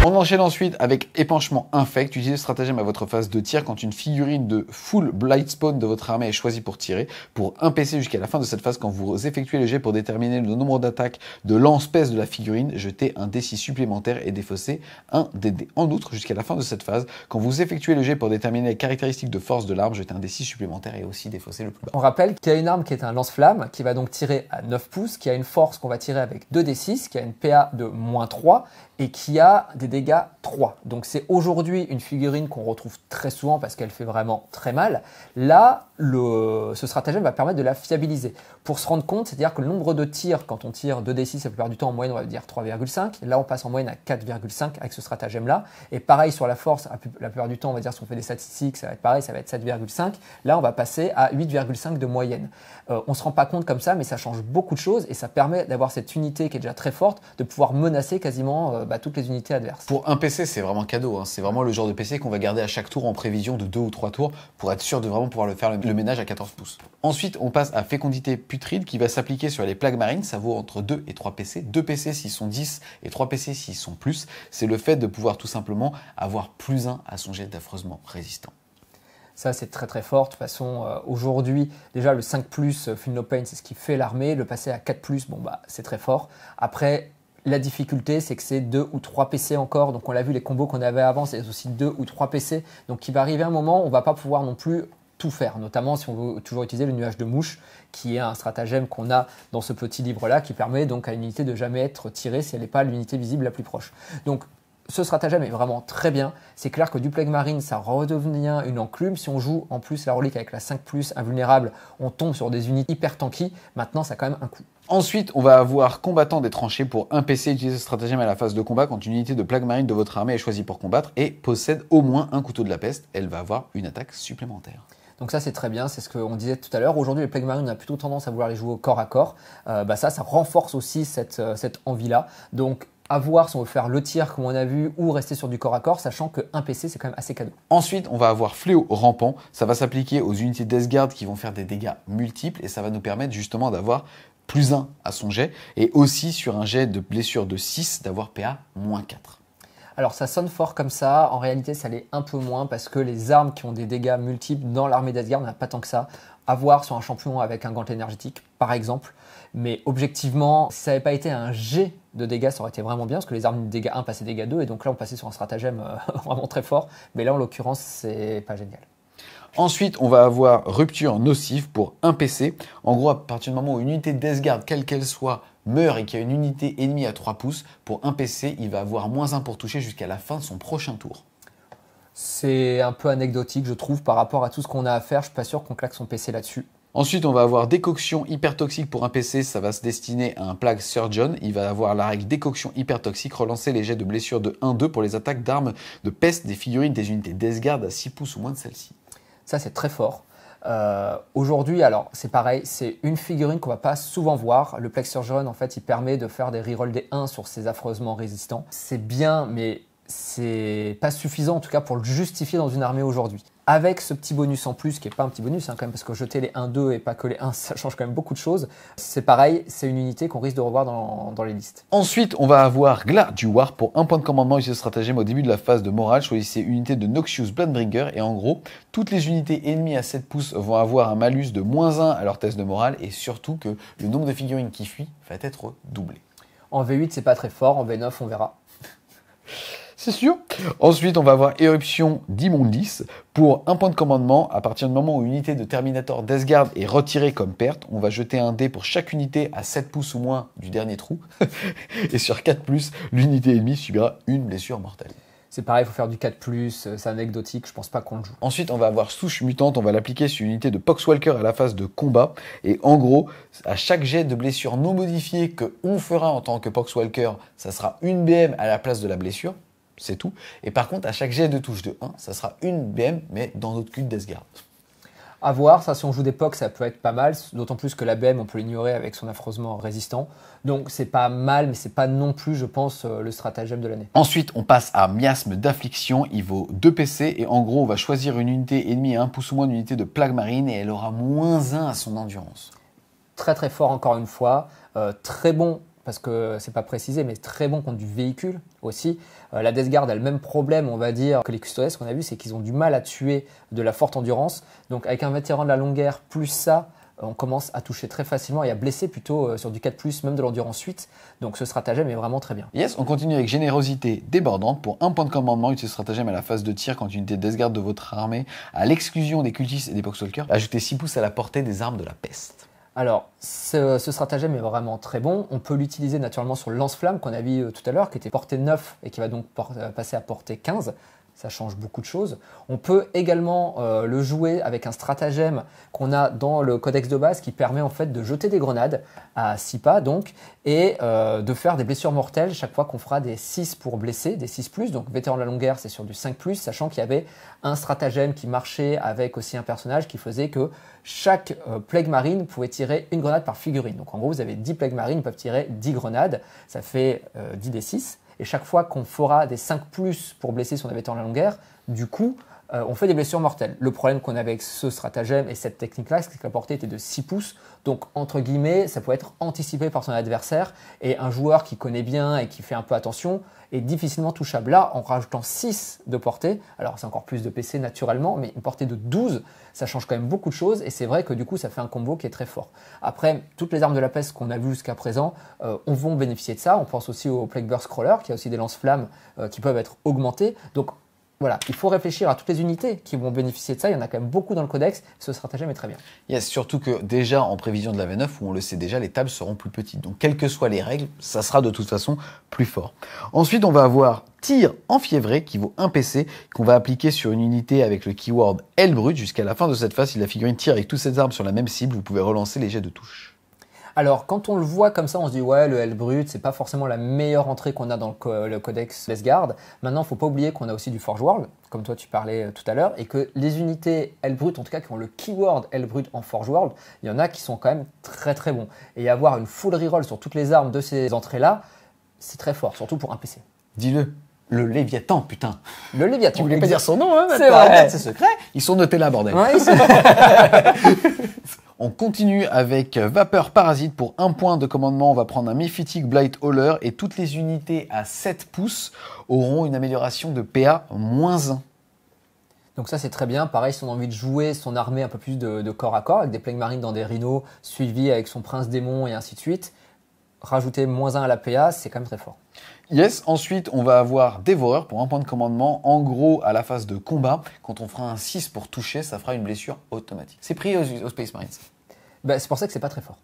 A: On enchaîne ensuite avec épanchement infect. Utilisez le stratagème à votre phase de tir quand une figurine de full blight spawn de votre armée est choisie pour tirer. Pour un PC jusqu'à la fin de cette phase, quand vous effectuez le jet pour déterminer le nombre d'attaques de lance-peste de la figurine, jetez un D6 supplémentaire et défaussez un DD. En outre, jusqu'à la fin de cette phase, quand vous effectuez le jet pour déterminer les caractéristiques de force de l'arme, jetez un D6 supplémentaire et aussi défaussez le plus bas.
B: On rappelle qu'il y a une arme qui est un lance-flamme qui va donc tirer à 9 pouces, qui a une force qu'on va tirer avec 2D6, qui a une PA de -3 et qui a des dégâts dégâts 3. Donc c'est aujourd'hui une figurine qu'on retrouve très souvent parce qu'elle fait vraiment très mal. Là, ce stratagème va permettre de la fiabiliser. Pour se rendre compte, c'est-à-dire que le nombre de tirs, quand on tire 2d6, la plupart du temps en moyenne on va dire 3,5. Là on passe en moyenne à 4,5 avec ce stratagème-là. Et pareil sur la force, la plupart du temps on va dire si on fait des statistiques, ça va être pareil, ça va être 7,5. Là on va passer à 8,5 de moyenne. On ne se rend pas compte comme ça, mais ça change beaucoup de choses et ça permet d'avoir cette unité qui est déjà très forte, de pouvoir menacer quasiment toutes les unités adverses.
A: Pour un PC, c'est vraiment cadeau, hein. C'est vraiment le genre de PC qu'on va garder à chaque tour en prévision de 2 ou 3 tours pour être sûr de vraiment pouvoir faire le ménage à 14 pouces. Ensuite, on passe à fécondité putride qui va s'appliquer sur les plagues marines. Ça vaut entre 2 et 3 PC. 2 PC s'ils sont 10 et 3 PC s'ils sont plus. C'est le fait de pouvoir tout simplement avoir +1 à son jet d'affreusement résistant.
B: Ça, c'est très très fort. De toute façon, aujourd'hui, déjà le 5+, Feel No Pain, c'est ce qui fait l'armée. Le passer à 4+, bon, bah, c'est très fort. Après, la difficulté, c'est que c'est 2 ou 3 PC encore. Donc, on l'a vu, les combos qu'on avait avant, c'est aussi 2 ou 3 PC. Donc, il va arriver un moment où on ne va pas pouvoir non plus tout faire, notamment si on veut toujours utiliser le nuage de mouche, qui est un stratagème qu'on a dans ce petit livre-là, qui permet donc à l'unité de jamais être tirée si elle n'est pas l'unité visible la plus proche. Donc, ce stratagème est vraiment très bien. C'est clair que du Plague Marine, ça redevient une enclume. Si on joue en plus la relique avec la 5+, invulnérable, on tombe sur des unités hyper tanky. Maintenant, ça a quand même un coup.
A: Ensuite, on va avoir combattant des tranchées pour un PC. Utilisez ce stratagème à la phase de combat quand une unité de Plague Marine de votre armée est choisie pour combattre et possède au moins un couteau de la peste. Elle va avoir une attaque supplémentaire.
B: Donc ça c'est très bien, c'est ce qu'on disait tout à l'heure. Aujourd'hui les Plague Marine, on a plutôt tendance à vouloir les jouer au corps à corps. Ça renforce aussi cette envie-là. Donc à voir si on veut faire le tir comme on a vu ou rester sur du corps à corps, sachant qu'un PC c'est quand même assez cadeau.
A: Ensuite, on va avoir fléau rampant. Ça va s'appliquer aux unités Death Guard qui vont faire des dégâts multiples et ça va nous permettre justement d'avoir +1 à son jet et aussi sur un jet de blessure de 6 d'avoir PA -4.
B: Alors ça sonne fort comme ça, en réalité ça l'est un peu moins parce que les armes qui ont des dégâts multiples dans l'armée d'Asgard n'a pas tant que ça. À voir sur un champion avec un gantelet énergétique par exemple, mais objectivement si ça n'avait pas été un jet de dégâts ça aurait été vraiment bien parce que les armes de dégâts 1 passaient dégâts 2 et donc là on passait sur un stratagème vraiment très fort, mais là en l'occurrence c'est pas génial.
A: Ensuite, on va avoir rupture nocive pour un PC. En gros, à partir du moment où une unité de Death Guard, quelle qu'elle soit, meurt et qu'il y a une unité ennemie à 3 pouces, pour un PC, il va avoir -1 pour toucher jusqu'à la fin de son prochain tour.
B: C'est un peu anecdotique, je trouve, par rapport à tout ce qu'on a à faire. Je suis pas sûr qu'on claque son PC là-dessus.
A: Ensuite, on va avoir décoction hyper toxique pour un PC, ça va se destiner à un Plague Surgeon. Il va avoir la règle décoction hyper toxique, relancer les jets de blessure de 1-2 pour les attaques d'armes de peste des figurines des unités Death Guard à 6 pouces ou moins de celle-ci.
B: Ça, c'est très fort. Aujourd'hui, alors c'est pareil, c'est une figurine qu'on va pas souvent voir. Le Plague Surgeon, en fait, il permet de faire des rerolls des 1 sur ses affreusement résistants. C'est bien, mais c'est pas suffisant en tout cas pour le justifier dans une armée aujourd'hui. Avec ce petit bonus en plus, qui n'est pas un petit bonus hein, quand même, parce que jeter les 1-2 et pas que les 1, ça change quand même beaucoup de choses. C'est pareil, c'est une unité qu'on risque de revoir dans les listes.
A: Ensuite, on va avoir Glar du War pour un point de commandement. Utilisez ce stratagème au début de la phase de morale. Choisissez une unité de Noxious Bloodbringer et en gros, toutes les unités ennemies à 7 pouces vont avoir un malus de -1 à leur test de morale et surtout que le nombre de figurines qui fuient va être doublé.
B: En V8, c'est pas très fort, en V9, on verra.
A: C'est sûr. Ensuite, on va avoir Éruption d'Immondis pour un point de commandement. À partir du moment où une unité de Terminator Death Guard est retirée comme perte, on va jeter un dé pour chaque unité à 7 pouces ou moins du dernier trou. Et sur 4+, l'unité ennemie subira une blessure mortelle.
B: C'est pareil, il faut faire du 4+, c'est anecdotique, je pense pas qu'on le joue.
A: Ensuite, on va avoir Souche Mutante, on va l'appliquer sur une unité de Poxwalker à la phase de combat. Et en gros, à chaque jet de blessure non modifiée qu'on fera en tant que Poxwalker, ça sera une BM à la place de la blessure. C'est tout. Et par contre, à chaque jet de touche de 1, ça sera une BM, mais dans notre cul de Death Guard.
B: À voir, ça si on joue des POC, ça peut être pas mal, d'autant plus que la BM, on peut l'ignorer avec son affreusement résistant. Donc c'est pas mal, mais c'est pas non plus, je pense, le stratagème de l'année.
A: Ensuite, on passe à Miasme d'Affliction, il vaut 2 PC, et en gros, on va choisir une unité ennemie à 1 pouce ou moins d'unité de Plague Marine, et elle aura -1 à son endurance.
B: Très très fort encore une fois, très bon, parce que c'est pas précisé, mais très bon contre du véhicule aussi. La Death Guard a le même problème, on va dire, que les Custodes, ce qu'on a vu, c'est qu'ils ont du mal à tuer de la forte endurance. Donc avec un vétéran de la longue guerre, plus ça, on commence à toucher très facilement et à blesser plutôt sur du 4+, même de l'endurance 8. Donc ce stratagème est vraiment très bien.
A: Yes, on continue avec Générosité débordante. Pour un point de commandement, utilisez ce stratagème à la phase de tir quand une unité de Death Guard de votre armée, à l'exclusion des cultistes et des Poxwalkers, ajoutez 6 pouces à la portée des armes de la peste.
B: Alors, ce stratagème est vraiment très bon. On peut l'utiliser naturellement sur le lance-flamme qu'on a vu tout à l'heure, qui était portée 9 et qui va donc passer à portée 15. Ça change beaucoup de choses. On peut également le jouer avec un stratagème qu'on a dans le codex de base qui permet en fait de jeter des grenades à 6 pas donc et de faire des blessures mortelles chaque fois qu'on fera des 6 pour blesser, des 6+. Donc vétéran de la longue guerre, c'est sur du 5+, sachant qu'il y avait un stratagème qui marchait avec aussi un personnage qui faisait que chaque Plague Marine pouvait tirer une grenade par figurine. Donc en gros, vous avez 10 Plague Marines, peuvent tirer 10 grenades, ça fait 10 des 6. Et chaque fois qu'on fera des 5+ pour blesser si on avait été en la longue guerre, du coup, on fait des blessures mortelles. Le problème qu'on avait avec ce stratagème et cette technique-là, c'est que la portée était de 6 pouces. Donc, entre guillemets, ça peut être anticipé par son adversaire. Et un joueur qui connaît bien et qui fait un peu attention est difficilement touchable. Là, en rajoutant 6 de portée, alors c'est encore plus de PC naturellement, mais une portée de 12, ça change quand même beaucoup de choses. Et c'est vrai que du coup, ça fait un combo qui est très fort. Après, toutes les armes de la peste qu'on a vues jusqu'à présent, on va bénéficier de ça. On pense aussi au Plague Burst Crawler, qui a aussi des lance-flammes qui peuvent être augmentées. Donc, voilà, il faut réfléchir à toutes les unités qui vont bénéficier de ça. Il y en a quand même beaucoup dans le codex. Ce stratagème est très bien.
A: Yes, surtout que déjà en prévision de la V9, où on le sait déjà, les tables seront plus petites. Donc, quelles que soient les règles, ça sera de toute façon plus fort. Ensuite, on va avoir tir enfiévré qui vaut 1 PC, qu'on va appliquer sur une unité avec le keyword L brut. Jusqu'à la fin de cette phase, si la figurine tire avec toutes ses armes sur la même cible, vous pouvez relancer les jets de touche.
B: Alors, quand on le voit comme ça, on se dit ouais, le L brut, c'est pas forcément la meilleure entrée qu'on a dans le codex Lesgard. Maintenant, faut pas oublier qu'on a aussi du Forge World, comme toi tu parlais tout à l'heure, et que les unités L brut, en tout cas qui ont le keyword L brut en Forge World, il y en a qui sont quand même très très bons. Et avoir une full reroll sur toutes les armes de ces entrées-là, c'est très fort, surtout pour un PC.
A: Dis-le. Le Léviathan, putain.
B: Le Léviathan.
A: Tu voulais pas dire son nom, hein?
B: C'est vrai.
A: C'est secret. Ils sont notés là, bordel.
B: Ouais,
A: On continue avec Vapeur Parasite pour 1 point de commandement. On va prendre un Mephitic Blight Hauler et toutes les unités à 7 pouces auront une amélioration de PA -1.
B: Donc ça c'est très bien. Pareil, si on a envie de jouer son armée un peu plus de corps à corps, avec des Plague Marines dans des rhinos, suivi avec son Prince Démon et ainsi de suite, rajouter -1 à la PA, c'est quand même très fort.
A: Yes, ensuite on va avoir Dévoreur pour 1 point de commandement. En gros, à la phase de combat, quand on fera un 6 pour toucher, ça fera une blessure automatique. C'est pris aux Space Marines.
B: Bah, c'est pour ça que c'est pas très fort.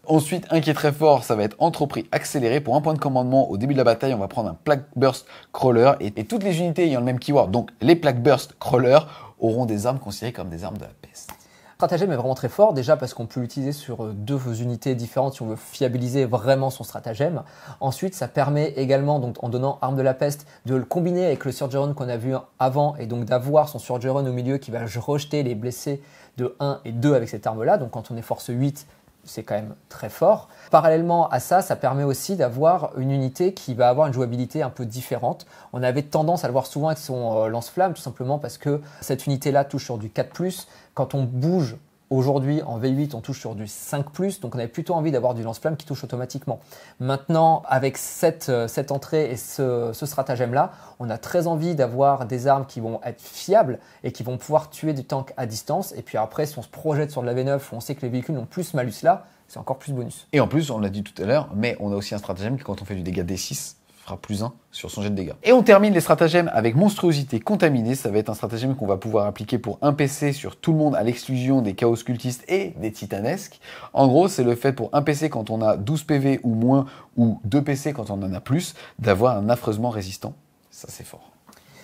A: Ensuite, un qui est très fort, ça va être Entroprie accéléré. Pour 1 point de commandement, au début de la bataille, on va prendre un Plague Burst Crawler. Et toutes les unités ayant le même keyword, donc les Plague Burst Crawler, auront des armes considérées comme des armes de la peste.
B: Le stratagème est vraiment très fort, déjà parce qu'on peut l'utiliser sur 2 unités différentes si on veut fiabiliser vraiment son stratagème. Ensuite, ça permet également, donc, en donnant arme de la peste, de le combiner avec le Surgeron qu'on a vu avant et donc d'avoir son Surgeron au milieu qui va rejeter les blessés de 1 et 2 avec cette arme-là. Donc quand on est force 8, c'est quand même très fort. Parallèlement à ça, ça permet aussi d'avoir une unité qui va avoir une jouabilité un peu différente. On avait tendance à le voir souvent avec son lance-flamme, tout simplement parce que cette unité-là touche sur du 4+. Quand on bouge aujourd'hui en V8, on touche sur du 5+, donc on avait plutôt envie d'avoir du lance-flamme qui touche automatiquement. Maintenant, avec cette entrée et ce stratagème-là, on a très envie d'avoir des armes qui vont être fiables et qui vont pouvoir tuer du tank à distance. Et puis après, si on se projette sur de la V9 où on sait que les véhicules n'ont plus ce malus-là, c'est encore plus bonus.
A: Et en plus, on l'a dit tout à l'heure, mais on a aussi un stratagème qui, quand on fait du dégât D6, fera +1 sur son jet de dégâts. Et on termine les stratagèmes avec Monstruosité Contaminée. Ça va être un stratagème qu'on va pouvoir appliquer pour un PC sur tout le monde à l'exclusion des Chaos Cultistes et des Titanesques. En gros, c'est le fait pour un PC quand on a 12 PV ou moins, ou 2 PC quand on en a plus, d'avoir un affreusement résistant. Ça, c'est fort.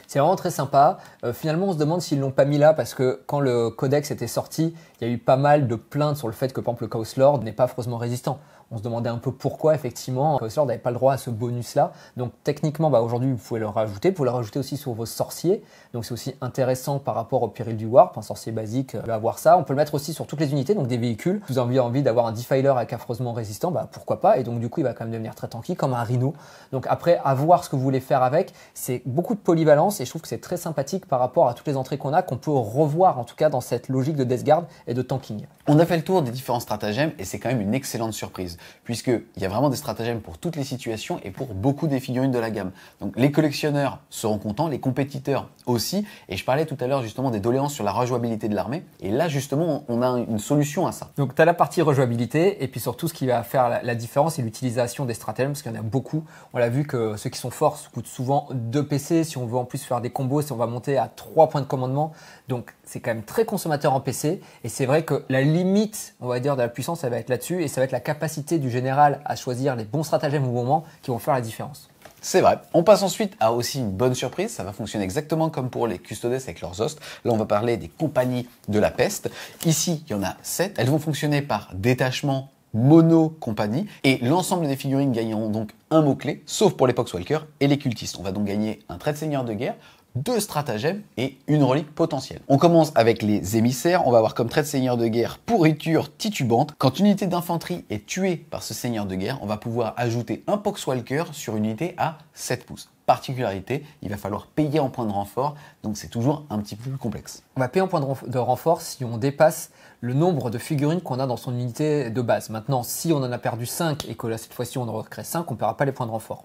B: C'est vraiment très sympa. Finalement, on se demande s'ils l'ont pas mis là parce que quand le codex était sorti, il y a eu pas mal de plaintes sur le fait que, par exemple, le Chaos Lord n'est pas affreusement résistant. On se demandait un peu pourquoi, effectivement, Chaos Lord n'avait pas le droit à ce bonus-là. Donc, techniquement, aujourd'hui, vous pouvez le rajouter. Vous pouvez le rajouter aussi sur vos sorciers. Donc, c'est aussi intéressant par rapport au péril du Warp. Un sorcier basique va avoir ça. On peut le mettre aussi sur toutes les unités, donc des véhicules. Vous avez envie d'avoir un Defiler avec affreusement résistant, pourquoi pas. Et donc, du coup, il va quand même devenir très tanky, comme un Rhino. Donc, après, à voir ce que vous voulez faire avec. C'est beaucoup de polyvalence et je trouve que c'est très sympathique par rapport à toutes les entrées qu'on a, qu'on peut revoir, en tout cas, dans cette logique de Death Guard et de tanking.
A: On a fait le tour des différents stratagèmes et c'est quand même une excellente surprise. puisqu'il y a vraiment des stratagèmes pour toutes les situations et pour beaucoup des figurines de la gamme. Donc les collectionneurs seront contents, les compétiteurs aussi, et je parlais tout à l'heure justement des doléances sur la rejouabilité de l'armée, et là justement on a une solution à ça.
B: Donc tu as la partie rejouabilité, et puis surtout ce qui va faire la différence, c'est l'utilisation des stratagèmes, parce qu'il y en a beaucoup. On l'a vu que ceux qui sont forts coûtent souvent 2 PC, si on veut en plus faire des combos, si on va monter à 3 points de commandement, donc c'est quand même très consommateur en PC, et c'est vrai que la limite, on va dire, de la puissance, ça va être là-dessus, et ça va être la capacité du général à choisir les bons stratagèmes au bon moment qui vont faire la différence.
A: C'est vrai. On passe ensuite à aussi une bonne surprise. Ça va fonctionner exactement comme pour les Custodes avec leurs hosts. Là, on va parler des compagnies de la peste. Ici, il y en a 7. Elles vont fonctionner par détachement mono-compagnie. Et l'ensemble des figurines gagneront donc un mot-clé, sauf pour les Poxwalkers et les cultistes. On va donc gagner un trait de seigneur de guerre, 2 stratagèmes et une relique potentielle. On commence avec les émissaires. On va avoir comme trait de seigneur de guerre pourriture titubante. Quand une unité d'infanterie est tuée par ce seigneur de guerre, on va pouvoir ajouter un Poxwalker sur une unité à 7 pouces. Particularité, il va falloir payer en points de renfort, donc c'est toujours un petit peu plus complexe.
B: On va payer en points de renfort si on dépasse le nombre de figurines qu'on a dans son unité de base. Maintenant, si on en a perdu 5 et que là, cette fois-ci, on en recrée 5, on ne paiera pas les points de renfort.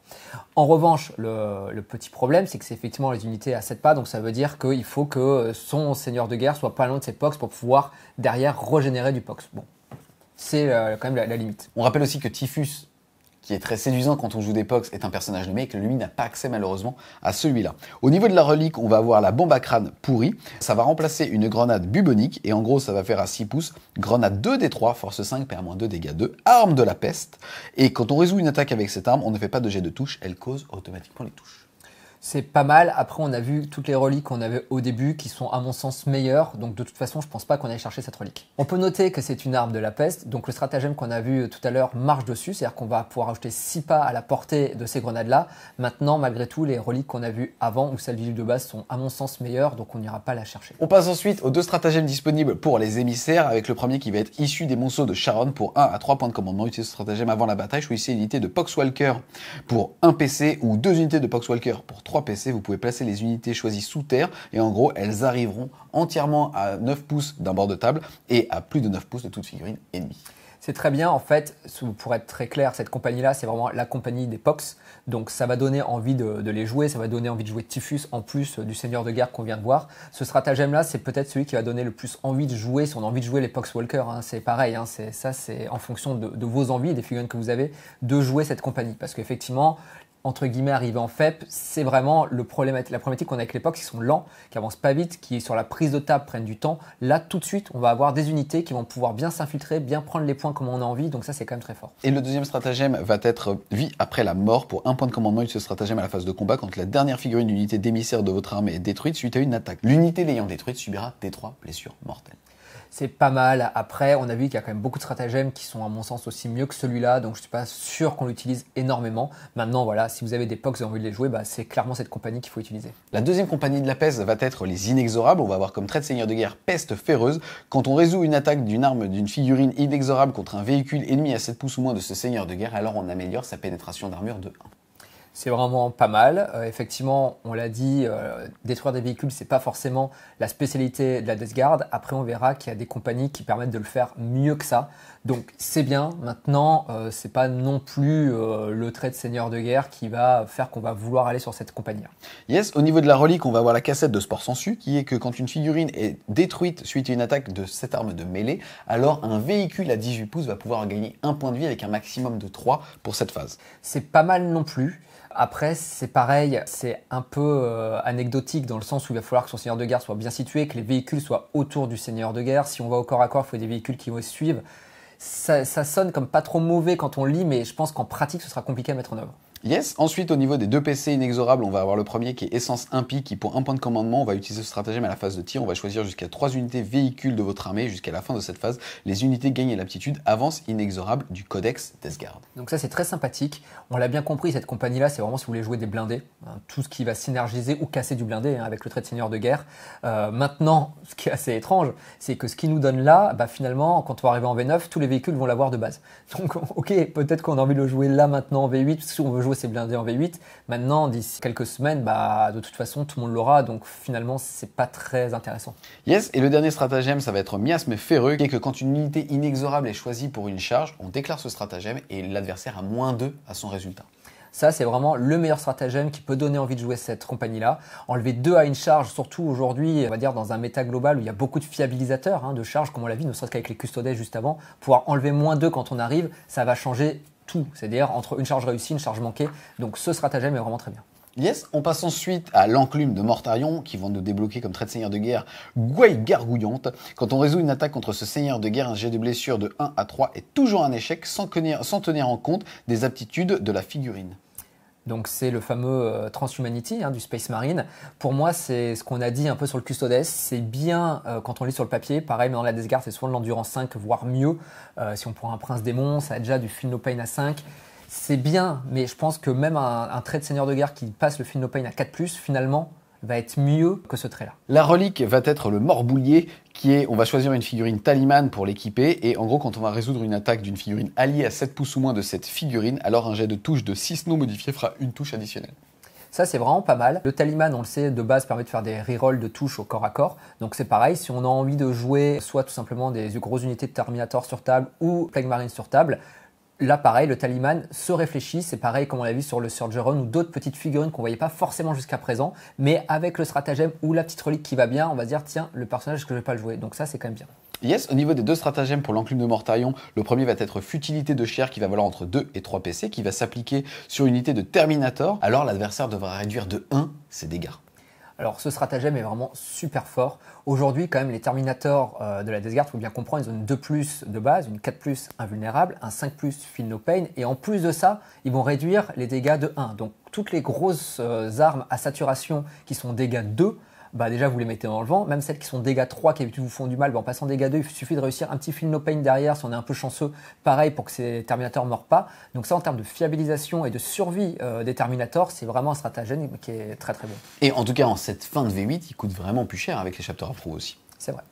B: En revanche, le petit problème, c'est que c'est effectivement les unités à 7 pas, donc ça veut dire qu'il faut que son seigneur de guerre soit pas loin de ses pox pour pouvoir derrière régénérer du pox. Bon, c'est quand même la limite.
A: On rappelle aussi que Typhus, qui est très séduisant quand on joue des Pox, est un personnage nommé et que lui n'a pas accès malheureusement à celui-là. Au niveau de la relique, on va avoir la bombe à crâne pourrie. Ça va remplacer une grenade bubonique et en gros ça va faire à 6 pouces. Grenade 2d3, force 5, PA-2, dégâts 2, arme de la peste. Et quand on résout une attaque avec cette arme, on ne fait pas de jet de touche, elle cause automatiquement les touches.
B: C'est pas mal. Après, on a vu toutes les reliques qu'on avait au début qui sont à mon sens meilleures. Donc de toute façon, je pense pas qu'on aille chercher cette relique. On peut noter que c'est une arme de la peste. Donc le stratagème qu'on a vu tout à l'heure marche dessus. C'est-à-dire qu'on va pouvoir ajouter 6 pas à la portée de ces grenades-là. Maintenant, malgré tout, les reliques qu'on a vues avant ou celles visibles de base sont à mon sens meilleures. Donc on n'ira pas la chercher.
A: On passe ensuite aux 2 stratagèmes disponibles pour les émissaires, avec le premier qui va être issu des monceaux de Sharon pour 1 à 3 points de commandement. Utilisez ce stratagème avant la bataille. Choisissez une unité de Poxwalker pour 1 PC ou 2 unités de Poxwalker pour 3 PC. Vous pouvez placer les unités choisies sous terre et en gros elles arriveront entièrement à 9 pouces d'un bord de table et à plus de 9 pouces de toute figurine ennemie.
B: C'est très bien, en fait, pour être très clair, cette compagnie-là, c'est vraiment la compagnie des Pox. Donc ça va donner envie de les jouer, ça va donner envie de jouer Typhus en plus du seigneur de guerre qu'on vient de voir. Ce stratagème-là, c'est peut-être celui qui va donner le plus envie de jouer, si on a envie de jouer les Poxwalkers, hein, c'est pareil, hein, c'est en fonction de vos envies, des figurines que vous avez, de jouer cette compagnie. Parce qu'effectivement, entre guillemets, arriver en FEP, c'est vraiment la problématique qu'on a avec les Pox, qui sont lents, qui avancent pas vite, qui sur la prise de table prennent du temps. Là, tout de suite, on va avoir des unités qui vont pouvoir bien s'infiltrer, bien prendre les points comme on a envie, donc ça, c'est quand même très fort.
A: Et le deuxième stratagème va être vie après la mort pour 1 point de commandement. Utilisez ce stratagème à la phase de combat quand la dernière figurine d'unité d'émissaire de votre armée est détruite suite à une attaque. L'unité l'ayant détruite subira D3 blessures mortelles.
B: C'est pas mal. Après, on a vu qu'il y a quand même beaucoup de stratagèmes qui sont à mon sens aussi mieux que celui-là, donc je suis pas sûr qu'on l'utilise énormément. Maintenant, voilà, si vous avez des Pox et envie de les jouer, c'est clairement cette compagnie qu'il faut utiliser.
A: La deuxième compagnie de la peste va être les inexorables. On va avoir comme trait de seigneur de guerre peste féreuse. Quand on résout une attaque d'une arme d'une figurine inexorable contre un véhicule ennemi à 7 pouces ou moins de ce seigneur de guerre, alors on améliore sa pénétration d'armure de 1.
B: C'est vraiment pas mal. Effectivement, on l'a dit, détruire des véhicules, c'est pas forcément la spécialité de la Death Guard. Après, on verra qu'il y a des compagnies qui permettent de le faire mieux que ça. Donc, c'est bien. Maintenant, c'est pas non plus le trait de seigneur de guerre qui va faire qu'on va vouloir aller sur cette compagnie.
A: Yes, au niveau de la relique, on va avoir la cassette de Sport Sensu, qui est que quand une figurine est détruite suite à une attaque de cette arme de mêlée, alors un véhicule à 18 pouces va pouvoir gagner 1 point de vie avec un maximum de 3 pour cette phase.
B: C'est pas mal non plus. Après, c'est pareil, c'est un peu anecdotique dans le sens où il va falloir que son seigneur de guerre soit bien situé, que les véhicules soient autour du seigneur de guerre. Si on va au corps à corps, il faut des véhicules qui vont suivre. Ça sonne comme pas trop mauvais quand on lit, mais je pense qu'en pratique, ce sera compliqué à mettre en œuvre.
A: Yes, ensuite au niveau des 2 PC inexorables, on va avoir le premier qui est Essence Impie, qui pour 1 point de commandement, on va utiliser ce stratagème à la phase de tir, on va choisir jusqu'à 3 unités véhicules de votre armée, jusqu'à la fin de cette phase, les unités gagnent l'aptitude avance inexorable du codex Death Guard.
B: Donc ça c'est très sympathique, on l'a bien compris, cette compagnie-là, c'est vraiment si vous voulez jouer des blindés, hein, tout ce qui va synergiser ou casser du blindé hein, avec le trait de seigneur de guerre. Maintenant, ce qui est assez étrange, c'est que ce qui nous donne là, finalement, quand on va arriver en V9, tous les véhicules vont l'avoir de base. Donc ok, peut-être qu'on a envie de le jouer là maintenant en V8, parce que si on veut jouer s'est blindé en V8. Maintenant, d'ici quelques semaines, de toute façon, tout le monde l'aura. Donc finalement, c'est pas très intéressant.
A: Yes, et le dernier stratagème, ça va être miasme ferreux, qui est que quand une unité inexorable est choisie pour une charge, on déclare ce stratagème et l'adversaire a -2 à son résultat.
B: Ça, c'est vraiment le meilleur stratagème qui peut donner envie de jouer cette compagnie-là. Enlever 2 à une charge, surtout aujourd'hui, on va dire dans un méta global où il y a beaucoup de fiabilisateurs de charges, comme on l'a vu, ne serait-ce qu'avec les custodes juste avant. Pouvoir enlever -2 quand on arrive, ça va changer tout. C'est-à-dire entre une charge réussie, une charge manquée. Donc ce stratagème est vraiment très bien.
A: Yes, on passe ensuite à l'enclume de Mortarion, qui vont nous débloquer comme trait de seigneur de guerre Gouaille Gargouillante. Quand on résout une attaque contre ce seigneur de guerre, un jet de blessure de 1 à 3 est toujours un échec sans tenir en compte des aptitudes de la figurine.
B: Donc c'est le fameux Transhumanity du Space Marine. Pour moi, c'est ce qu'on a dit un peu sur le Custodes. C'est bien quand on lit sur le papier. Pareil, mais dans la Death Guard, c'est souvent de l'endurance 5, voire mieux. Si on prend un Prince Démon, ça a déjà du Feel No Pain à 5. C'est bien, mais je pense que même un trait de seigneur de guerre qui passe le Feel No Pain à 4+, finalement, va être mieux que ce trait-là.
A: La relique va être le Morboulier, on va choisir une figurine talisman pour l'équiper, et en gros, quand on va résoudre une attaque d'une figurine alliée à 7 pouces ou moins de cette figurine, alors un jet de touche de 6 non modifiés fera une touche additionnelle.
B: Ça, c'est vraiment pas mal. Le talisman, on le sait, de base, permet de faire des rerolls de touches au corps à corps. Donc c'est pareil, si on a envie de jouer soit tout simplement des grosses unités de Terminator sur table ou Plague Marine sur table, là, pareil, le talisman se réfléchit. C'est pareil comme on l'a vu sur le Surgeron ou d'autres petites figurines qu'on ne voyait pas forcément jusqu'à présent. Mais avec le stratagème ou la petite relique qui va bien, on va se dire, tiens, le personnage, est-ce que je ne vais pas le jouer? Donc ça, c'est quand même bien.
A: Yes, au niveau des 2 stratagèmes pour l'enclume de Mortarion, le premier va être futilité de chair qui va valoir entre 2 et 3 PC, qui va s'appliquer sur une unité de Terminator. Alors l'adversaire devra réduire de 1 ses dégâts.
B: Alors ce stratagème est vraiment super fort. Aujourd'hui, quand même, les Terminators de la Death Guard, il faut bien comprendre, ils ont une 2+ de base, une 4+ invulnérable, un 5+ Feel No Pain, et en plus de ça, ils vont réduire les dégâts de 1. Donc toutes les grosses armes à saturation qui sont dégâts 2, déjà vous les mettez dans le vent. Même celles qui sont dégâts 3 qui vous font du mal, en passant dégâts 2, il suffit de réussir un petit Feel No Pain derrière si on est un peu chanceux, pareil pour que ces Terminators ne meurent pas. Donc ça, en termes de fiabilisation et de survie des Terminators, c'est vraiment un stratagème qui est très très bon.
A: Et en tout cas, en cette fin de V8, il coûte vraiment plus cher avec les Chapter Appro aussi.
B: C'est vrai.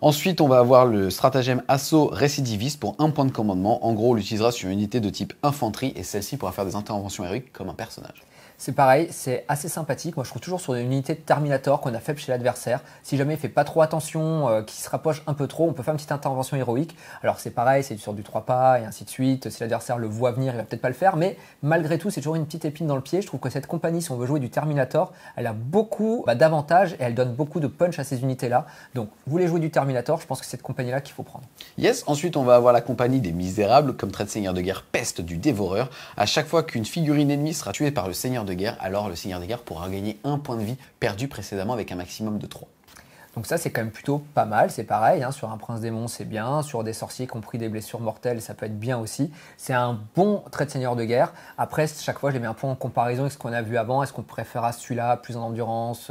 A: Ensuite, on va avoir le stratagème Assaut Récidiviste pour 1 point de commandement. En gros, on l'utilisera sur une unité de type infanterie et celle-ci pourra faire des interventions héroïques comme un personnage.
B: C'est pareil, c'est assez sympathique. Moi, je trouve toujours sur une unité de Terminator qu'on a faible chez l'adversaire. Si jamais il fait pas trop attention, qu'il se rapproche un peu trop, on peut faire une petite intervention héroïque. Alors c'est pareil, c'est sur du 3 pas et ainsi de suite. Si l'adversaire le voit venir, il va peut-être pas le faire. Mais malgré tout, c'est toujours une petite épine dans le pied. Je trouve que cette compagnie, si on veut jouer du Terminator, elle a beaucoup d'avantages et elle donne beaucoup de punch à ces unités-là. Donc, vous voulez jouer du Terminator, je pense que c'est cette compagnie-là qu'il faut prendre.
A: Yes, ensuite on va avoir la compagnie des Misérables, comme trait de seigneur de guerre Peste du Dévoreur. À chaque fois qu'une figurine ennemie sera tuée par le seigneur de guerre, alors le seigneur de guerre pourra gagner 1 point de vie perdu précédemment avec un maximum de 3.
B: Donc ça, c'est quand même plutôt pas mal. C'est pareil, sur un Prince Démon, c'est bien. Sur des sorciers qui ont pris des blessures mortelles, ça peut être bien aussi. C'est un bon trait de seigneur de guerre. Après, chaque fois, je les mets un peu en comparaison avec ce qu'on a vu avant. Est-ce qu'on préférera celui-là, plus en endurance?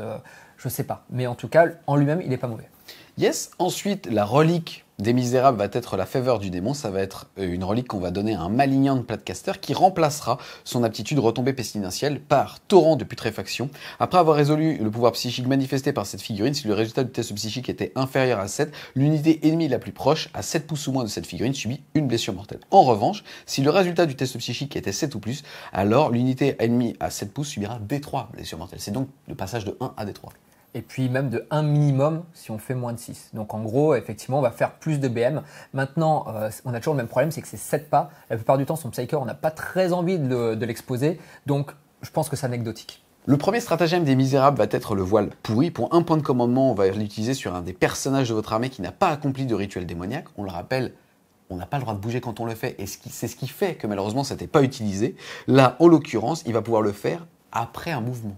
B: Je sais pas. Mais en tout cas, en lui-même, il n'est pas mauvais.
A: Yes, ensuite, la relique des Misérables va être la faveur du démon. Ça va être une relique qu'on va donner à un Malignant de Platecaster qui remplacera son aptitude retombée pestilentielle par torrent de putréfaction. Après avoir résolu le pouvoir psychique manifesté par cette figurine, si le résultat du test psychique était inférieur à 7, l'unité ennemie la plus proche, à 7 pouces ou moins de cette figurine, subit une blessure mortelle. En revanche, si le résultat du test psychique était 7 ou plus, alors l'unité ennemie à 7 pouces subira D3 blessures mortelles. C'est donc le passage de 1 à D3.
B: Et puis même de 1 minimum si on fait moins de 6. Donc en gros, effectivement, on va faire plus de BM. Maintenant, on a toujours le même problème, c'est que c'est 7 pas. La plupart du temps, son Psyker, on n'a pas très envie de l'exposer. Donc je pense que c'est anecdotique.
A: Le premier stratagème des Misérables va être le voile pourri. Pour 1 point de commandement, on va l'utiliser sur un des personnages de votre armée qui n'a pas accompli de rituel démoniaque. On le rappelle, on n'a pas le droit de bouger quand on le fait. Et c'est ce qui fait que malheureusement, ça n'était pas utilisé. Là, en l'occurrence, il va pouvoir le faire après un mouvement.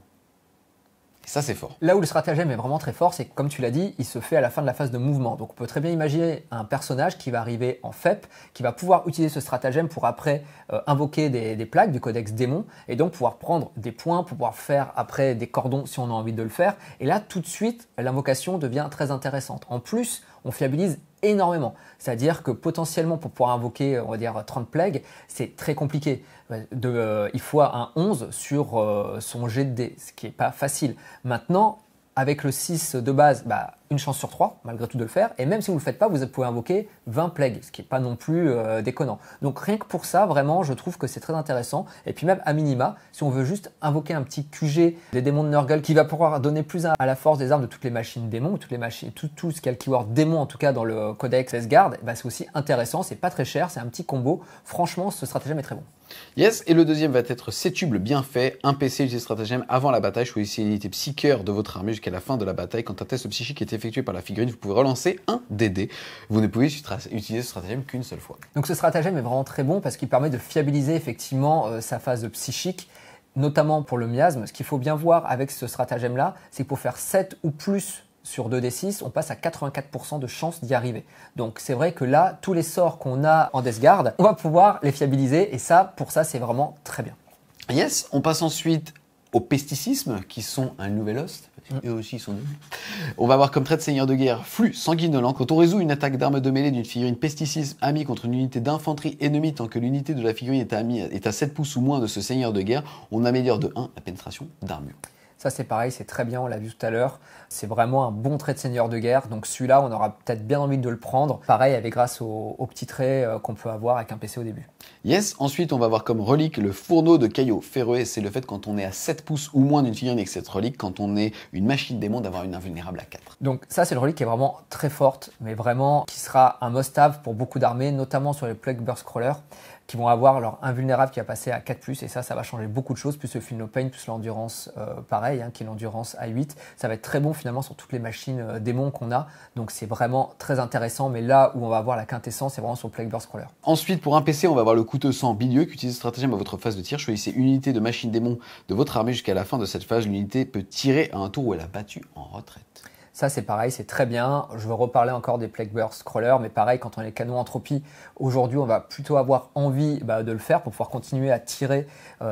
A: Et ça, c'est fort.
B: Là où le stratagème est vraiment très fort, c'est que, comme tu l'as dit, il se fait à la fin de la phase de mouvement. Donc on peut très bien imaginer un personnage qui va arriver en FEP, qui va pouvoir utiliser ce stratagème pour après invoquer des plaques du codex démon, et donc pouvoir prendre des points, pour pouvoir faire après des cordons si on a envie de le faire. Et là, tout de suite, l'invocation devient très intéressante. En plus, on fiabilise énormément. C'est-à-dire que potentiellement, pour pouvoir invoquer, on va dire, 30 plagues, c'est très compliqué. Il faut un 11 sur son jet de dés, ce qui n'est pas facile. Maintenant, avec le 6 de base, une chance sur 3, malgré tout, de le faire. Et même si vous ne le faites pas, vous pouvez invoquer 20 plagues, ce qui n'est pas non plus déconnant. Donc rien que pour ça, vraiment, je trouve que c'est très intéressant. Et puis même à minima, si on veut juste invoquer un petit QG des démons de Nurgle qui va pouvoir donner plus à la force des armes de toutes les machines démons, toutes les machines, tout ce qui a le keyword démon en tout cas dans le codex Deathguard, bah, c'est aussi intéressant, c'est pas très cher, c'est un petit combo. Franchement, ce stratagème est très bon.
A: Yes, et le deuxième va être Sétuble bien fait. Un PC utilise stratagème avant la bataille. Choisissez l'unité psycheur de votre armée jusqu'à la fin de la bataille. Quand un test psychique est effectué par la figurine, vous pouvez relancer un DD. Vous ne pouvez utiliser ce stratagème qu'une seule fois.
B: Donc ce stratagème est vraiment très bon parce qu'il permet de fiabiliser effectivement sa phase de psychique, notamment pour le miasme. Ce qu'il faut bien voir avec ce stratagème-là, c'est que pour faire 7 ou plus sur 2d6, on passe à 84% de chance d'y arriver. Donc c'est vrai que là, tous les sorts qu'on a en Deathguard, on va pouvoir les fiabiliser et ça, pour ça, c'est vraiment très bien.
A: Yes, on passe ensuite aux pesticismes, qui sont un nouvel host. Eux aussi sont deux. On va avoir comme trait de seigneur de guerre flux sanguinolent. Quand on résout une attaque d'arme de mêlée d'une figurine pesticisme amie contre une unité d'infanterie ennemie, tant que l'unité de la figurine est à 7 pouces ou moins de ce seigneur de guerre, on améliore de 1 la pénétration d'armure.
B: Ça c'est pareil, c'est très bien, on l'a vu tout à l'heure. C'est vraiment un bon trait de seigneur de guerre. Donc celui-là, on aura peut-être bien envie de le prendre. Pareil, avec grâce au petit trait qu'on peut avoir avec un PC au début.
A: Yes, ensuite on va avoir comme relique le fourneau de Caillot Ferreux. C'est le fait quand on est à 7 pouces ou moins d'une figurine avec cette relique, quand on est une machine démon, d'avoir une invulnérable à 4.
B: Donc ça c'est le relique qui est vraiment très forte, mais vraiment qui sera un must-have pour beaucoup d'armées, notamment sur les Plague Burst Crawlers, qui vont avoir leur invulnérable qui va passer à 4+, et ça va changer beaucoup de choses, plus le Feel No Pain, plus l'endurance pareil, hein, qui est l'endurance à 8. Ça va être très bon finalement sur toutes les machines démons qu'on a, donc c'est vraiment très intéressant, mais là où on va avoir la quintessence, c'est vraiment sur le Plague Burst Crawler.
A: Ensuite, pour un PC, on va avoir le couteau sang bilieux qui utilise ce stratagème à votre phase de tir. Choisissez une unité de machine démon de votre armée jusqu'à la fin de cette phase. L'unité peut tirer à un tour où elle a battu en retraite.
B: Ça c'est pareil, c'est très bien. Je veux reparler encore des Plague Burst Crawlers, mais pareil, quand on est canon entropie, aujourd'hui on va plutôt avoir envie de le faire pour pouvoir continuer à tirer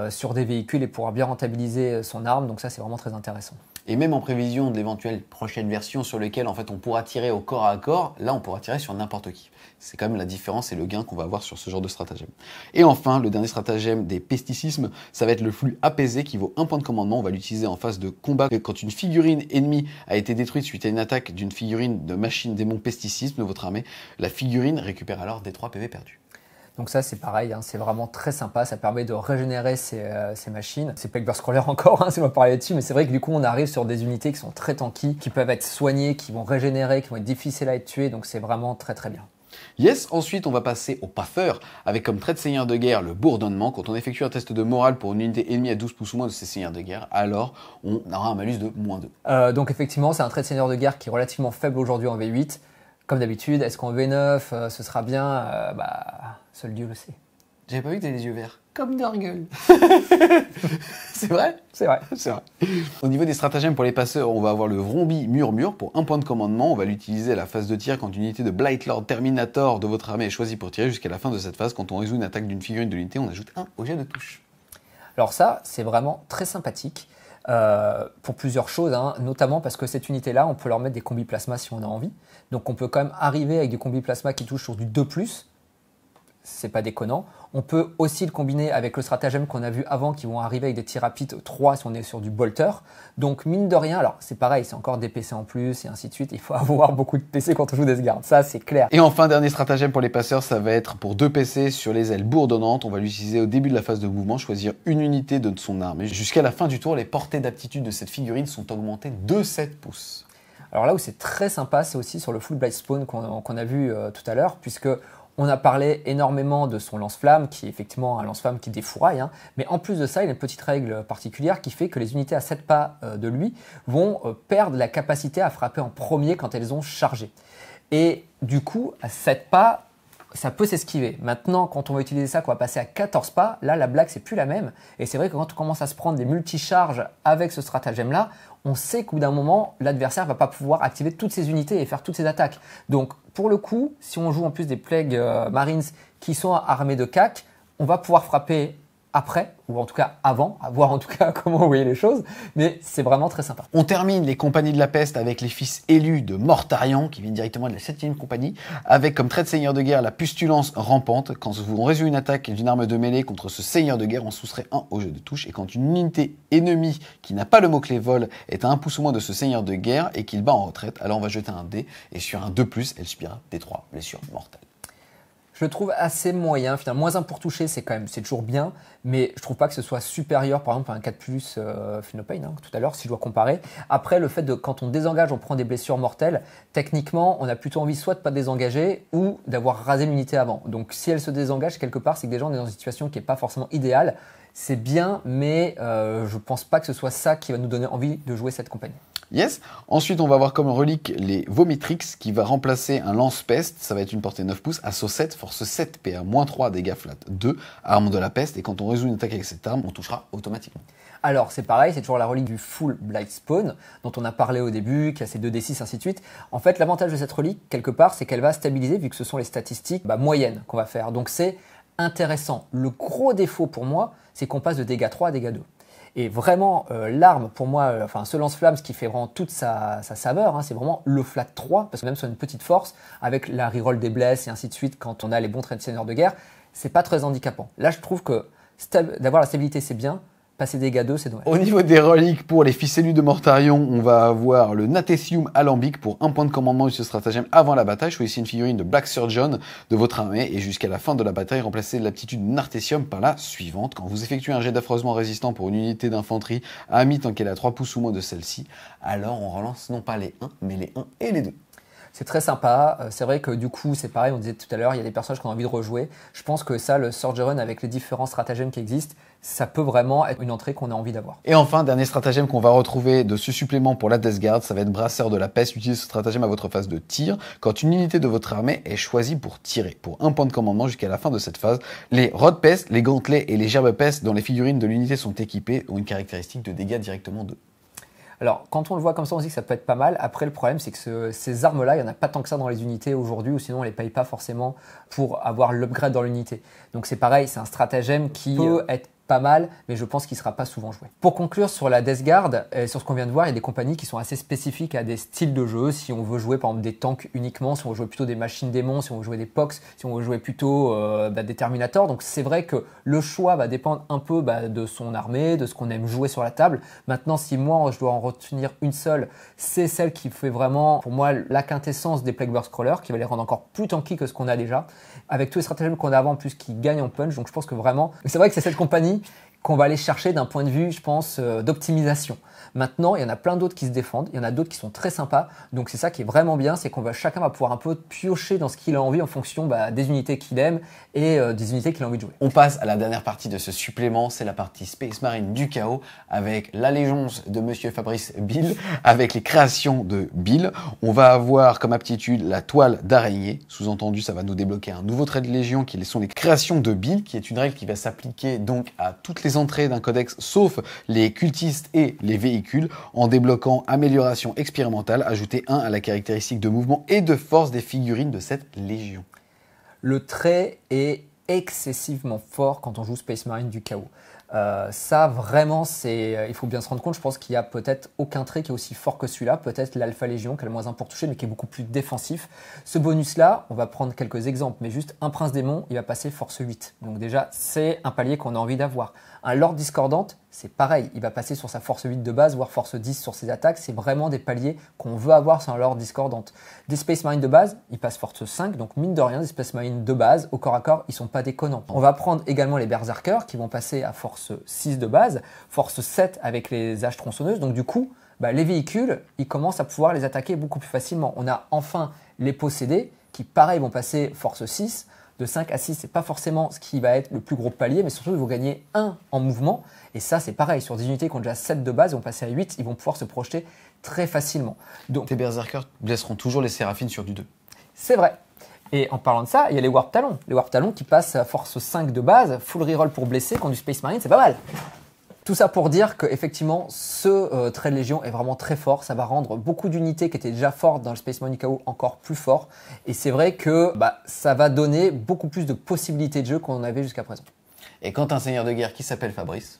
B: sur des véhicules et pouvoir bien rentabiliser son arme. Donc ça c'est vraiment très intéressant.
A: Et même en prévision de l'éventuelle prochaine version sur laquelle en fait on pourra tirer au corps à corps, là on pourra tirer sur n'importe qui. C'est quand même la différence et le gain qu'on va avoir sur ce genre de stratagème. Et enfin, le dernier stratagème des pesticismes, ça va être le flux apaisé qui vaut 1 point de commandement. On va l'utiliser en phase de combat. Quand une figurine ennemie a été détruite suite à une attaque d'une figurine de machine démon pesticisme de votre armée, la figurine récupère alors des 3 PV perdus.
B: Donc ça c'est pareil, hein, c'est vraiment très sympa, ça permet de régénérer ces machines. C'est Plague Burst Crawler encore, hein, si on va parler dessus, mais c'est vrai que du coup on arrive sur des unités qui sont très tanky, qui peuvent être soignées, qui vont régénérer, qui vont être difficiles à être tuées, donc c'est vraiment très très bien.
A: Yes, ensuite on va passer au Pather, avec comme trait de seigneur de guerre le bourdonnement. Quand on effectue un test de morale pour une unité ennemie à 12 pouces ou moins de ces seigneurs de guerre, alors on aura un malus de -2.
B: Donc effectivement c'est un trait de seigneur de guerre qui est relativement faible aujourd'hui en V8. Comme d'habitude, est-ce qu'en V9 ce sera bien seul Dieu le sait.
A: J'avais pas vu que t'avais les yeux verts. Comme Nurgle. C'est vrai?
B: C'est vrai.
A: C'est vrai. Au niveau des stratagèmes pour les passeurs, on va avoir le Vrombi Murmure pour 1 point de commandement. On va l'utiliser à la phase de tir quand une unité de Blightlord Terminator de votre armée est choisie pour tirer jusqu'à la fin de cette phase. Quand on résout une attaque d'une figurine de l'unité, on ajoute 1 au jet de touche.
B: Alors ça, c'est vraiment très sympathique. Pour plusieurs choses, hein, notamment parce que cette unité-là, on peut leur mettre des combis plasma si on a envie. Donc on peut quand même arriver avec des combis plasma qui touchent sur du 2+, c'est pas déconnant. On peut aussi le combiner avec le stratagème qu'on a vu avant qui vont arriver avec des tirs rapides 3 si on est sur du bolter. Donc mine de rien, alors c'est pareil, c'est encore des PC en plus et ainsi de suite. Il faut avoir beaucoup de PC quand on joue Deathguard, ça c'est clair.
A: Et enfin, dernier stratagème pour les passeurs, ça va être pour 2 PC sur les ailes bourdonnantes. On va l'utiliser au début de la phase de mouvement, choisir une unité de son armée. Jusqu'à la fin du tour, les portées d'aptitude de cette figurine sont augmentées de 7 pouces.
B: Alors là où c'est très sympa, c'est aussi sur le Full Blight Spawn qu'on a vu tout à l'heure, puisque on a parlé énormément de son lance-flamme, qui est effectivement un lance-flamme qui défouraille, hein. Mais en plus de ça, il y a une petite règle particulière qui fait que les unités à 7 pas de lui vont perdre la capacité à frapper en premier quand elles ont chargé. Et du coup, à 7 pas, ça peut s'esquiver. Maintenant, quand on va utiliser ça, qu'on va passer à 14 pas, là, la blague, c'est plus la même. Et c'est vrai que quand on commence à se prendre des multi-charges avec ce stratagème-là, on sait qu'au bout d'un moment, l'adversaire va pas pouvoir activer toutes ses unités et faire toutes ses attaques. Donc, pour le coup, si on joue en plus des Plague Marines qui sont armés de CAC, on va pouvoir frapper après, ou en tout cas avant, à voir en tout cas comment vous voyez les choses, mais c'est vraiment très sympa.
A: On termine les compagnies de la peste avec les fils élus de Mortarion, qui viennent directement de la 7e compagnie, avec comme trait de seigneur de guerre la pustulence rampante. Quand on résout une attaque d'une arme de mêlée contre ce seigneur de guerre, on soustrait 1 au jeu de touche, et quand une unité ennemie qui n'a pas le mot-clé vol est à 1 pouce ou moins de ce seigneur de guerre et qu'il bat en retraite, alors on va jeter un dé, et sur un 2+, elle subira des 3 blessures mortelles.
B: Je le trouve assez moyen, finalement, moins 1 pour toucher, c'est toujours bien, mais je trouve pas que ce soit supérieur, par exemple, à un 4+, Feel No Pain, hein, tout à l'heure, si je dois comparer. Après, le fait de, quand on désengage, on prend des blessures mortelles, techniquement, on a plutôt envie soit de pas désengager, ou d'avoir rasé l'unité avant. Donc, si elle se désengage quelque part, c'est que déjà, on est dans une situation qui est pas forcément idéale. C'est bien, mais je pense pas que ce soit ça qui va nous donner envie de jouer cette compagnie.
A: Yes. Ensuite, on va avoir comme relique les Vomitrix qui va remplacer un lance-peste. Ça va être une portée 9 pouces, assaut 7, force 7, PA -3, dégâts flat 2, arme de la peste. Et quand on résout une attaque avec cette arme, on touchera automatiquement.
B: Alors, c'est pareil, c'est toujours la relique du Full Blight Spawn, dont on a parlé au début, qui a ses 2d6, ainsi de suite. En fait, l'avantage de cette relique, quelque part, c'est qu'elle va stabiliser, vu que ce sont les statistiques moyennes qu'on va faire. Donc, c'est intéressant. Le gros défaut pour moi, c'est qu'on passe de dégâts 3 à dégâts 2. Et vraiment, l'arme, pour moi, ce lance-flamme, ce qui fait vraiment toute sa saveur, hein, c'est vraiment le flat 3, parce que même sur une petite force, avec la reroll des blesses et ainsi de suite, quand on a les bons traits de seigneur de guerre, c'est pas très handicapant. Là, je trouve que d'avoir la stabilité, c'est bien. Passer dégâts 2, c'est dommage.
A: Au niveau des reliques, pour les fils élus de Mortarion, on va avoir le Natessium Alambic pour 1 point de commandement de ce stratagème avant la bataille. Choisissez une figurine de Black Surgeon de votre armée et jusqu'à la fin de la bataille, remplacez l'aptitude Nartessium par la suivante. Quand vous effectuez un jet d'affreusement résistant pour une unité d'infanterie à mi tant qu'elle est à 3 pouces ou moins de celle-ci, alors on relance non pas les 1, mais les 1 et les 2.
B: C'est très sympa. C'est vrai que du coup, c'est pareil, on disait tout à l'heure, il y a des personnages qu'on a envie de rejouer. Je pense que ça, le Surge Run avec les différents stratagèmes qui existent, ça peut vraiment être une entrée qu'on a envie d'avoir.
A: Et enfin, dernier stratagème qu'on va retrouver de ce supplément pour la Death Guard, ça va être Brasseur de la Peste. Utilisez ce stratagème à votre phase de tir quand une unité de votre armée est choisie pour tirer. Pour 1 point de commandement jusqu'à la fin de cette phase, les Rod Pest, les Gantelets et les Gerbes Pest dont les figurines de l'unité sont équipées ont une caractéristique de dégâts directement 2.
B: Alors, quand on le voit comme ça, on se dit que ça peut être pas mal. Après, le problème, c'est que ces armes-là, il n'y en a pas tant que ça dans les unités aujourd'hui, ou sinon on les paye pas forcément pour avoir l'upgrade dans l'unité. Donc c'est pareil, c'est un stratagème qui peut être pas mal, mais je pense qu'il ne sera pas souvent joué. Pour conclure sur la Death Guard, sur ce qu'on vient de voir, il y a des compagnies qui sont assez spécifiques à des styles de jeu. Si on veut jouer par exemple des tanks uniquement, si on veut jouer plutôt des machines démons, si on veut jouer des Pox, si on veut jouer plutôt des Terminators. Donc c'est vrai que le choix va dépendre un peu de son armée, de ce qu'on aime jouer sur la table. Maintenant, si moi je dois en retenir une seule, c'est celle qui fait vraiment pour moi la quintessence des Plague Burst Crawlers, qui va les rendre encore plus tanky que ce qu'on a déjà, avec tous les stratagèmes qu'on a avant en plus qui gagnent en punch. Donc je pense que vraiment, c'est vrai que c'est cette compagnie qu'on va aller chercher d'un point de vue, je pense, d'optimisation. Maintenant, il y en a plein d'autres qui se défendent, il y en a d'autres qui sont très sympas, donc c'est ça qui est vraiment bien, c'est qu'on va chacun va pouvoir un peu piocher dans ce qu'il a envie en fonction des unités qu'il aime et des unités qu'il a envie de jouer.
A: On passe à la dernière partie de ce supplément, c'est la partie Space Marine du chaos, avec l'allégeance de Monsieur Fabrice Bill, avec les créations de Bill. On va avoir comme aptitude la toile d'araignée, sous-entendu ça va nous débloquer un nouveau trait de légion qui sont les créations de Bill, qui est une règle qui va s'appliquer donc à toutes les entrées d'un codex, sauf les cultistes et les véhicules, en débloquant amélioration expérimentale, ajouter 1 à la caractéristique de mouvement et de force des figurines de cette légion.
B: Le trait est excessivement fort quand on joue Space Marine du chaos. Ça vraiment, il faut bien se rendre compte, je pense qu'il y a peut-être aucun trait qui est aussi fort que celui-là, peut-être l'Alpha Légion qui a le moins 1 pour toucher mais qui est beaucoup plus défensif. Ce bonus-là, on va prendre quelques exemples, mais juste un Prince Démon, il va passer force 8. Donc déjà, c'est un palier qu'on a envie d'avoir. Un Lord Discordante, c'est pareil, il va passer sur sa force 8 de base, voire force 10 sur ses attaques, c'est vraiment des paliers qu'on veut avoir sur un Lord Discordante. Des Space Marines de base, ils passent force 5, donc mine de rien, des Space Marines de base, au corps à corps, ils sont pas déconnants. On va prendre également les Berserkers qui vont passer à force 6 de base, force 7 avec les haches tronçonneuses, donc du coup, les véhicules, ils commencent à pouvoir les attaquer beaucoup plus facilement. On a enfin les possédés qui, pareil, vont passer force 6, de 5 à 6, c'est pas forcément ce qui va être le plus gros palier, mais surtout, ils vont gagner 1 en mouvement. Et ça, c'est pareil. Sur des unités qui ont déjà 7 de base, ils vont passer à 8, ils vont pouvoir se projeter très facilement. Donc,
A: tes berserkers blesseront toujours les séraphines sur du 2.
B: C'est vrai. Et en parlant de ça, il y a les Warp Talons. Les Warp Talons qui passent à force 5 de base, full reroll pour blesser, quand du Space Marine, c'est pas mal. Tout ça pour dire qu'effectivement, ce trait de Légion est vraiment très fort. Ça va rendre beaucoup d'unités qui étaient déjà fortes dans le Space Marine KO encore plus fort. Et c'est vrai que ça va donner beaucoup plus de possibilités de jeu qu'on en avait jusqu'à présent.
A: Et quand un seigneur de guerre qui s'appelle Fabrice,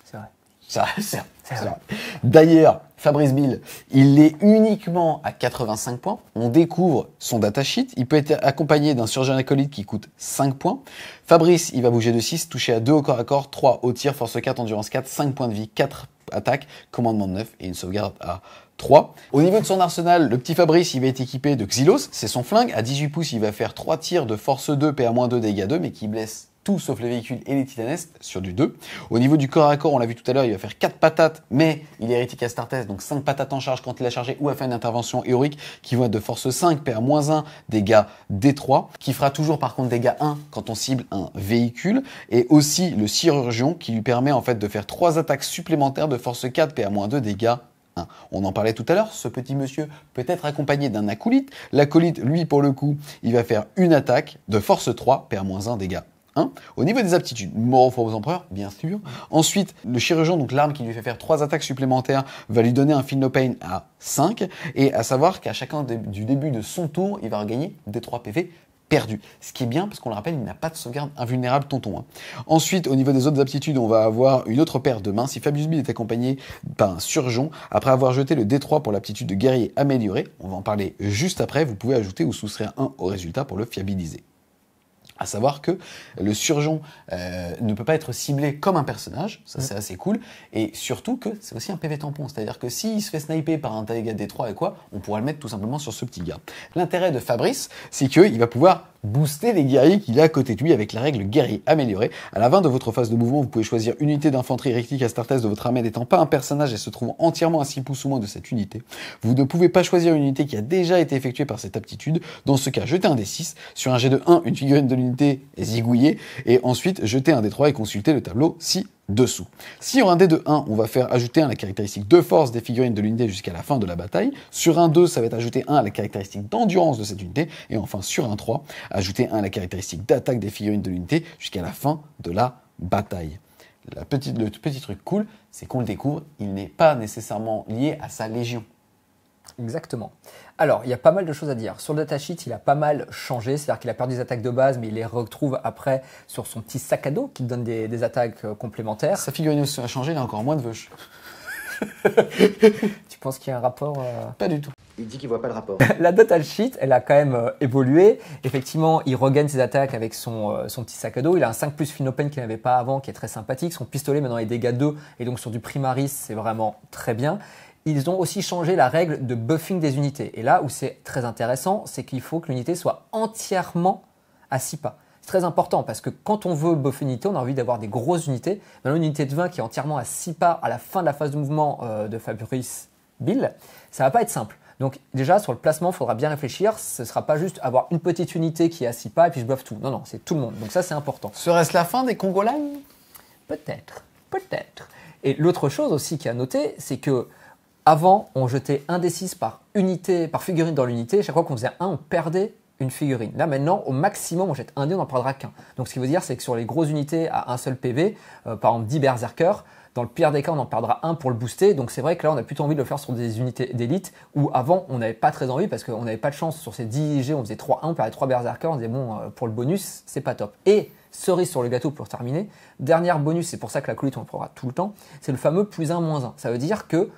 B: C'est vrai.
A: c'est vrai. D'ailleurs, Fabrice Bill, il est uniquement à 85 points. On découvre son datasheet. Il peut être accompagné d'un surgeon acolyte qui coûte 5 points. Fabrice, il va bouger de 6, toucher à 2 au corps à corps, 3 au tir, force 4, endurance 4, 5 points de vie, 4 attaques, commandement de 9 et une sauvegarde à 3. Au niveau de son arsenal, le petit Fabrice, il va être équipé de Xylos. C'est son flingue. À 18 pouces, il va faire 3 tirs de force 2, PA-2, dégâts 2, mais qui blesse tout sauf les véhicules et les titanestes sur du 2. Au niveau du corps à corps, on l'a vu tout à l'heure, il va faire 4 patates, mais il est hérétique Astartes, donc 5 patates en charge quand il a chargé ou a fait une intervention héroïque qui vont être de force 5, PA-1, dégâts D3, qui fera toujours par contre dégâts 1 quand on cible un véhicule, et aussi le chirurgion qui lui permet en fait de faire 3 attaques supplémentaires de force 4, PA-2, dégâts 1. On en parlait tout à l'heure, ce petit monsieur peut être accompagné d'un acolyte. L'acolyte, lui, pour le coup, il va faire une attaque de force 3, PA-1, dégâts 1. Au niveau des aptitudes, mort aux empereurs, bien sûr. Ensuite, le chirurgien, donc l'arme qui lui fait faire 3 attaques supplémentaires, va lui donner un feel no pain à 5. Et à savoir qu'à chacun du début de son tour, il va regagner des 3 PV perdus. Ce qui est bien, parce qu'on le rappelle, il n'a pas de sauvegarde invulnérable tonton. Ensuite, au niveau des autres aptitudes, on va avoir une autre paire de mains. Si Fabius Bill est accompagné par un surgeon, après avoir jeté le D3 pour l'aptitude de guerrier améliorée, on va en parler juste après, vous pouvez ajouter ou soustraire 1 au résultat pour le fiabiliser. À savoir que le surgeon ne peut pas être ciblé comme un personnage, ça c'est assez cool, et surtout que c'est aussi un PV tampon, c'est-à-dire que s'il se fait sniper par un dégât D3 et quoi, on pourra le mettre tout simplement sur ce petit gars. L'intérêt de Fabrice, c'est qu'il va pouvoir booster les guerriers qu'il a à côté de lui avec la règle guerrier améliorée. À la fin de votre phase de mouvement, vous pouvez choisir une unité d'infanterie hérétique Astartes de votre armée n'étant pas un personnage et se trouvant entièrement à 6 pouces ou moins de cette unité. Vous ne pouvez pas choisir une unité qui a déjà été effectuée par cette aptitude. Dans ce cas, jetez un D6. Sur un jet de 1, une figurine de l'unité est zigouillée. Et ensuite, jetez un D3 et consultez le tableau ci-dessous. Si sur un dé de 1, on va faire ajouter 1 à la caractéristique de force des figurines de l'unité jusqu'à la fin de la bataille. Sur un 2, ça va être ajouté 1 à la caractéristique d'endurance de cette unité. Et enfin, sur un 3, ajouter 1 à la caractéristique d'attaque des figurines de l'unité jusqu'à la fin de la bataille. Le petit truc cool, c'est qu'on le découvre, il n'est pas nécessairement lié à sa légion.
B: Exactement. Alors, il y a pas mal de choses à dire. Sur le datasheet, il a pas mal changé. C'est-à-dire qu'il a perdu des attaques de base, mais il les retrouve après sur son petit sac à dos qui donne des attaques complémentaires.
A: Sa figurine aussi a changé, il a encore moins de veuches.
B: Tu penses qu'il y a un rapport
A: Pas du tout.
D: Il dit qu'il voit pas le rapport.
B: La datasheet, elle a quand même évolué. Effectivement, il regagne ses attaques avec son petit sac à dos. Il a un 5+ Phenopen qu'il n'avait pas avant, qui est très sympathique. Son pistolet, maintenant, est dégâts 2. Et donc, sur du Primaris, c'est vraiment très bien. Ils ont aussi changé la règle de buffing des unités. Et là où c'est très intéressant, c'est qu'il faut que l'unité soit entièrement à 6 pas. C'est très important parce que quand on veut buffer une unité, on a envie d'avoir des grosses unités. Maintenant, une unité de 20 qui est entièrement à 6 pas à la fin de la phase de mouvement de Fabrice Bill, ça va pas être simple. Donc déjà, sur le placement, il faudra bien réfléchir. Ce ne sera pas juste avoir une petite unité qui est à 6 pas et puis je buffe tout. Non, non, c'est tout le monde. Donc ça, c'est important.
A: Serait-ce la fin des Congolines?
B: Peut-être, peut-être. Et l'autre chose aussi qui a noté, c'est que avant, on jetait un D6 par unité, par figurine dans l'unité. Chaque fois qu'on faisait un, on perdait une figurine. Là, maintenant, au maximum, on jette un dé, on n'en perdra qu'un. Donc, ce qui veut dire, c'est que sur les grosses unités à un seul PV, par exemple 10 berserkers, dans le pire des cas, on en perdra un pour le booster. Donc, c'est vrai que là, on a plutôt envie de le faire sur des unités d'élite où avant, on n'avait pas très envie parce qu'on n'avait pas de chance. Sur ces 10 IG, on faisait 3-1, on perdait 3 berserkers. On disait, bon, pour le bonus, c'est pas top. Et cerise sur le gâteau pour terminer, dernière bonus, c'est pour ça que la colite, on le fera tout le temps, c'est le fameux +1, -1. Ça veut dire que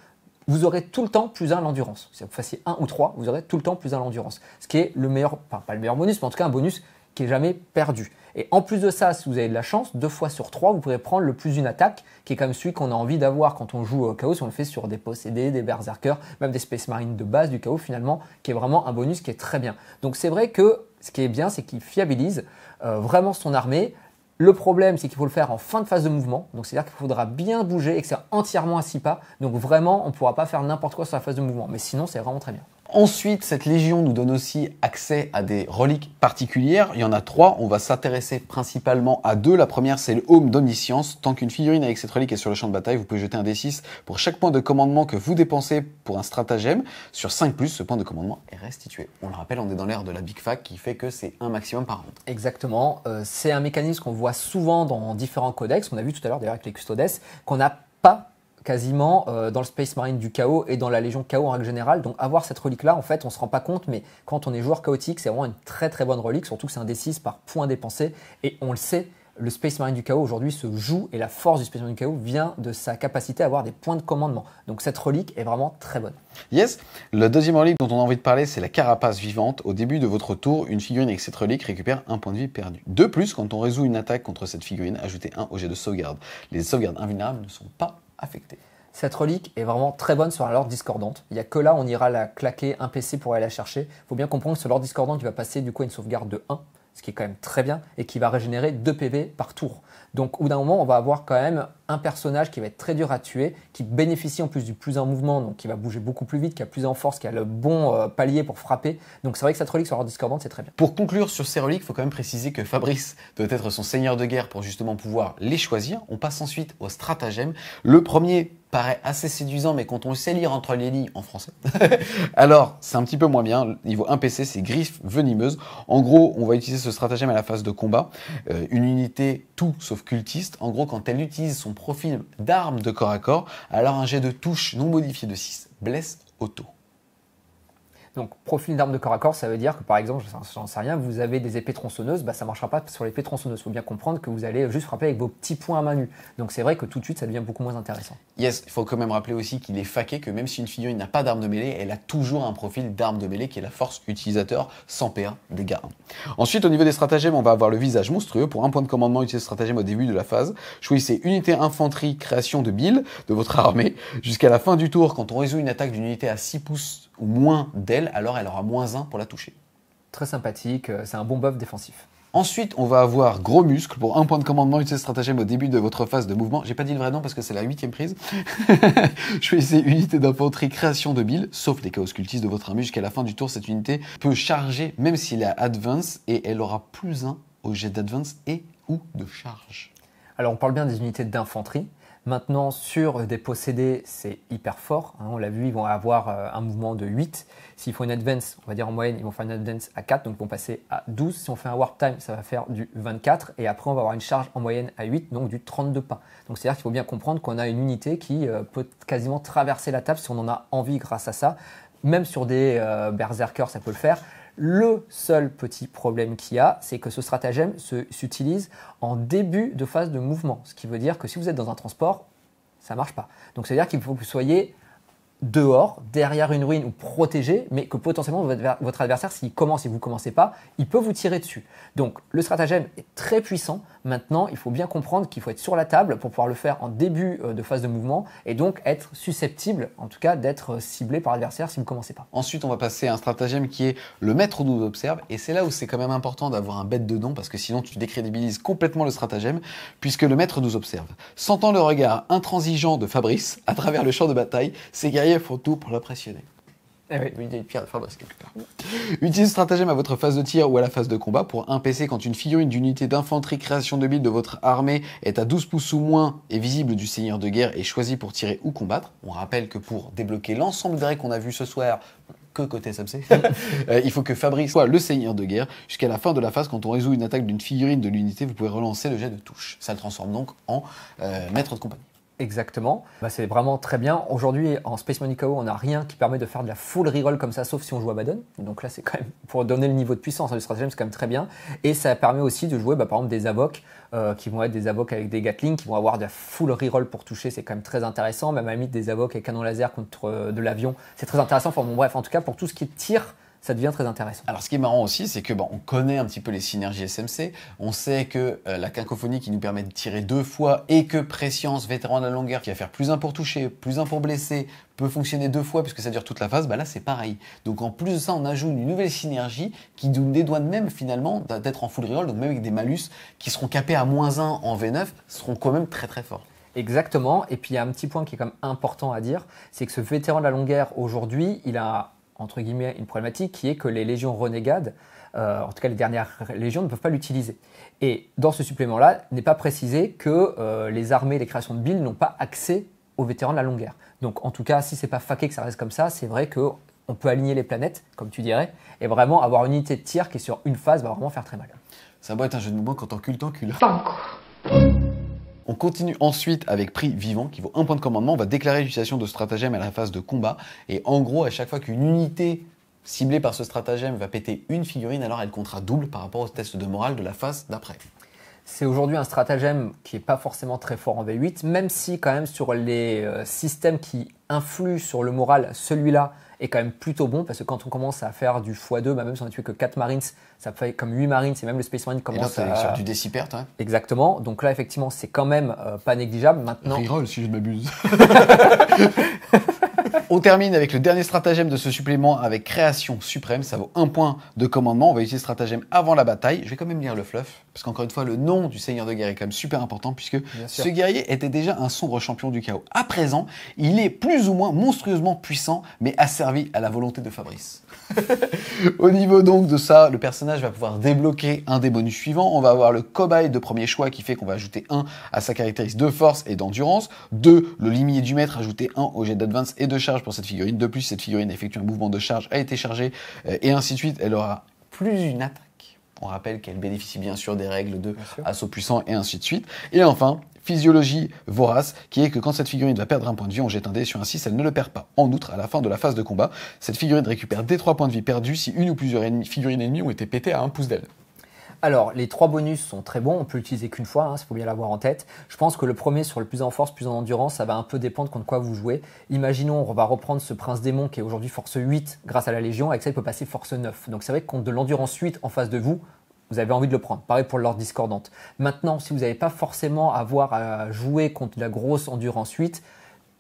B: vous aurez tout le temps +1 à l'endurance. Si vous fassiez 1 ou 3, vous aurez tout le temps +1 à l'endurance. Ce qui est le meilleur, enfin pas le meilleur bonus, mais en tout cas un bonus qui est jamais perdu. Et en plus de ça, si vous avez de la chance, 2 fois sur 3, vous pourrez prendre le +1 attaque, qui est comme celui qu'on a envie d'avoir quand on joue au Chaos, on le fait sur des possédés, des berserkers, même des Space Marines de base du Chaos finalement, qui est vraiment un bonus qui est très bien. Donc c'est vrai que ce qui est bien, c'est qu'il fiabilise vraiment son armée. Le problème, c'est qu'il faut le faire en fin de phase de mouvement. Donc, c'est-à-dire qu'il faudra bien bouger et que c'est entièrement à 6 pas. Donc, vraiment, on ne pourra pas faire n'importe quoi sur la phase de mouvement. Mais sinon, c'est vraiment très bien.
A: Ensuite, cette légion nous donne aussi accès à des reliques particulières. Il y en a 3. On va s'intéresser principalement à 2. La première, c'est le Home d'Omniscience. Tant qu'une figurine avec cette relique est sur le champ de bataille, vous pouvez jeter un D6 pour chaque point de commandement que vous dépensez pour un stratagème. Sur 5+, ce point de commandement est restitué. On le rappelle, on est dans l'ère de la Big Fac qui fait que c'est un maximum par round.
B: Exactement. C'est un mécanisme qu'on voit souvent dans différents codex. On a vu tout à l'heure d'ailleurs avec les Custodes qu'on n'a pas quasiment dans le Space Marine du Chaos et dans la Légion Chaos en règle générale. Donc avoir cette relique-là, en fait, on ne se rend pas compte, mais quand on est joueur chaotique, c'est vraiment une très très bonne relique, surtout que c'est un D6 par point dépensé. Et on le sait, Le Space Marine du chaos aujourd'hui se joue et la force du Space Marine du chaos vient de sa capacité à avoir des points de commandement. Donc cette relique est vraiment très bonne.
A: Yes. Le deuxième relique dont on a envie de parler, c'est la carapace vivante. Au début de votre tour, une figurine avec cette relique récupère un point de vie perdu. De plus, quand on résout une attaque contre cette figurine, ajoutez un au jet de sauvegarde. Les sauvegardes invulnérables ne sont pas affectées.
B: Cette relique est vraiment très bonne sur un Lord discordante. Il n'y a que là on ira la claquer un PC pour aller la chercher. Il faut bien comprendre que ce Lord discordant, il va passer du coup à une sauvegarde de 1, ce qui est quand même très bien, et qui va régénérer 2 PV par tour. Donc au bout d'un moment, on va avoir quand même un personnage qui va être très dur à tuer, qui bénéficie en plus du plus en mouvement, donc qui va bouger beaucoup plus vite, qui a plus en force, qui a le bon palier pour frapper. Donc c'est vrai que cette relique sur Lord discordante, c'est très bien.
A: Pour conclure sur ces reliques, il faut quand même préciser que Fabrice doit être son seigneur de guerre pour justement pouvoir les choisir. On passe ensuite au stratagème. Le premier paraît assez séduisant, mais quand on sait lire entre les lignes en français, alors c'est un petit peu moins bien. Niveau 1 PC, c'est griffe venimeuse. En gros, on va utiliser ce stratagème à la phase de combat. Une unité tout sauf cultiste. En gros, quand elle utilise son profil d'arme de corps à corps, alors un jet de touche non modifié de 6 blesse auto.
B: Donc, profil d'arme de corps à corps, ça veut dire que par exemple, j'en sais rien, vous avez des épées tronçonneuses, ça ne marchera pas sur l'épée tronçonneuse. Il faut bien comprendre que vous allez juste frapper avec vos petits points à main nue. Donc, c'est vrai que tout de suite, ça devient beaucoup moins intéressant.
A: Yes, il faut quand même rappeler aussi qu'il est faqué, que même si une figurine n'a pas d'arme de mêlée, elle a toujours un profil d'arme de mêlée qui est la force utilisateur sans PA, dégâts 1. Ensuite, au niveau des stratagèmes, on va avoir le visage monstrueux. Pour un point de commandement, utilisez ce stratagème au début de la phase. Choisissez unité infanterie, création de build de votre armée. Jusqu'à la fin du tour, quand on résout une attaque d'une unité à 6 pouces ou moins d'elle, alors elle aura -1 pour la toucher.
B: Très sympathique, c'est un bon buff défensif.
A: Ensuite, on va avoir gros muscle. Pour un point de commandement, utilisez ce stratagème au début de votre phase de mouvement. J'ai pas dit le vrai nom parce que c'est la 8e prise. Choisissez unité d'infanterie, création de build, sauf les chaos cultistes de votre armée. Jusqu'à la fin du tour, cette unité peut charger, même s'il a advance, et elle aura +1 au jet d'advance et ou de charge.
B: Alors, on parle bien des unités d'infanterie. Maintenant, sur des possédés, c'est hyper fort. On l'a vu, ils vont avoir un mouvement de 8. S'ils font une advance, on va dire en moyenne, ils vont faire une advance à 4, donc ils vont passer à 12. Si on fait un warp time, ça va faire du 24. Et après, on va avoir une charge en moyenne à 8, donc du 32 pas. Donc c'est-à-dire qu'il faut bien comprendre qu'on a une unité qui peut quasiment traverser la table si on en a envie grâce à ça. Même sur des berserkers, ça peut le faire. Le seul petit problème qu'il y a, c'est que ce stratagème s'utilise en début de phase de mouvement. Ce qui veut dire que si vous êtes dans un transport, ça ne marche pas. Donc, c'est-à-dire qu'il faut que vous soyez dehors, derrière une ruine ou protégé, mais que potentiellement votre adversaire, s'il commence et vous ne commencez pas, il peut vous tirer dessus. Donc le stratagème est très puissant. Maintenant, il faut bien comprendre qu'il faut être sur la table pour pouvoir le faire en début de phase de mouvement et donc être susceptible, en tout cas, d'être ciblé par l'adversaire si vous ne commencez pas.
A: Ensuite, on va passer à un stratagème qui est le maître nous observe, et c'est là où c'est quand même important d'avoir un bête de nom, parce que sinon tu décrédibilises complètement le stratagème, puisque le maître nous observe. Sentant le regard intransigeant de Fabrice à travers le champ de bataille, ces guerriers font tout pour l'impressionner.
B: Eh oui.
A: Il y a une pierre de Fabrice quelque part. Utilisez ce stratagème à votre phase de tir ou à la phase de combat. Pour un PC, quand une figurine d'unité d'infanterie création de build de votre armée est à 12 pouces ou moins et visible du seigneur de guerre et choisie pour tirer ou combattre, on rappelle que pour débloquer l'ensemble des règles qu'on a vues ce soir, que côté SMC, il faut que Fabrice soit le seigneur de guerre. Jusqu'à la fin de la phase, quand on résout une attaque d'une figurine de l'unité, vous pouvez relancer le jet de touche. Ça le transforme donc en maître de compagnie.
B: Exactement, c'est vraiment très bien. Aujourd'hui, en Space Marine KO, on n'a rien qui permet de faire de la full reroll comme ça, sauf si on joue Abaddon. Donc là, c'est quand même, pour donner le niveau de puissance du stratagème, c'est quand même très bien. Et ça permet aussi de jouer, par exemple, des avocs, qui vont être des avocs avec des Gatling, qui vont avoir de la full reroll pour toucher, c'est quand même très intéressant. Même à la limite, des avocs avec canon laser contre de l'avion, c'est très intéressant. Enfin bon, bref, en tout cas, pour tout ce qui est tir, ça devient très intéressant.
A: Alors ce qui est marrant aussi, c'est que on connaît un petit peu les synergies SMC, on sait que la cacophonie qui nous permet de tirer 2 fois et que Prescience, vétéran de la longueur, qui va faire +1 pour toucher, +1 pour blesser, peut fonctionner 2 fois puisque ça dure toute la phase, là c'est pareil. Donc en plus de ça, on ajoute une nouvelle synergie qui nous dédouane même finalement d'être en full reroll, donc même avec des malus qui seront capés à -1 en V9, seront quand même très très forts.
B: Exactement, et puis il y a un petit point qui est quand même important à dire, c'est que ce vétéran de la longueur aujourd'hui, il a entre guillemets une problématique qui est que les légions renégades, en tout cas les dernières légions, ne peuvent pas l'utiliser. Et dans ce supplément-là, n'est pas précisé que les armées, les créations de build n'ont pas accès aux vétérans de la longueur. Donc en tout cas, si c'est pas faqué que ça reste comme ça, c'est vrai qu'on peut aligner les planètes, comme tu dirais, et vraiment avoir une unité de tir qui est sur une phase va vraiment faire très mal.
A: Ça va être un jeu de mots quand t'encules, t'encules.
C: Banco.
A: On continue ensuite avec prix vivant qui vaut 1 point de commandement. On va déclarer l'utilisation de stratagème à la phase de combat. Et en gros, à chaque fois qu'une unité ciblée par ce stratagème va péter une figurine, alors elle comptera double par rapport au test de morale de la phase d'après.
B: C'est aujourd'hui un stratagème qui n'est pas forcément très fort en V8, même si quand même sur les systèmes qui influent sur le moral, celui-là est quand même plutôt bon, parce que quand on commence à faire du x2, même si on n'a tué que 4 Marines, ça fait comme 8 Marines, et même le Space Marine commence
A: à... sur du décipert, toi.
B: Exactement, donc là effectivement c'est quand même pas négligeable. Maintenant...
A: Reroll si je ne m'abuse. On termine avec le dernier stratagème de ce supplément avec création suprême. Ça vaut 1 point de commandement. On va utiliser ce stratagème avant la bataille. Je vais quand même lire le fluff, parce qu'encore une fois, le nom du seigneur de guerre est quand même super important, puisque ce guerrier était déjà un sombre champion du chaos. À présent, il est plus ou moins monstrueusement puissant, mais asservi à la volonté de Fabrice. Au niveau donc de ça, le personnage va pouvoir débloquer un des bonus suivants. On va avoir le cobaye de premier choix qui fait qu'on va ajouter 1 à sa caractéristique de force et d'endurance. 2, le limier du maître, ajouter 1 au jet d'advance et de charge pour cette figurine. De plus, cette figurine effectue un mouvement de charge, a été chargée et ainsi de suite. Elle aura plus une attaque. On rappelle qu'elle bénéficie bien sûr des règles de assaut puissant et ainsi de suite. Et enfin, physiologie vorace, qui est que quand cette figurine va perdre un point de vie, on jette un dé sur un 6, elle ne le perd pas. En outre, à la fin de la phase de combat, cette figurine récupère des 3 points de vie perdus si une ou plusieurs figurines ennemies ont été pétées à un pouce d'elle.
B: Alors, les 3 bonus sont très bons, on peut l'utiliser qu'une fois, il faut bien l'avoir en tête. Je pense que le premier, sur le plus en force, plus en endurance, ça va un peu dépendre contre quoi vous jouez. Imaginons, on va reprendre ce prince démon qui est aujourd'hui force 8 grâce à la Légion, avec ça il peut passer force 9. Donc c'est vrai que contre de l'endurance 8 en face de vous, vous avez envie de le prendre. Pareil pour l'ordre discordante. Maintenant, si vous n'avez pas forcément à avoir à jouer contre la grosse endurance 8,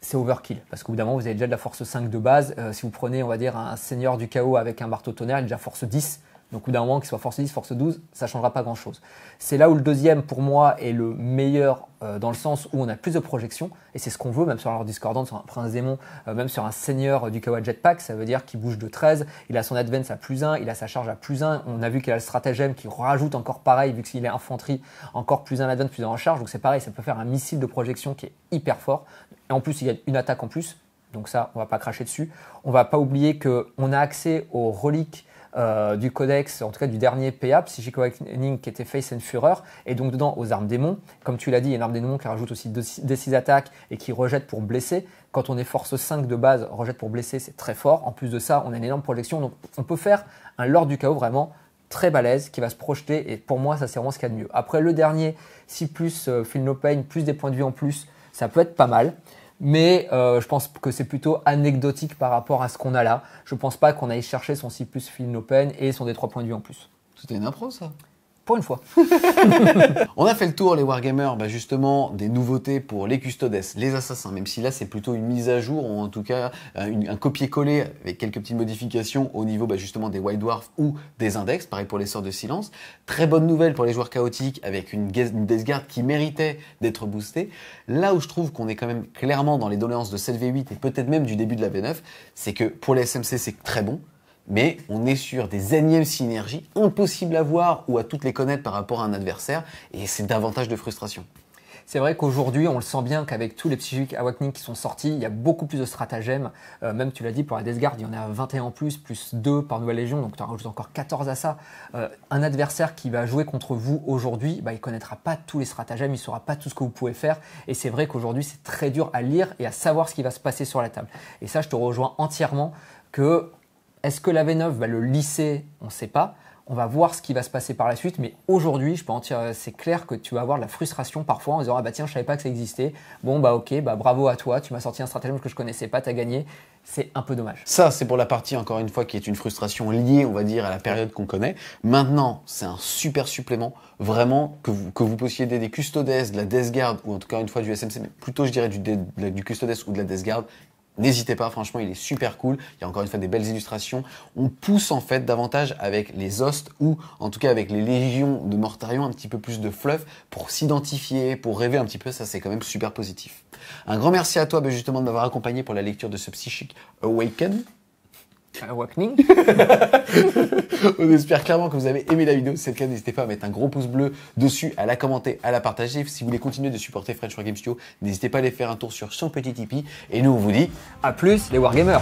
B: c'est overkill. Parce qu'au bout d'un moment, vous avez déjà de la force 5 de base. Si vous prenez, on va dire, un seigneur du chaos avec un marteau tonnerre, il est déjà force 10. Donc, au bout d'un moment, qu'il soit force 10, force 12, ça ne changera pas grand-chose. C'est là où le deuxième, pour moi, est le meilleur dans le sens où on a plus de projections. Et c'est ce qu'on veut, même sur l'ordre discordante, sur un prince démon, même sur un seigneur du chaos à jetpack. Ça veut dire qu'il bouge de 13, il a son advance à plus 1, il a sa charge à plus 1. On a vu qu'il a le stratagème qui rajoute encore pareil, vu qu'il est infanterie, encore plus 1 advance, plus 1 en charge. Donc, c'est pareil, ça peut faire un missile de projection qui est hyper fort. Et en plus, il y a une attaque en plus. Donc ça, on ne va pas cracher dessus. On ne va pas oublier qu'on a accès aux reliques du codex, en tout cas du dernier PA, Psychic Awakening, qui était Face and Fureur, et donc dedans aux armes démons. Comme tu l'as dit, il y a une arme démon qui rajoute aussi des 6 attaques et qui rejette pour blesser. Quand on est force 5 de base, rejette pour blesser, c'est très fort. En plus de ça, on a une énorme projection. Donc on peut faire un Lord du Chaos vraiment très balèze qui va se projeter, et pour moi, ça c'est vraiment ce qu'il y a de mieux. Après le dernier, si plus Feel No Pain, plus des points de vie en plus, ça peut être pas mal. Mais je pense que c'est plutôt anecdotique par rapport à ce qu'on a là. Je pense pas qu'on aille chercher son 6 plus Feel No Pain et son des 3 points de vue en plus.
A: C'était une impro, ça.
B: Pour une fois.
A: On a fait le tour, les Wargamers, justement, des nouveautés pour les custodes, les assassins, même si là c'est plutôt une mise à jour, ou en tout cas un copier-coller avec quelques petites modifications au niveau justement des White Dwarfs ou des index, pareil pour les sorts de silence. Très bonne nouvelle pour les joueurs chaotiques avec une Death Guard qui méritait d'être boostée. Là où je trouve qu'on est quand même clairement dans les doléances de 7v8 et peut-être même du début de la V9, c'est que pour les SMC c'est très bon. Mais on est sur des énièmes synergies impossibles à voir ou à toutes les connaître par rapport à un adversaire, et c'est davantage de frustration.
B: C'est vrai qu'aujourd'hui, on le sent bien qu'avec tous les Psychic Awakening qui sont sortis, il y a beaucoup plus de stratagèmes. Même tu l'as dit, pour la Death Guard, il y en a 21 en plus 2 par Nouvelle Légion, donc tu en rajoutes encore 14 à ça. Un adversaire qui va jouer contre vous aujourd'hui, il ne connaîtra pas tous les stratagèmes, il ne saura pas tout ce que vous pouvez faire. Et c'est vrai qu'aujourd'hui, c'est très dur à lire et à savoir ce qui va se passer sur la table. Et ça, je te rejoins entièrement que... Est-ce que la V9 va le lisser? On ne sait pas. On va voir ce qui va se passer par la suite. Mais aujourd'hui, je peux en tirer, c'est clair que tu vas avoir de la frustration parfois en disant « Ah bah tiens, je ne savais pas que ça existait. Bon bah ok, bravo à toi, tu m'as sorti un stratagème que je ne connaissais pas, tu as gagné. » C'est un peu dommage.
A: Ça, c'est pour la partie, encore une fois, qui est une frustration liée, on va dire, à la période qu'on connaît. Maintenant, c'est un super supplément, vraiment, que vous possédez des custodes, de la Death Guard, ou en tout cas une fois du SMC, mais plutôt je dirais du custodes ou de la Death Guard. N'hésitez pas, franchement, il est super cool. Il y a encore une fois des belles illustrations. On pousse en fait davantage avec les Hosts ou en tout cas avec les légions de Mortarion un petit peu plus de fluff pour s'identifier, pour rêver un petit peu. Ça, c'est quand même super positif. Un grand merci à toi justement de m'avoir accompagné pour la lecture de ce Psychic Awakening. On espère clairement que vous avez aimé la vidéo. Si c'est le cas, n'hésitez pas à mettre un gros pouce bleu dessus, à la commenter, à la partager. Si vous voulez continuer de supporter French Wargame Studio, n'hésitez pas à aller faire un tour sur son petit Tipeee. Et nous, on vous dit
B: à plus les Wargamers.